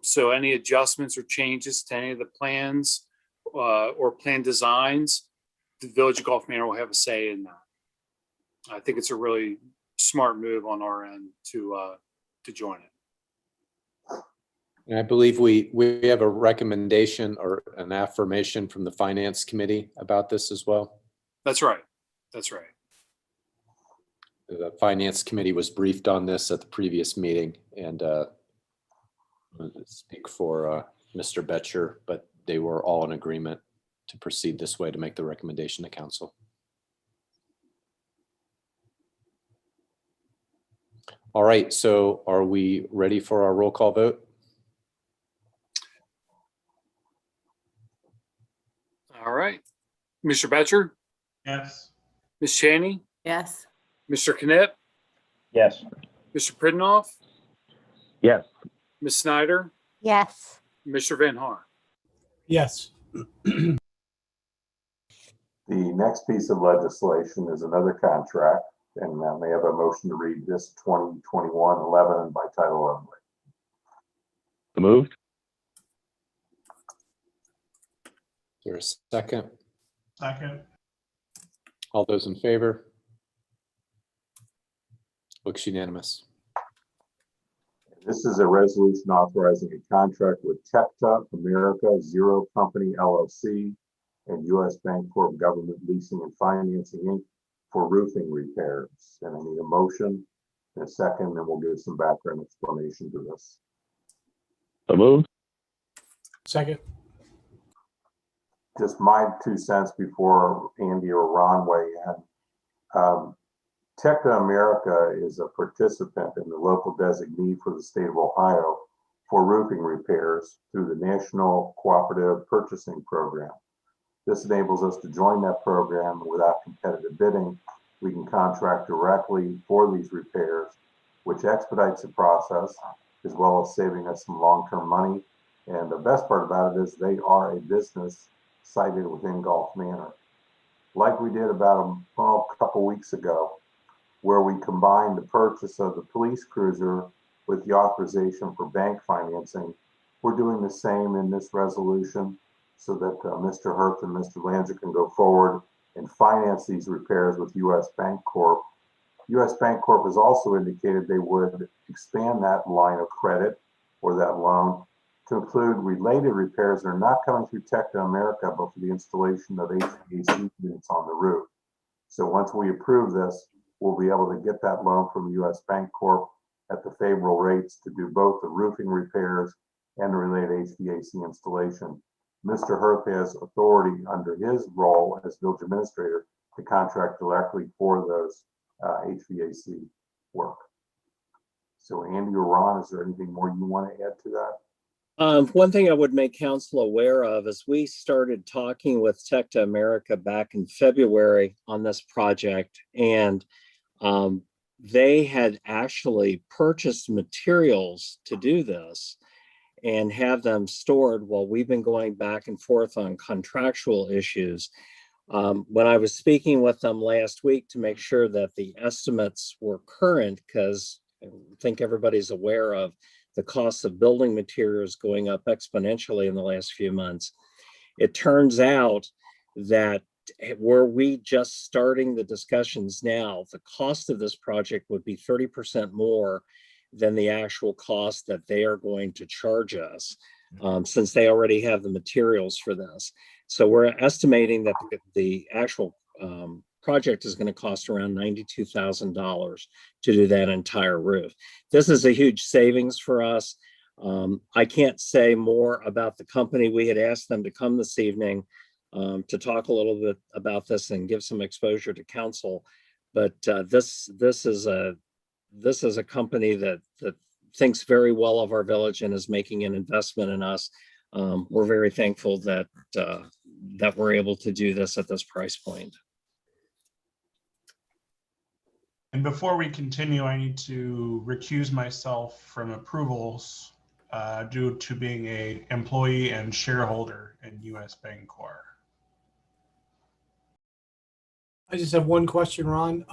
So any adjustments or changes to any of the plans or plan designs, the Village of Gulf Manor will have a say in that. I think it's a really smart move on our end to join it.
And I believe we have a recommendation or an affirmation from the Finance Committee about this as well.
That's right. That's right.
The Finance Committee was briefed on this at the previous meeting, and speak for Mr. Betcher, but they were all in agreement to proceed this way to make the recommendation to council. All right, so are we ready for our roll call vote?
All right. Mr. Betcher,
Yes.
Ms. Chaney,
Yes.
Mr. Knipp,
Yes.
Mr. Pridnoff,
Yes.
Ms. Snyder,
Yes.
Mr. Van Haar.
Yes.
The next piece of legislation is another contract, and may I have a motion to read this 2021-11 by title only.
So moved.
Is there a second?
Second.
All those in favor? Looks unanimous.
This is a resolution authorizing a contract with Tecta America Zero Company LLC and U.S. Bancorp Government Leasing and Financing Inc. for roofing repairs. And I need a motion and a second, and we'll give some background explanation to this.
So moved.
Second.
Just my 2 cents before Andy or Ron weigh in. Tecta America is a participant in the local designee for the state of Ohio for roofing repairs through the National Cooperative Purchasing Program. This enables us to join that program without competitive bidding. We can contract directly for these repairs, which expedites the process, as well as saving us some long-term money. And the best part about it is they are a business cited within Gulf Manor. Like we did about a couple weeks ago, where we combined the purchase of the police cruiser with the authorization for bank financing. We're doing the same in this resolution so that Mr. Hurth and Mr. Lanza can go forward and finance these repairs with U.S. Bancorp. U.S. Bancorp has also indicated they would expand that line of credit or that loan to include related repairs that are not coming through Tecta America, but for the installation of HVAC units on the roof. So once we approve this, we'll be able to get that loan from U.S. Bancorp at the favorable rates to do both the roofing repairs and the related HVAC installation. Mr. Hurth has authority under his role as village administrator to contract directly for those HVAC work. So Andy or Ron, is there anything more you want to add to that?
One thing I would make council aware of is we started talking with Tecta America back in February on this project, and they had actually purchased materials to do this and have them stored while we've been going back and forth on contractual issues. When I was speaking with them last week to make sure that the estimates were current, because I think everybody's aware of the cost of building materials going up exponentially in the last few months, it turns out that were we just starting the discussions now, the cost of this project would be 30% more than the actual cost that they are going to charge us, since they already have the materials for this. So we're estimating that the actual project is going to cost around $92,000 to do that entire roof. This is a huge savings for us. I can't say more about the company. We had asked them to come this evening to talk a little bit about this and give some exposure to council. But this is a company that thinks very well of our village and is making an investment in us. We're very thankful that we're able to do this at this price point.
And before we continue, I need to recuse myself from approvals due to being an employee and shareholder in U.S. Bancorp.
I just have one question, Ron.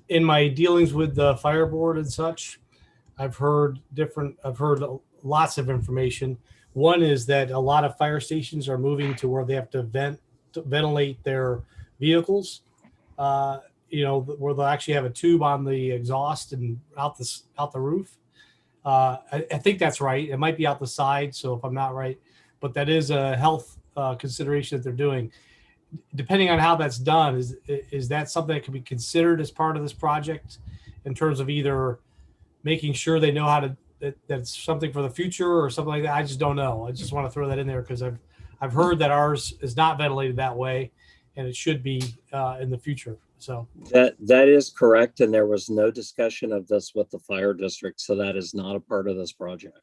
In my dealings with the fire board and such, I've heard lots of information. One is that a lot of fire stations are moving to where they have to ventilate their vehicles. Where they'll actually have a tube on the exhaust and out the roof. I think that's right. It might be out the side, so if I'm not right, but that is a health consideration that they're doing. Depending on how that's done, is that something that can be considered as part of this project in terms of either making sure they know how to that's something for the future or something like that. I just don't know. I just want to throw that in there because I've heard that ours is not ventilated that way, and it should be in the future. So
That is correct, and there was no discussion of this with the fire district, so that is not a part of this project.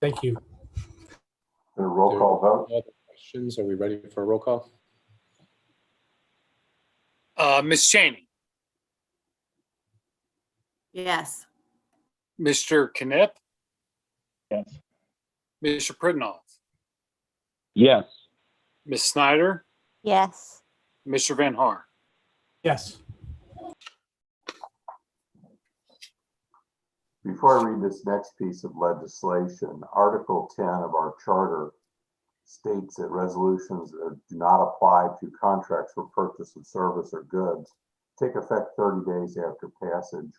thank you.
A roll call vote.
Other questions? Are we ready for a roll call?
Ms. Cheney,
Yes.
Mr. Knipp,
Yes.
Mr. Pridnoff,
Yes.
Ms. Snyder,
Yes.
Mr. Van Haar.
Yes.
Before I read this next piece of legislation, Article 10 of our charter states that resolutions that do not apply to contracts for purchase of service or goods take effect 30 days after passage.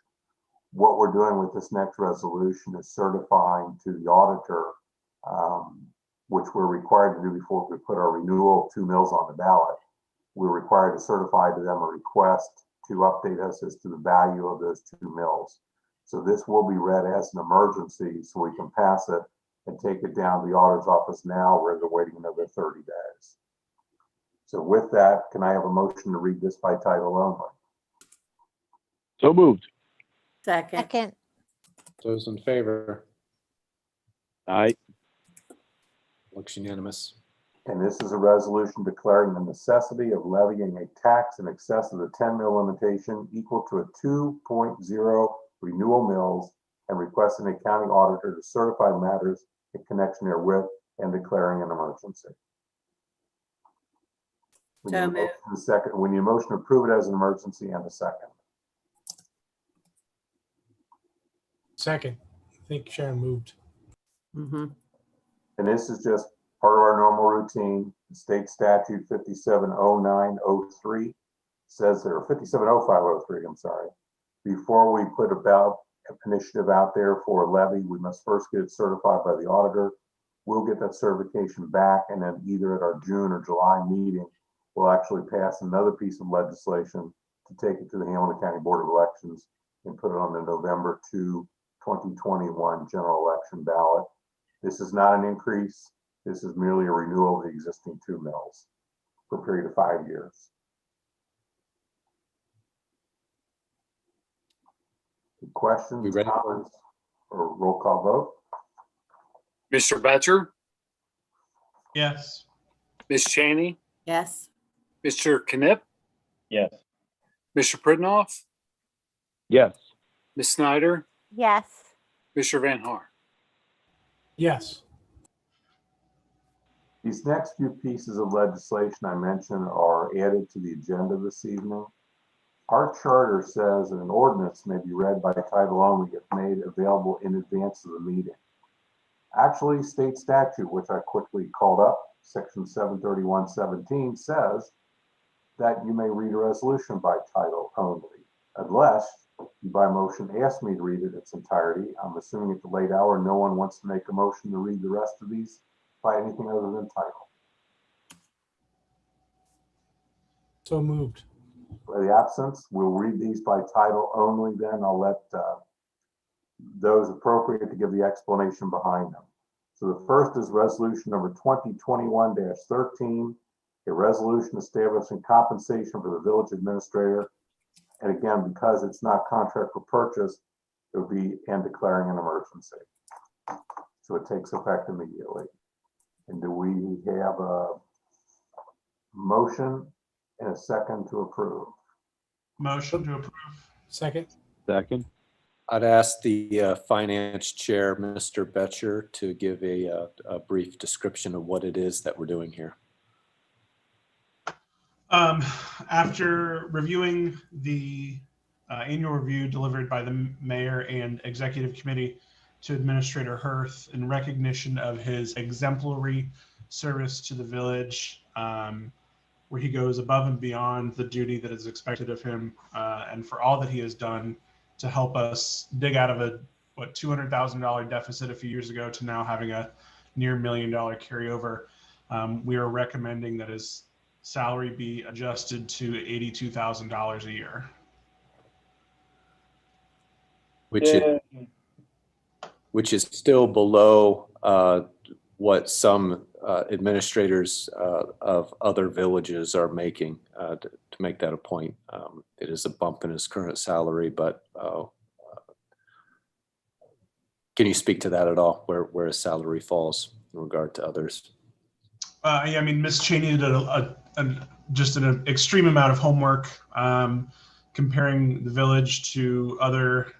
What we're doing with this next resolution is certifying to the auditor, which we're required to do before we put our renewal of 2 mills on the ballot. We're required to certify to them a request to update us as to the value of those 2 mills. So this will be read as an emergency so we can pass it and take it down to the auditor's office now rather than waiting another 30 days. So with that, can I have a motion to read this by title only?
So moved.
Second.
Second.
Those in favor?
Aye.
Looks unanimous.
And this is a resolution declaring the necessity of levying a tax in excess of the 10 mil limitation equal to a 2.0 renewal mills and requesting a county auditor to certify matters in connection therewith and declaring an emergency. We need a
So moved.
motion and a second. We need a motion to approve it as an emergency and a second.
Second. I think Sharon moved.
Mm-hmm.
And this is just part of our normal routine. State statute 570903 says there, or 570503, I'm sorry. Before we put about initiative out there for a levy, we must first get it certified by the auditor. We'll get that certification back, and then either at our June or July meeting, we'll actually pass another piece of legislation to take it to the Hamilton County Board of Elections and put it on the November 2, 2021 general election ballot. This is not an increase. This is merely a renewal of the existing 2 mills for a period of 5 years. Questions,
We ready?
comments, or roll call vote?
Mr. Betcher,
Yes.
Ms. Cheney,
Yes.
Mr. Knipp,
Yes.
Mr. Pridnoff,
Yes.
Ms. Snyder,
Yes.
Mr. Van Haar.
Yes.
These next few pieces of legislation I mentioned are added to the agenda this evening. Our charter says that an ordinance may be read by title only if made available in advance of the meeting. Actually, state statute, which I quickly called up, section 731.17 says that you may read a resolution by title only, unless you by motion ask me to read it in its entirety. I'm assuming at the late hour, no one wants to make a motion to read the rest of these by anything other than title.
So moved.
For the absence, we'll read these by title only, then I'll let those appropriate to give the explanation behind them. So the first is resolution number 2021-13, a resolution establishing compensation for the village administrator. And again, because it's not contract for purchase, it would be and declaring an emergency. So it takes effect immediately. And do we have a motion and a second to approve?
Motion to approve.
Second.
Second.
I'd ask the finance chair, Mr. Betcher, to give a brief description of what it is that we're doing here.
After reviewing the annual review delivered by the mayor and executive committee to Administrator Hirth in recognition of his exemplary service to the village, where he goes above and beyond the duty that is expected of him, and for all that he has done to help us dig out of a $200,000 deficit a few years ago to now having a near $1 million carryover. We are recommending that his salary be adjusted to $82,000 a year.
Which is still below what some administrators of other villages are making. To make that a point, it is a bump in his current salary, but can you speak to that at all, where his salary falls in regard to others?
Yeah, I mean, Ms. Cheney did just an extreme amount of homework comparing the village to other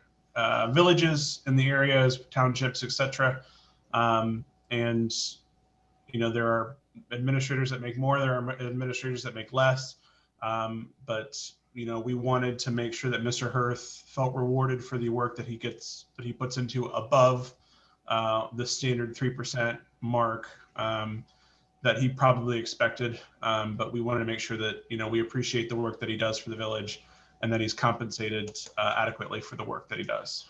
villages in the areas, townships, etc. And there are administrators that make more, there are administrators that make less, but we wanted to make sure that Mr. Hirth felt rewarded for the work that he puts into above the standard 3% mark that he probably expected. But we wanted to make sure that we appreciate the work that he does for the village and that he's compensated adequately for the work that he does.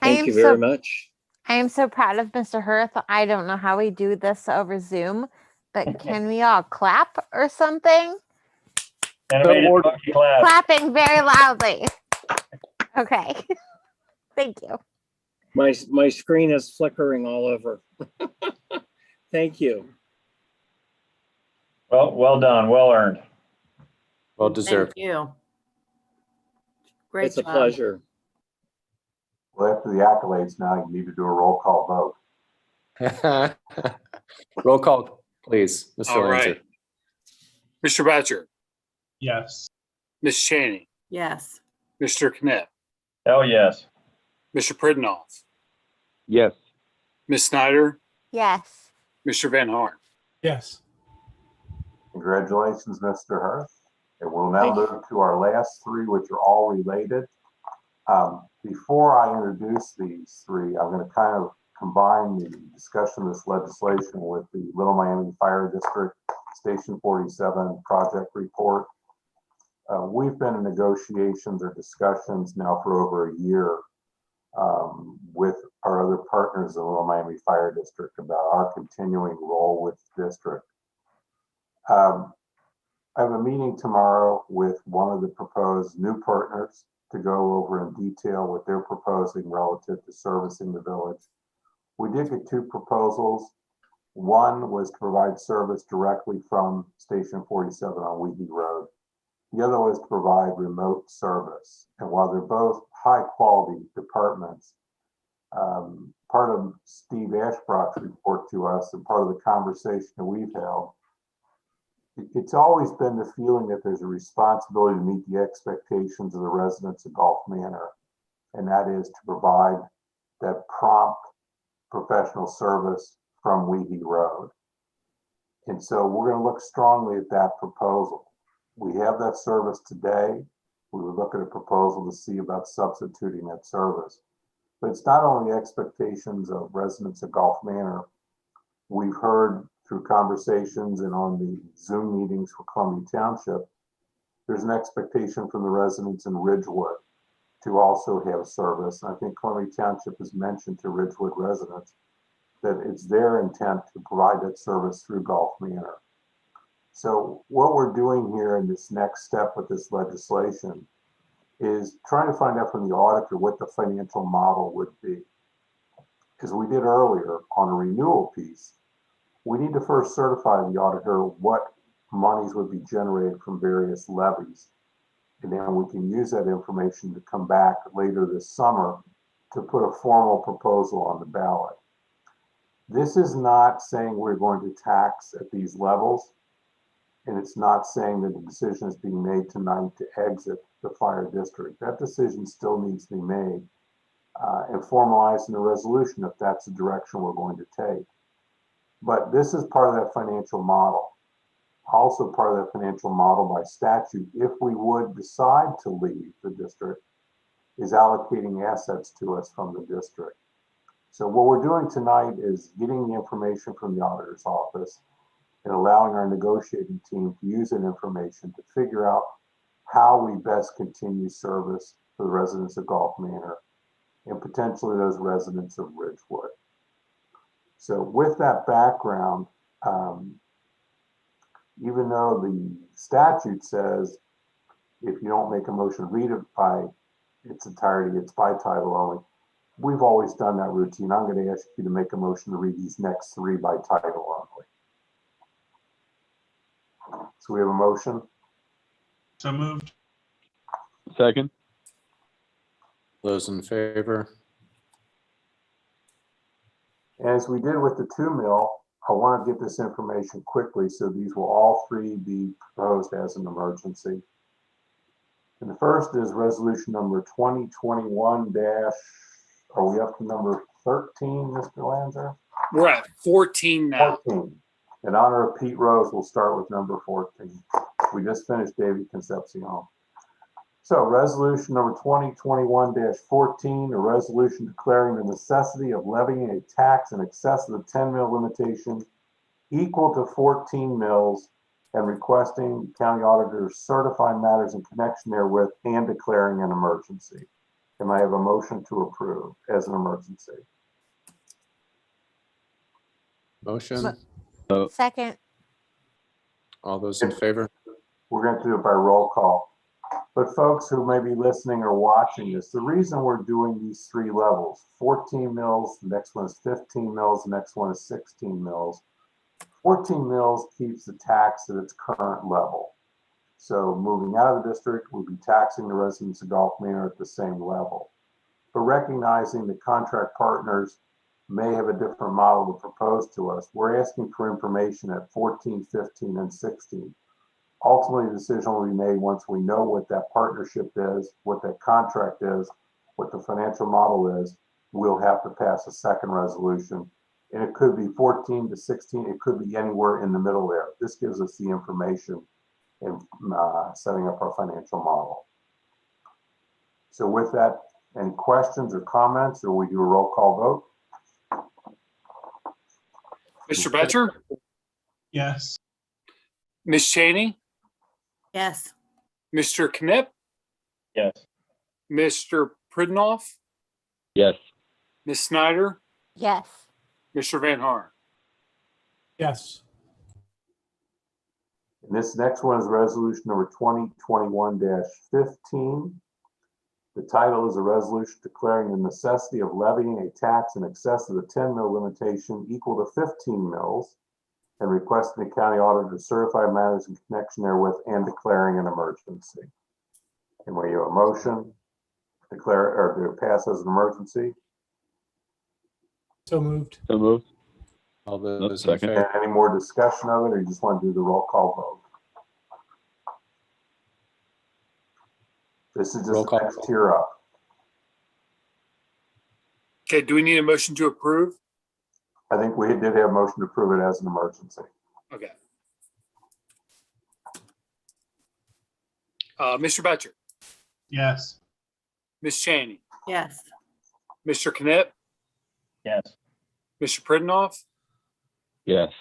Thank you very much.
I am so proud of Mr. Hirth. I don't know how we do this over Zoom, but can we all clap or something? Clapping very loudly. Okay. Thank you.
My screen is flickering all over. Thank you.
Well done. Well earned.
Well deserved.
Thank you. Great
It's a
job.
pleasure.
Well, after the accolades, now you need to do a roll call vote.
Roll call, please, Mr.
All
Lanzer.
right. Mr. Batcher,
Yes.
Ms. Cheney,
Yes.
Mr. Knipp,
Hell yes.
Mr. Pridnoff,
Yes.
Ms. Snyder,
Yes.
Mr. Van Horn.
Yes.
Congratulations, Mr. Hirth. And we'll now move to our last three, which are all related. Before I introduce these three, I'm going to kind of combine the discussion of this legislation with the Little Miami Fire District Station 47 project report. We've been in negotiations or discussions now for over a year with our other partners in the Little Miami Fire District about our continuing role with the district. I have a meeting tomorrow with one of the proposed new partners to go over in detail what they're proposing relative to servicing the village. We did get two proposals. One was to provide service directly from Station 47 on Weehee Road. The other was to provide remote service. And while they're both high quality departments, part of Steve Ashbrock's report to us and part of the conversation that we've held, it's always been the feeling that there's a responsibility to meet the expectations of the residents of Gulf Manor, and that is to provide that prompt professional service from Weehee Road. And so we're going to look strongly at that proposal. We have that service today. We would look at a proposal to see about substituting that service. But it's not only expectations of residents of Gulf Manor. We've heard through conversations and on the Zoom meetings for Columbia Township, there's an expectation from the residents in Ridgewood to also have service. And I think Columbia Township has mentioned to Ridgewood residents that it's their intent to provide that service through Gulf Manor. So what we're doing here in this next step with this legislation is trying to find out from the auditor what the financial model would be. As we did earlier on a renewal piece, we need to first certify the auditor what monies would be generated from various levies. And then we can use that information to come back later this summer to put a formal proposal on the ballot. This is not saying we're going to tax at these levels. And it's not saying that the decision is being made tonight to exit the fire district. That decision still needs to be made and formalized in a resolution if that's the direction we're going to take. But this is part of that financial model. Also part of that financial model by statute, if we would decide to leave the district, is allocating assets to us from the district. So what we're doing tonight is getting the information from the auditor's office and allowing our negotiating team to use that information to figure out how we best continue service for the residents of Gulf Manor and potentially those residents of Ridgewood. So with that background, even though the statute says if you don't make a motion to read it by its entirety, it's by title only. We've always done that routine. I'm going to ask you to make a motion to read these next three by title only. So we have a motion.
So moved.
Second.
Those in favor?
As we did with the 2 mil, I want to get this information quickly, so these will all three be proposed as an emergency. And the first is resolution number 2021 dash, are we up to number 13, Mr. Lanzer?
We're at 14 now.
14. In honor of Pete Rose, we'll start with number 14. We just finished David Concepcion. So resolution number 2021-14, a resolution declaring the necessity of levying a tax in excess of the 10 mil limitation equal to 14 mils and requesting county auditors certify matters in connection therewith and declaring an emergency. Can I have a motion to approve as an emergency?
Motion?
Second.
All those in favor?
We're going to do it by roll call. But folks who may be listening or watching this, the reason we're doing these three levels, 14 mils, the next one is 15 mils, the next one is 16 mils. 14 mils keeps the tax at its current level. So moving out of the district, we'll be taxing the residents of Gulf Manor at the same level. But recognizing that contract partners may have a different model to propose to us, we're asking for information at 14, 15, and 16. Ultimately, the decision will be made once we know what that partnership is, what that contract is, what the financial model is. We'll have to pass a second resolution. And it could be 14 to 16. It could be anywhere in the middle there. This gives us the information in setting up our financial model. So with that, any questions or comments, or we do a roll call vote?
Mr. Betcher?
Yes.
Ms. Cheney?
Yes.
Mr. Knipp?
Yes.
Mr. Pridnoff?
Yes.
Ms. Snyder?
Yes.
Mr. Van Haar?
Yes.
And this next one is resolution number 2021-15. The title is a resolution declaring the necessity of levying a tax in excess of the 10 mil limitation equal to 15 mils and requesting the county auditor to certify matters in connection therewith and declaring an emergency. And we have a motion to declare or to pass as an emergency.
So moved.
So moved.
All those in
Second.
favor?
Any more discussion of it, or you just want to do the roll call vote? This is just
Roll
the
call.
next tier up.
Okay, do we need a motion to approve?
I think we did have a motion to approve it as an emergency.
Okay. Mr. Betcher?
Yes.
Ms. Cheney?
Yes.
Mr. Knipp?
Yes.
Mr. Pridnoff?
Yes.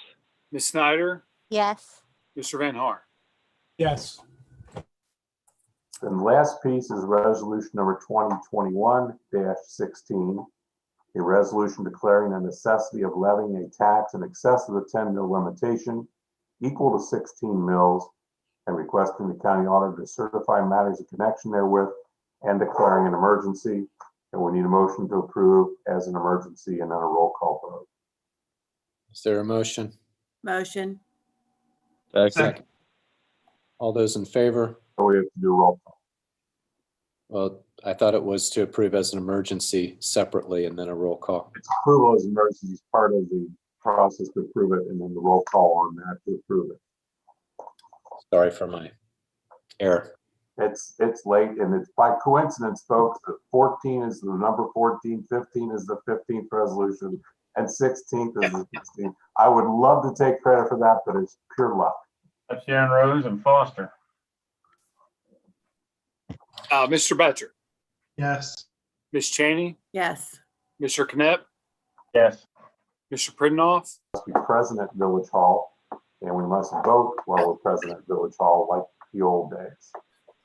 Ms. Snyder?
Yes.
Mr. Van Haar?
Yes.
Then the last piece is resolution number 2021-16, a resolution declaring the necessity of levying a tax in excess of the 10 mil limitation equal to 16 mils and requesting the county auditor to certify matters in connection therewith and declaring an emergency. And we need a motion to approve as an emergency and then a roll call vote.
Is there a motion?
Motion.
Second. All those in favor?
So we have to do a roll call.
Well, I thought it was to approve as an emergency separately and then a roll call.
It's approval as emergency is part of the process to approve it, and then the roll call on that to approve it.
Sorry for my error.
It's late, and it's by coincidence, folks, that 14 is the number 14, 15 is the 15th resolution, and 16th is the 16th. I would love to take credit for that, but it's pure luck.
That's Sharon Rose and Foster.
Mr. Betcher?
Yes.
Ms. Cheney?
Yes.
Mr. Knipp?
Yes.
Mr. Pridnoff?
Must be present at Village Hall, and we must vote while we're present at Village Hall like the old days.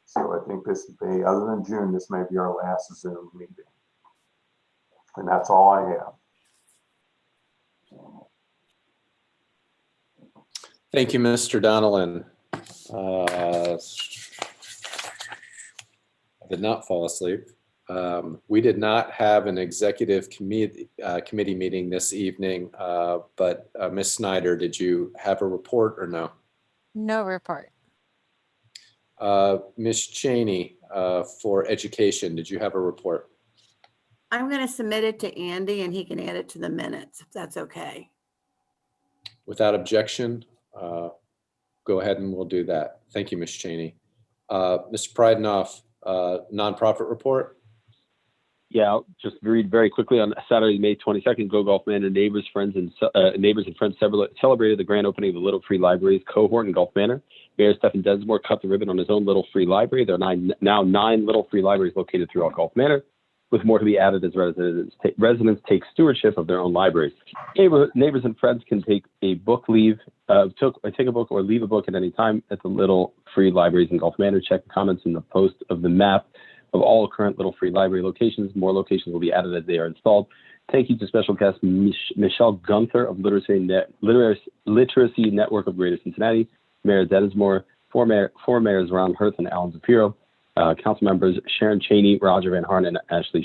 So I think this may, other than June, this may be our last Zoom meeting. And that's all I have.
Thank you, Mr. Donnellan. I did not fall asleep. We did not have an executive committee meeting this evening, but Ms. Snyder, did you have a report or no?
No report.
Ms. Cheney, for education, did you have a report?
I'm going to submit it to Andy and he can add it to the minutes, if that's okay.
Without objection, go ahead and we'll do that. Thank you, Ms. Cheney. Mr. Pridenoff, nonprofit report.
Yeah, I'll just read very quickly. On Saturday, May 22nd, Go Golf Manor neighbors and friends celebrated the grand opening of the Little Free Library's cohort in Golf Manor. Mayor Stephen Densmore cut the ribbon on his own Little Free Library. There are now nine Little Free Libraries located throughout Golf Manor, with more to be added as residents take stewardship of their own libraries. Neighbors and friends can take a book, take a book or leave a book at any time at the Little Free Libraries in Golf Manor. Check the comments in the post of the map of all current Little Free Library locations. More locations will be added as they are installed. Thank you to special guest Michelle Gunther of Literacy Network of Greater Cincinnati, Mayor Densmore, four mayors Ron Hurth and Alan Zafiro, council members Sharon Cheney, Roger Van Harn, and Ashley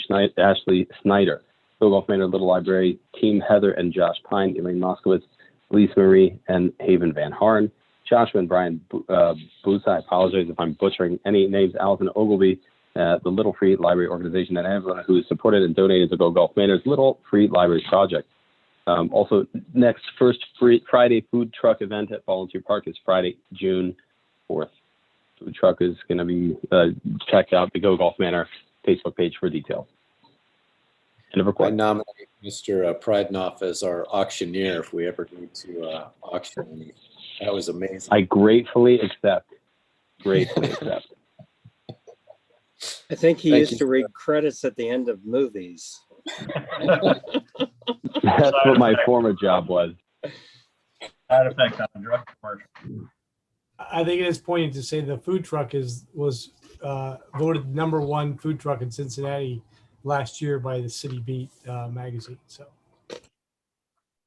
Snyder. Go Golf Manor Little Library team Heather and Josh Pine, Elaine Moskowitz, Lisa Marie, and Haven Van Harn. Joshua and Brian Booth, I apologize if I'm butchering any names. Allison Ogilvy, the Little Free Library organization, and everyone who has supported and donated to Go Golf Manor's Little Free Library project. Also, next first Friday food truck event at Volunteer Park is Friday, June 4th. Food truck is going to be checked out the Go Golf Manor Facebook page for details. End of report.
I nominate Mr. Pridenoff as our auctioneer if we ever need to auction any. That was amazing.
I gratefully accept. Gratefully accept.
I think he
Thank
used
you.
to read credits at the end of movies.
That's what my former job was.
Side effect on a drug commercial.
I think it is poignant to say the food truck was voted #1 food truck in Cincinnati last year by the City Beat magazine. So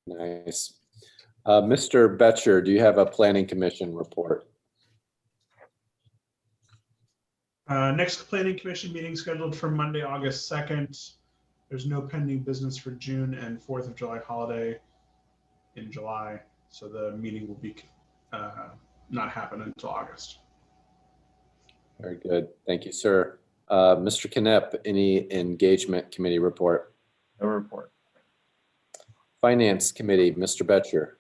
Nice. Mr. Betcher, do you have a planning commission report?
Next planning commission meeting scheduled for Monday, August 2nd. There's no pending business for June and 4th of July holiday in July. So the meeting will be not happen until August.
Very good. Thank you, sir. Mr. Knepp, any engagement committee report?
No report.
Finance committee, Mr. Betcher.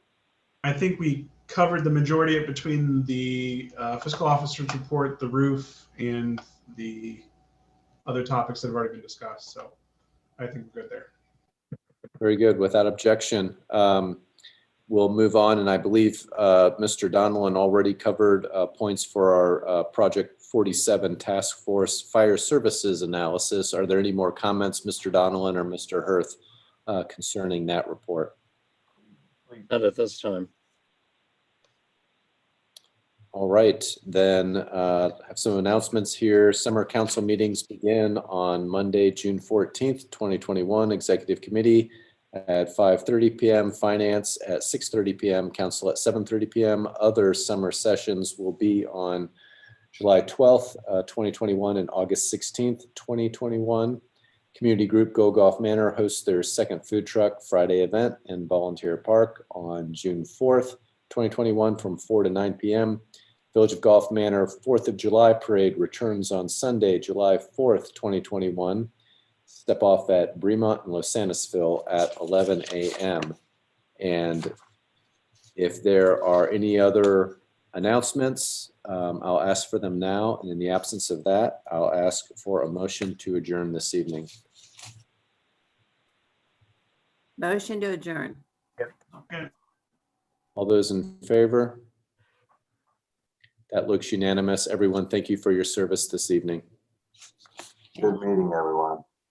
I think we covered the majority of it between the fiscal officer's report, the roof, and the other topics that have already been discussed. So I think we're good there.
Very good. Without objection, we'll move on. And I believe Mr. Donnellan already covered points for our Project 47 Task Force Fire Services analysis. Are there any more comments, Mr. Donnellan or Mr. Hurth, concerning that report?
Not at this time.
All right, then have some announcements here. Summer council meetings begin on Monday, June 14th, 2021. Executive committee at 5:30 p.m., finance at 6:30 p.m., council at 7:30 p.m. Other summer sessions will be on July 12th, 2021 and August 16th, 2021. Community group Go Golf Manor hosts their second food truck Friday event in Volunteer Park on June 4th, 2021 from 4 to 9 p.m. Village of Golf Manor 4th of July parade returns on Sunday, July 4th, 2021. Step off at Bremont and Los Santasville at 11 a.m. And if there are any other announcements, I'll ask for them now. And in the absence of that, I'll ask for a motion to adjourn this evening.
Motion to adjourn.
Okay.
All those in favor? That looks unanimous. Everyone, thank you for your service this evening.
Good meeting, everyone.